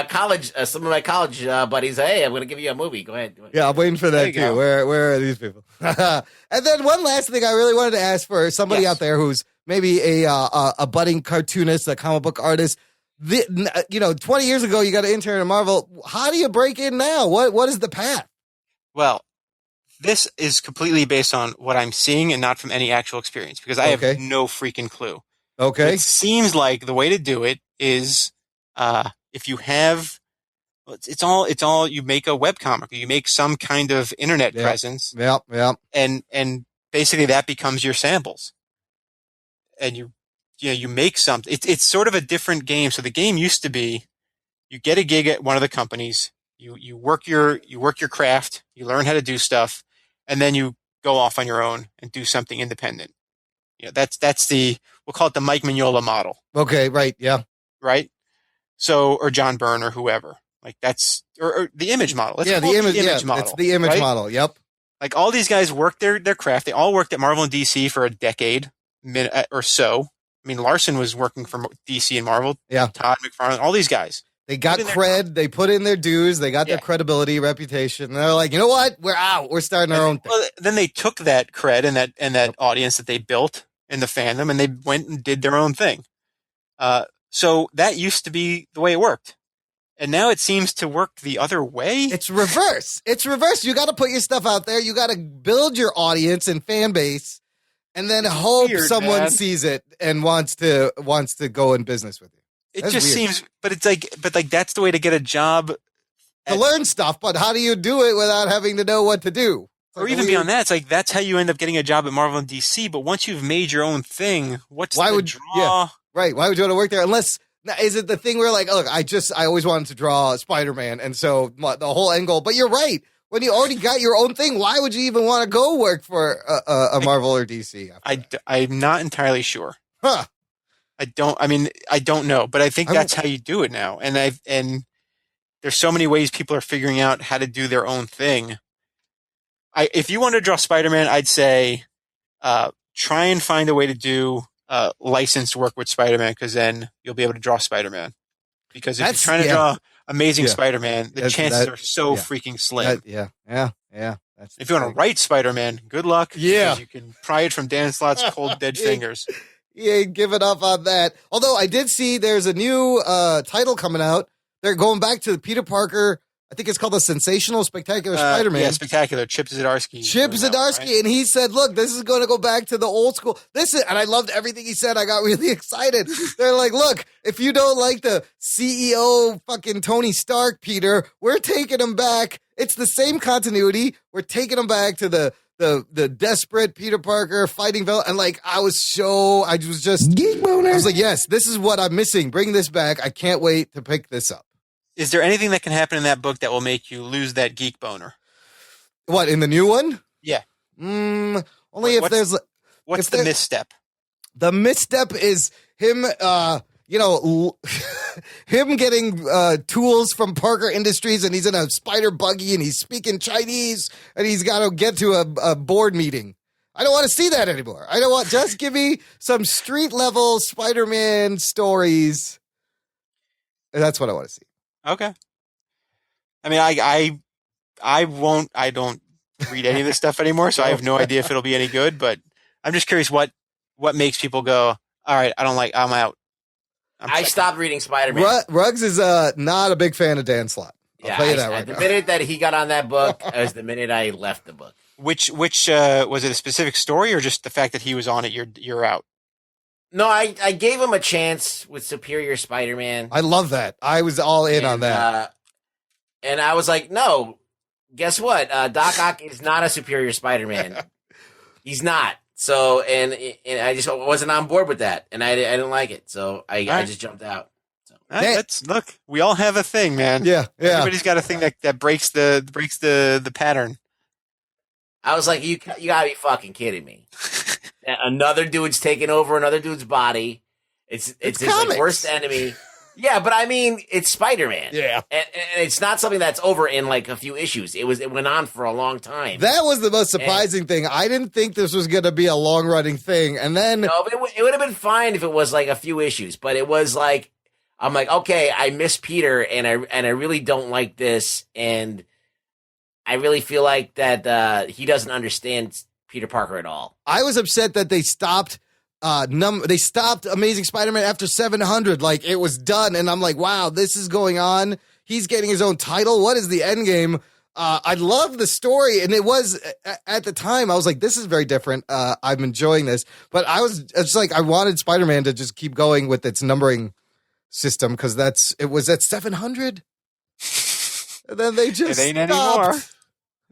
college. Some of my college buddies, hey, I'm going to give you a movie. Go ahead. Yeah, I'm waiting for that too. Where are these people? And then one last thing I really wanted to ask for somebody out there who's maybe a budding cartoonist, a comic book artist. 20 years ago, you got an intern at Marvel. How do you break in now? What is the path? Well, this is completely based on what I'm seeing and not from any actual experience, because I have no freaking clue. Okay. It seems like the way to do it is if you have, it's all you make a webcomic, you make some kind of internet presence. Yeah. And basically that becomes your samples. And you make something. It's sort of a different game. So the game used to be you get a gig at one of the companies, you work your craft, you learn how to do stuff, and then you go off on your own and do something independent. That's we'll call it the Mike Mignola model. Okay, right, yeah. Right? So, or John Byrne or whoever. That's or the image model. The image model. It's the image model, yep. All these guys worked their craft. They all worked at Marvel and DC for a decade or so. I mean, Larson was working for DC and Marvel. Yeah. Todd McFarlane, all these guys. They got cred. They put in their dues. They got their credibility, reputation. And they're like, you know what? We're out. We're starting our own thing. Well, then they took that cred and that audience that they built in the fandom, and they went and did their own thing. So that used to be the way it worked. And now it seems to work the other way. It's reverse. You got to put your stuff out there. You got to build your audience and fan base. and then hope weird, someone man. sees it and wants to go in business with you. It That's just weird. seems, but it's like that's the way to get a job. To learn stuff, but how do you do it without having to know what to do? Or even beyond that, it's like that's how you end up getting a job at Marvel and DC. But once you've made your own thing, why would draw? Yeah, right. Why would you want to work there? Unless, is it the thing where like, look, I always wanted to draw Spider-Man, and so the whole end goal. But you're right. When you already got your own thing, why would you even want to go work for a Marvel or DC? I'm not entirely sure. Huh. I don't know, but I think that's how you do it now. And there's so many ways people are figuring out how to do their own thing. If you want to draw Spider-Man, I'd say try and find a way to do licensed work with Spider-Man, because then you'll be able to draw Spider-Man. Because if you're trying to draw Amazing Spider-Man, the chances are so freaking slim. Yeah. If you want to write Spider-Man, good luck. Yeah. Because you can pry it from Dan Slott's cold, dead fingers. You ain't giving up on that. Although I did see there's a new title coming out. They're going back to Peter Parker. I think it's called The Sensational Spectacular Spider-Man. Yeah, Spectacular. Chip Zdarsky. Right? And he said, look, this is going to go back to the old school. And I loved everything he said. I got really excited. They're like, look, if you don't like the CEO fucking Tony Stark, Peter, we're taking him back. It's the same continuity. We're taking him back to the desperate Peter Parker fighting villain. And like, I was just geek boner. I was like, yes, this is what I'm missing. Bring this back. I can't wait to pick this up. Is there anything that can happen in that book that will make you lose that geek boner? What, in the new one? Yeah. Only if there's... What's the misstep? The misstep is him, him getting tools from Parker Industries, and he's in a spider buggy, and he's speaking Chinese, and he's got to get to a board meeting. I don't want to see that anymore. Just give me some street-level Spider-Man stories. That's what I want to see. Okay. I mean, I don't read any of this stuff anymore, so I have no idea if it'll be any good, but I'm just curious what makes people go, all right, I'm out. I stopped reading Spider-Man. Ruggs is not a big fan of Dan Slott. I'll tell you that right now. The minute that he got on that book was the minute I left the book. Which was it a specific story or just the fact that he was on it, you're out? No, I gave him a chance with Superior Spider-Man. I love that. I was all in on that. And I was like, no, guess what? Doc Ock is not a Superior Spider-Man. He's not. So, and I just wasn't on board with that. And I didn't like it. So I just jumped out. So. Look, we all have a thing, man. Yeah. Everybody's got a thing that breaks the pattern. I was like, you gotta be fucking kidding me. Another dude's taking over another dude's body. It's his like, worst enemy. Yeah, but I mean, it's Spider-Man. Yeah. And it's not something that's over in like a few issues. It went on for a long time. That was the most surprising thing. I didn't think this was going to be a long-running thing. And then... No, but it would have been fine if it was like a few issues. But it was like, I'm like, okay, I miss Peter and I really don't like this. And I really feel like that he doesn't understand Peter Parker at all. I was upset that they stopped they stopped Amazing Spider-Man after 700. Like, it was done, and I'm like, wow, this is going on. He's getting his own title. What is the end game? I love the story, and it was, at the time, I was like, this is very different. I'm enjoying this. But it's like, I wanted Spider-Man to just keep going with its numbering system, because it was at 700. And then they just It ain't stopped. anymore.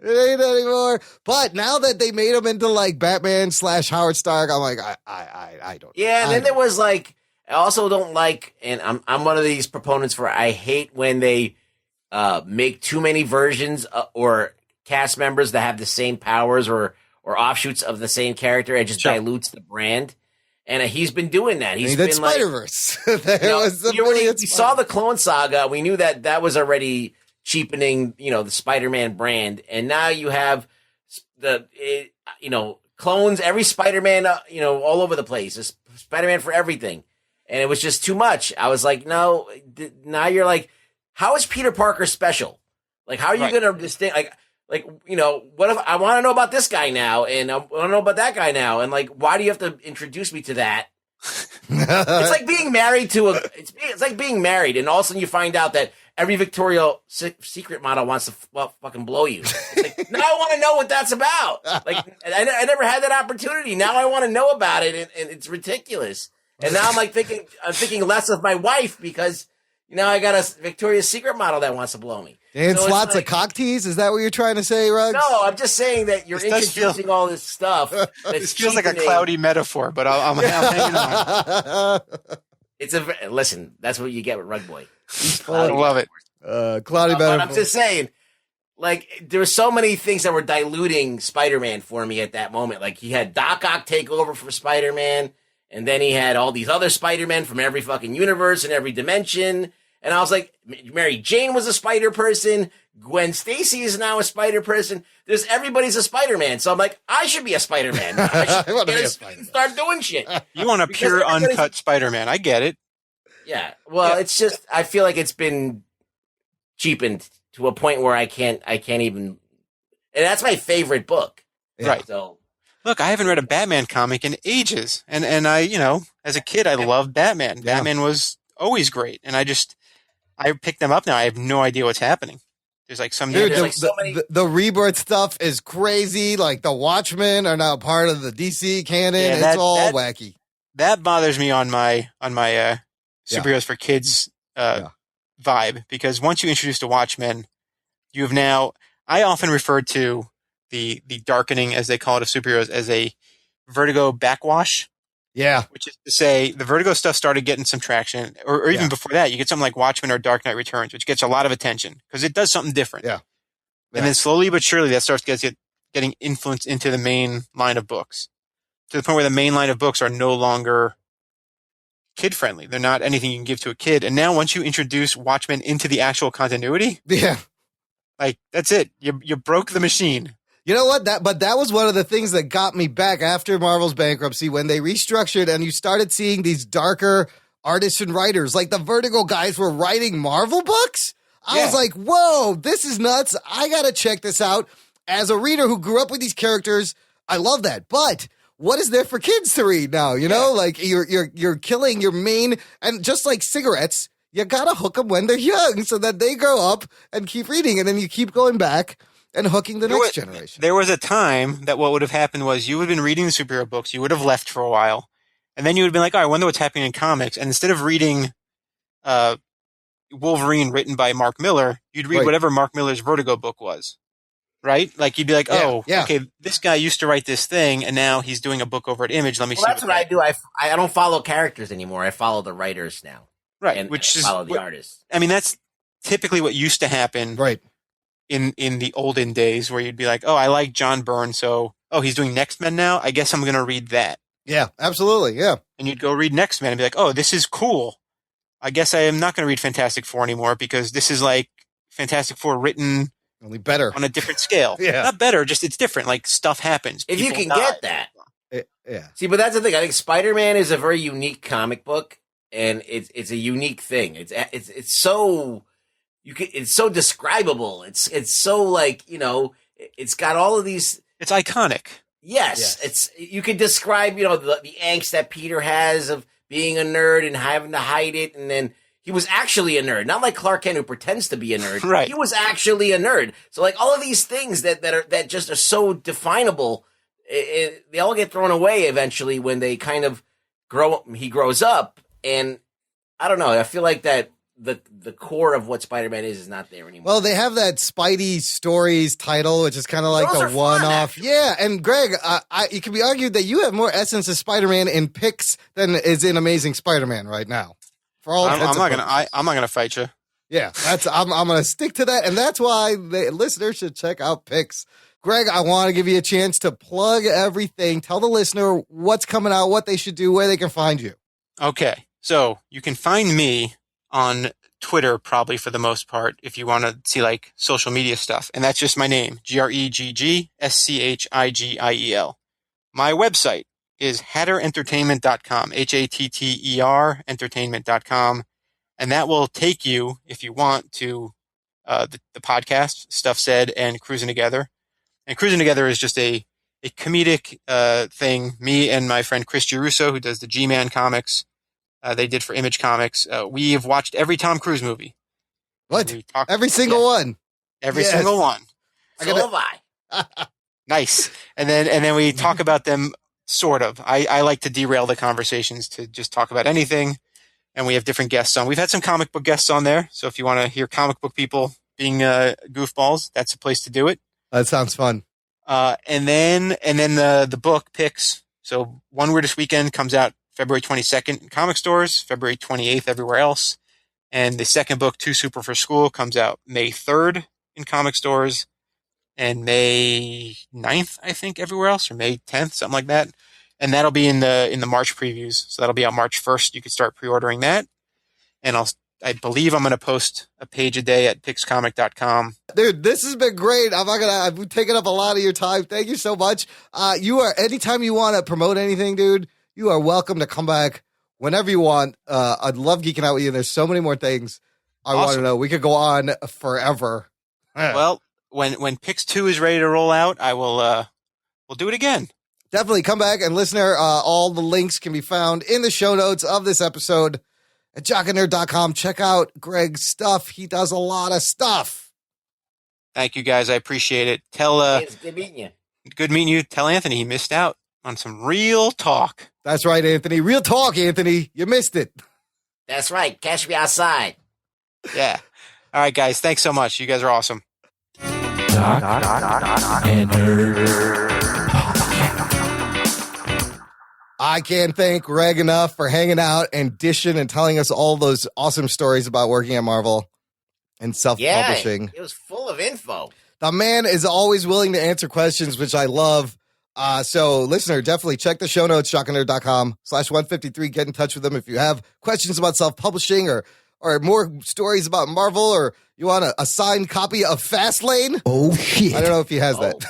It ain't anymore. But now that they made him into like Batman / Howard Stark, I'm like, I don't. Yeah, and then there was like, I also don't like, and I'm one of these proponents for, I hate when they make too many versions or cast members that have the same powers or offshoots of the same character. It just dilutes the brand. And he's been doing that. He's been like Spider-Verse. We saw the Clone Saga. We knew that was already cheapening, the Spider-Man brand, and now you have clones, every Spider-Man, all over the place. There's Spider-Man for everything, and it was just too much. I was like, no. Now you're like, how is Peter Parker special? Like, how are you going to distinct? Like, what if I want to know about this guy now, and I want to know about that guy now, and like, why do you have to introduce me to that? It's like being married to it's like being married, and all of a sudden you find out that every Victoria's Secret model wants to fucking blow you. It's like, now I want to know what that's about. Like, I never had that opportunity. Now I want to know about it, and it's ridiculous. And now I'm thinking less of my wife because I got a Victoria's Secret model that wants to blow me. Dance lots of cock tease? Is that what you're trying to say, Ruggs? No, I'm just saying that you're introducing all this stuff. This feels like a cloudy metaphor, but I'm hanging on. Listen, that's what you get with Rugboy. I love it. Cloudy metaphor. But I'm just saying, like, there were so many things that were diluting Spider-Man for me at that moment. Like, he had Doc Ock take over for Spider-Man, and then he had all these other Spider-Men from every fucking universe and every dimension. And I was like, Mary Jane was a spider person. Gwen Stacy is now a spider person. Everybody's a Spider-Man. So I'm like, I should be a Spider-Man. I want to be a Spider-Man. Start doing shit. You want a pure, uncut Spider-Man. I get it. Yeah. Well, it's just, I feel like it's been cheapened to a point where I can't even, and that's my favorite book. Yeah. Right. So. Look, I haven't read a Batman comic in ages. And I, as a kid, I loved Batman. Yeah. Batman was always great. And I picked them up now. I have no idea what's happening. There's like some Dude, the rebirth stuff is crazy. Like the Watchmen are now part of the DC canon. Yeah, it's all wacky. That bothers me on my superheroes for kids vibe, because once you introduce the Watchmen, you have now. I often refer to the darkening, as they call it, of superheroes as a Vertigo backwash. Yeah. Which is to say, the Vertigo stuff started getting some traction, or even before that, you get something like Watchmen or Dark Knight Returns, which gets a lot of attention because it does something different. Yeah. And then slowly but surely that starts getting influenced into the main line of books, to the point where the main line of books are no longer kid-friendly. They're not anything you can give to a kid. And now once you introduce Watchmen into the actual continuity, like, that's it. You broke the machine. You know what? But that was one of the things that got me back after Marvel's bankruptcy, when they restructured and you started seeing these darker artists and writers. Like the Vertigo guys were writing Marvel books. I was like, whoa, this is nuts. I got to check this out. As a reader who grew up with these characters, I love that. But what is there for kids to read now? Like you're killing your main, and just like cigarettes, you got to hook them when they're young so that they grow up and keep reading. And then you keep going back and hooking the next generation. There was a time that what would have happened was you would have been reading the superhero books, you would have left for a while, and then you would have been like, oh, I wonder what's happening in comics. And instead of reading Wolverine written by Mark Miller, you'd read whatever Mark Miller's Vertigo book was. Right? Like, you'd be like, okay, this guy used to write this thing, and now he's doing a book over at Image. Let me see. That's what I do. I don't follow characters anymore. I follow the writers now. Right. And which is follow the artists. I mean, that's typically what used to happen. Right. In the olden days, where you'd be like, oh, I like John Byrne, so, he's doing Next Men now? I guess I'm going to read that. Yeah, absolutely, yeah. And you'd go read Next Men and be like, oh, this is cool. I guess I am not going to read Fantastic Four anymore, because this is like Fantastic Four written only better on a different scale. Yeah. Not better, just it's different. Like, stuff happens. If you can get that. Yeah. See, but that's the thing. I think Spider-Man is a very unique comic book, and it's a unique thing. It's so... it's so describable. It's so, like, it's got all of these. It's iconic. Yes. You could describe, the angst that Peter has of being a nerd and having to hide it. And then he was actually a nerd, not like Clark Kent, who pretends to be a nerd. Right. He was actually a nerd. So, like, all of these things that just are so definable, they all get thrown away eventually when they kind of he grows up. And I don't know. I feel like that. The core of what Spider-Man is not there anymore. Well, they have that Spidey Stories title, which is kind of like the one-off. Yeah, and Greg, it can be argued that you have more essence of Spider-Man in Pix than is in Amazing Spider-Man right now. For all I'm not gonna fight you. Yeah, I'm gonna stick to that, and that's why the listeners should check out Pix. Greg, I want to give you a chance to plug everything. Tell the listener what's coming out, what they should do, where they can find you. Okay, so you can find me on Twitter, probably for the most part, if you want to see like social media stuff. And that's just my name, GreggSchigiel. My website is hatterentertainment.com, HATTER entertainment.com. And that will take you, if you want, to the podcast, Stuff Said, and Cruising Together. And Cruising Together is just a comedic thing. Me and my friend Chris Girusso, who does the G-Man comics, they did for Image Comics. We have watched every Tom Cruise movie. What? Every single one. Every single one. So have I. Nice. And then we talk about them sort of. I like to derail the conversations to just talk about anything. And we have different guests on. We've had some comic book guests on there. So if you want to hear comic book people being goofballs, that's a place to do it. That sounds fun. And then the book picks. So One Weirdest Weekend comes out February 22nd in comic stores, February 28th everywhere else. And the second book, Too Super for School, comes out May 3rd in comic stores and May 9th, I think, everywhere else, or May 10th, something like that. And that'll be in the March previews. So that'll be out March 1st. You can start pre-ordering that. And I believe I'm going to post a page a day at pixcomic.com. Dude, this has been great. I've taken up a lot of your time. Thank you so much. Anytime you want to promote anything, dude, you are welcome to come back whenever you want. I'd love geeking out with you. There's so many more things I want to know. We could go on forever. Well, when Pix 2 is ready to roll out, we'll do it again. Definitely come back, and listener, all the links can be found in the show notes of this episode at jockandnerd.com. Check out Gregg's stuff. He does a lot of stuff. Thank you, guys. I appreciate it. It's good meeting you. Good meeting you. Tell Anthony he missed out on some real talk. That's right, Anthony. Real talk, Anthony. You missed it. That's right. Catch me outside. Yeah. All right, guys. Thanks so much. You guys are awesome. Doc and Nerd. I can't thank Gregg enough for hanging out and dishing and telling us all those awesome stories about working at Marvel and self-publishing. Yeah, it was full of info. The man is always willing to answer questions, which I love. So, listener, definitely check the show notes, jockandnerd.com/153. Get in touch with them if you have questions about self-publishing or more stories about Marvel, or you want a signed copy of FastLane. Oh, shit. I don't know if he has that.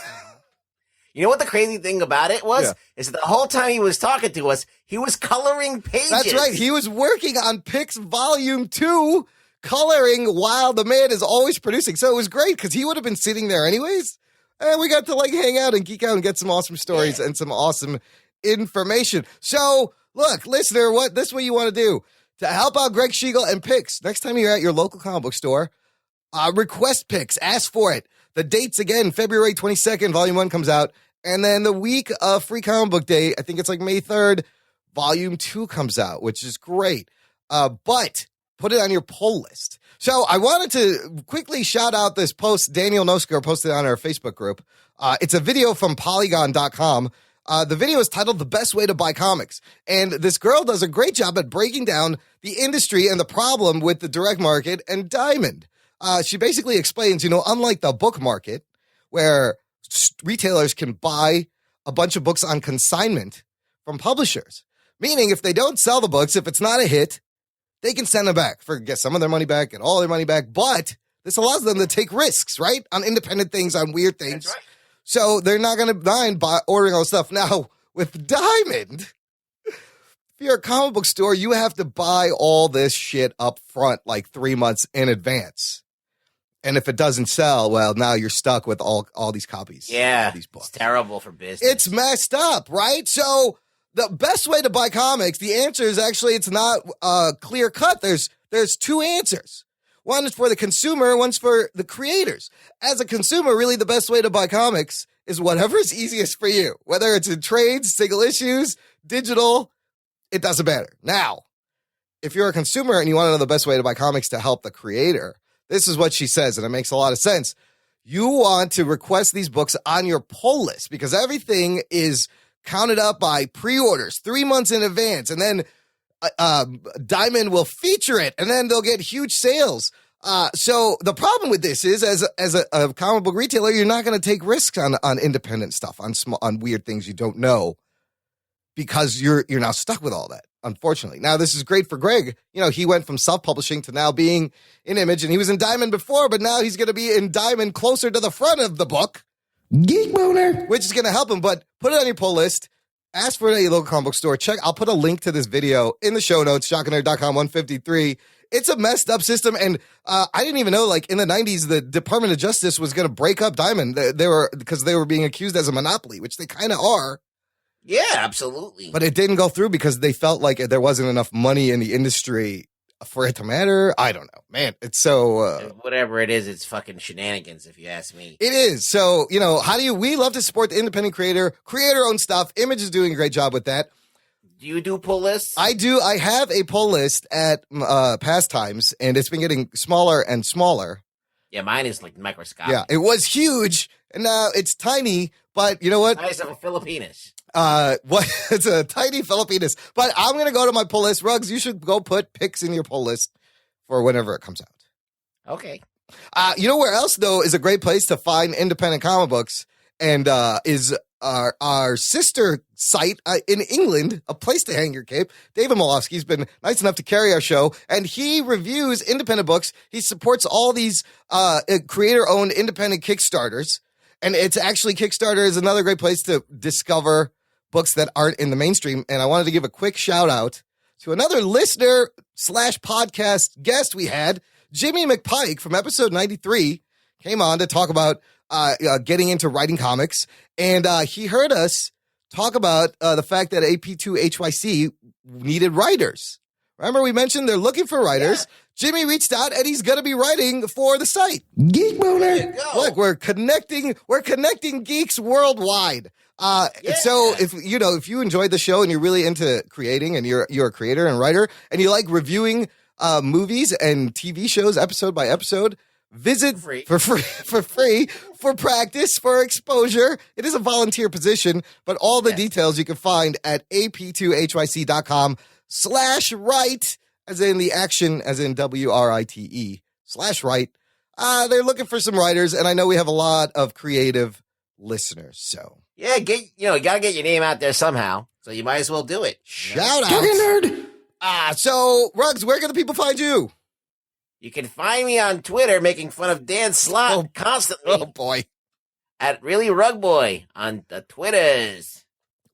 You know what the crazy thing about it was? Yeah. Is that the whole time he was talking to us, he was coloring pages. That's right. He was working on Pix Volume 2, coloring while the man is always producing. So it was great because he would have been sitting there anyways. And we got to hang out and geek out and get some awesome stories and some awesome information. So look, listener, this is what you want to do to help out Gregg Schigiel and Pix. Next time you're at your local comic book store, request Pix, ask for it. The dates again, February 22nd, Volume 1 comes out. And then the week of Free Comic Book Day, I think it's May 3rd, Volume 2 comes out, which is great. But put it on your pull list. So I wanted to quickly shout out this post Daniel Nosker posted on our Facebook group. It's a video from Polygon.com. The video is titled The Best Way to Buy Comics. And this girl does a great job at breaking down the industry and the problem with the direct market and Diamond. She basically explains, unlike the book market, where retailers can buy a bunch of books on consignment from publishers, meaning if they don't sell the books, if it's not a hit, they can send them back, get some of their money back and all their money back. But this allows them to take risks, right? On independent things, on weird things. Right. So they're not going to mind ordering all this stuff. Now, with Diamond, if you're a comic book store, you have to buy all this shit up front, 3 months in advance. And if it doesn't sell, well, now you're stuck with all these copies. Yeah, of these books. It's terrible for business. It's messed up, right? So the best way to buy comics, the answer is actually it's not clear cut. There's two answers. One is for the consumer, one's for the creators. As a consumer, really the best way to buy comics is whatever is easiest for you. Whether it's in trades, single issues, digital, it doesn't matter. Now, if you're a consumer and you want to know the best way to buy comics to help the creator, this is what she says, and it makes a lot of sense. You want to request these books on your pull list because everything is counted up by pre-orders 3 months in advance, and then Diamond will feature it, and then they'll get huge sales. So the problem with this is, as a comic book retailer, you're not going to take risks on independent stuff, on weird things you don't know, because you're now stuck with all that. Unfortunately. Now, this is great for Gregg. He went from self-publishing to now being in Image, and he was in Diamond before, but now he's going to be in Diamond closer to the front of the book. Geek boner. Which is going to help him, but put it on your pull list. Ask for it at your local comic book store. I'll put a link to this video in the show notes, jockandnerd.com/153. It's a messed up system, and I didn't even know, in the 90s, the Department of Justice was going to break up Diamond. Because they were being accused as a monopoly, which they kind of are. Yeah, absolutely. But it didn't go through because they felt like there wasn't enough money in the industry for it to matter. I don't know, man. It's so whatever it is, it's fucking shenanigans, if you ask me. It is. So, we love to support the independent creator-owned stuff. Image is doing a great job with that. Do you do pull lists? I do. I have a pull list at Pastimes, and it's been getting smaller and smaller. Yeah, mine is like microscopic. Yeah, it was huge, and now it's tiny, but you know what? Size of a Filipinas. It's a tiny Filipinas. But I'm going to go to my pull list. Ruggs, you should go put picks in your pull list for whenever it comes out. Okay. You know where else, though, is a great place to find independent comic books, and is our sister site in England, A Place to Hang Your Cape. David Malofsky's been nice enough to carry our show, and he reviews independent books. He supports all these creator-owned independent Kickstarters, and it's actually Kickstarter is another great place to discover books that aren't in the mainstream. And I wanted to give a quick shout-out to another listener/podcast guest we had, Jimmy McPike from episode 93, came on to talk about getting into writing comics, and he heard us talk about the fact that AP2HYC needed writers. Remember, we mentioned they're looking for writers. Yeah. Jimmy reached out, and he's going to be writing for the site. Geek Boner. Look, we're connecting geeks worldwide. So if you enjoyed the show and you're really into creating, and you're a creator and writer, and you like reviewing movies and TV shows episode by episode, visit for free, for practice, for exposure. It is a volunteer position, but all the details you can find at ap2hyc.com/write, as in the action, as in WRITE/write. They're looking for some writers, and I know we have a lot of creative listeners. So yeah, you gotta get your name out there somehow. So you might as well do it. Shout out, nerd. So Ruggs, where can the people find you? You can find me on Twitter making fun of Dan Slott constantly. Oh, boy. At Really Rugboy on the Twitters.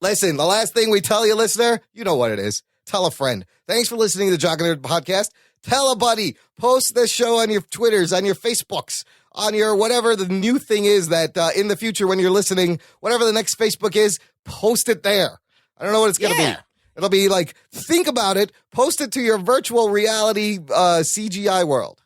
Listen, the last thing we tell you, listener, you know what it is. Tell a friend. Thanks for listening to the Jock and Nerd podcast. Tell a buddy. Post this show on your Twitters, on your Facebooks, on your whatever the new thing is that in the future when you're listening, whatever the next Facebook is, post it there. I don't know what it's going to be. It'll be like, think about it, post it to your virtual reality CGI world.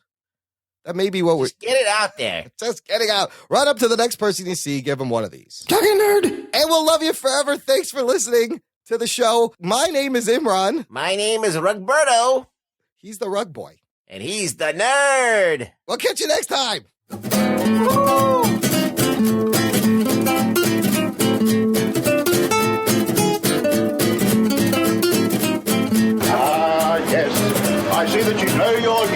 That may be what we're... Just get it out there. Just getting out. Run up to the next person you see, give them one of these. Talking Nerd! And we'll love you forever. Thanks for listening to the show. My name is Imran. My name is Rugberto. He's the Rug Boy. And he's the Nerd. We'll catch you next time. I see that you know your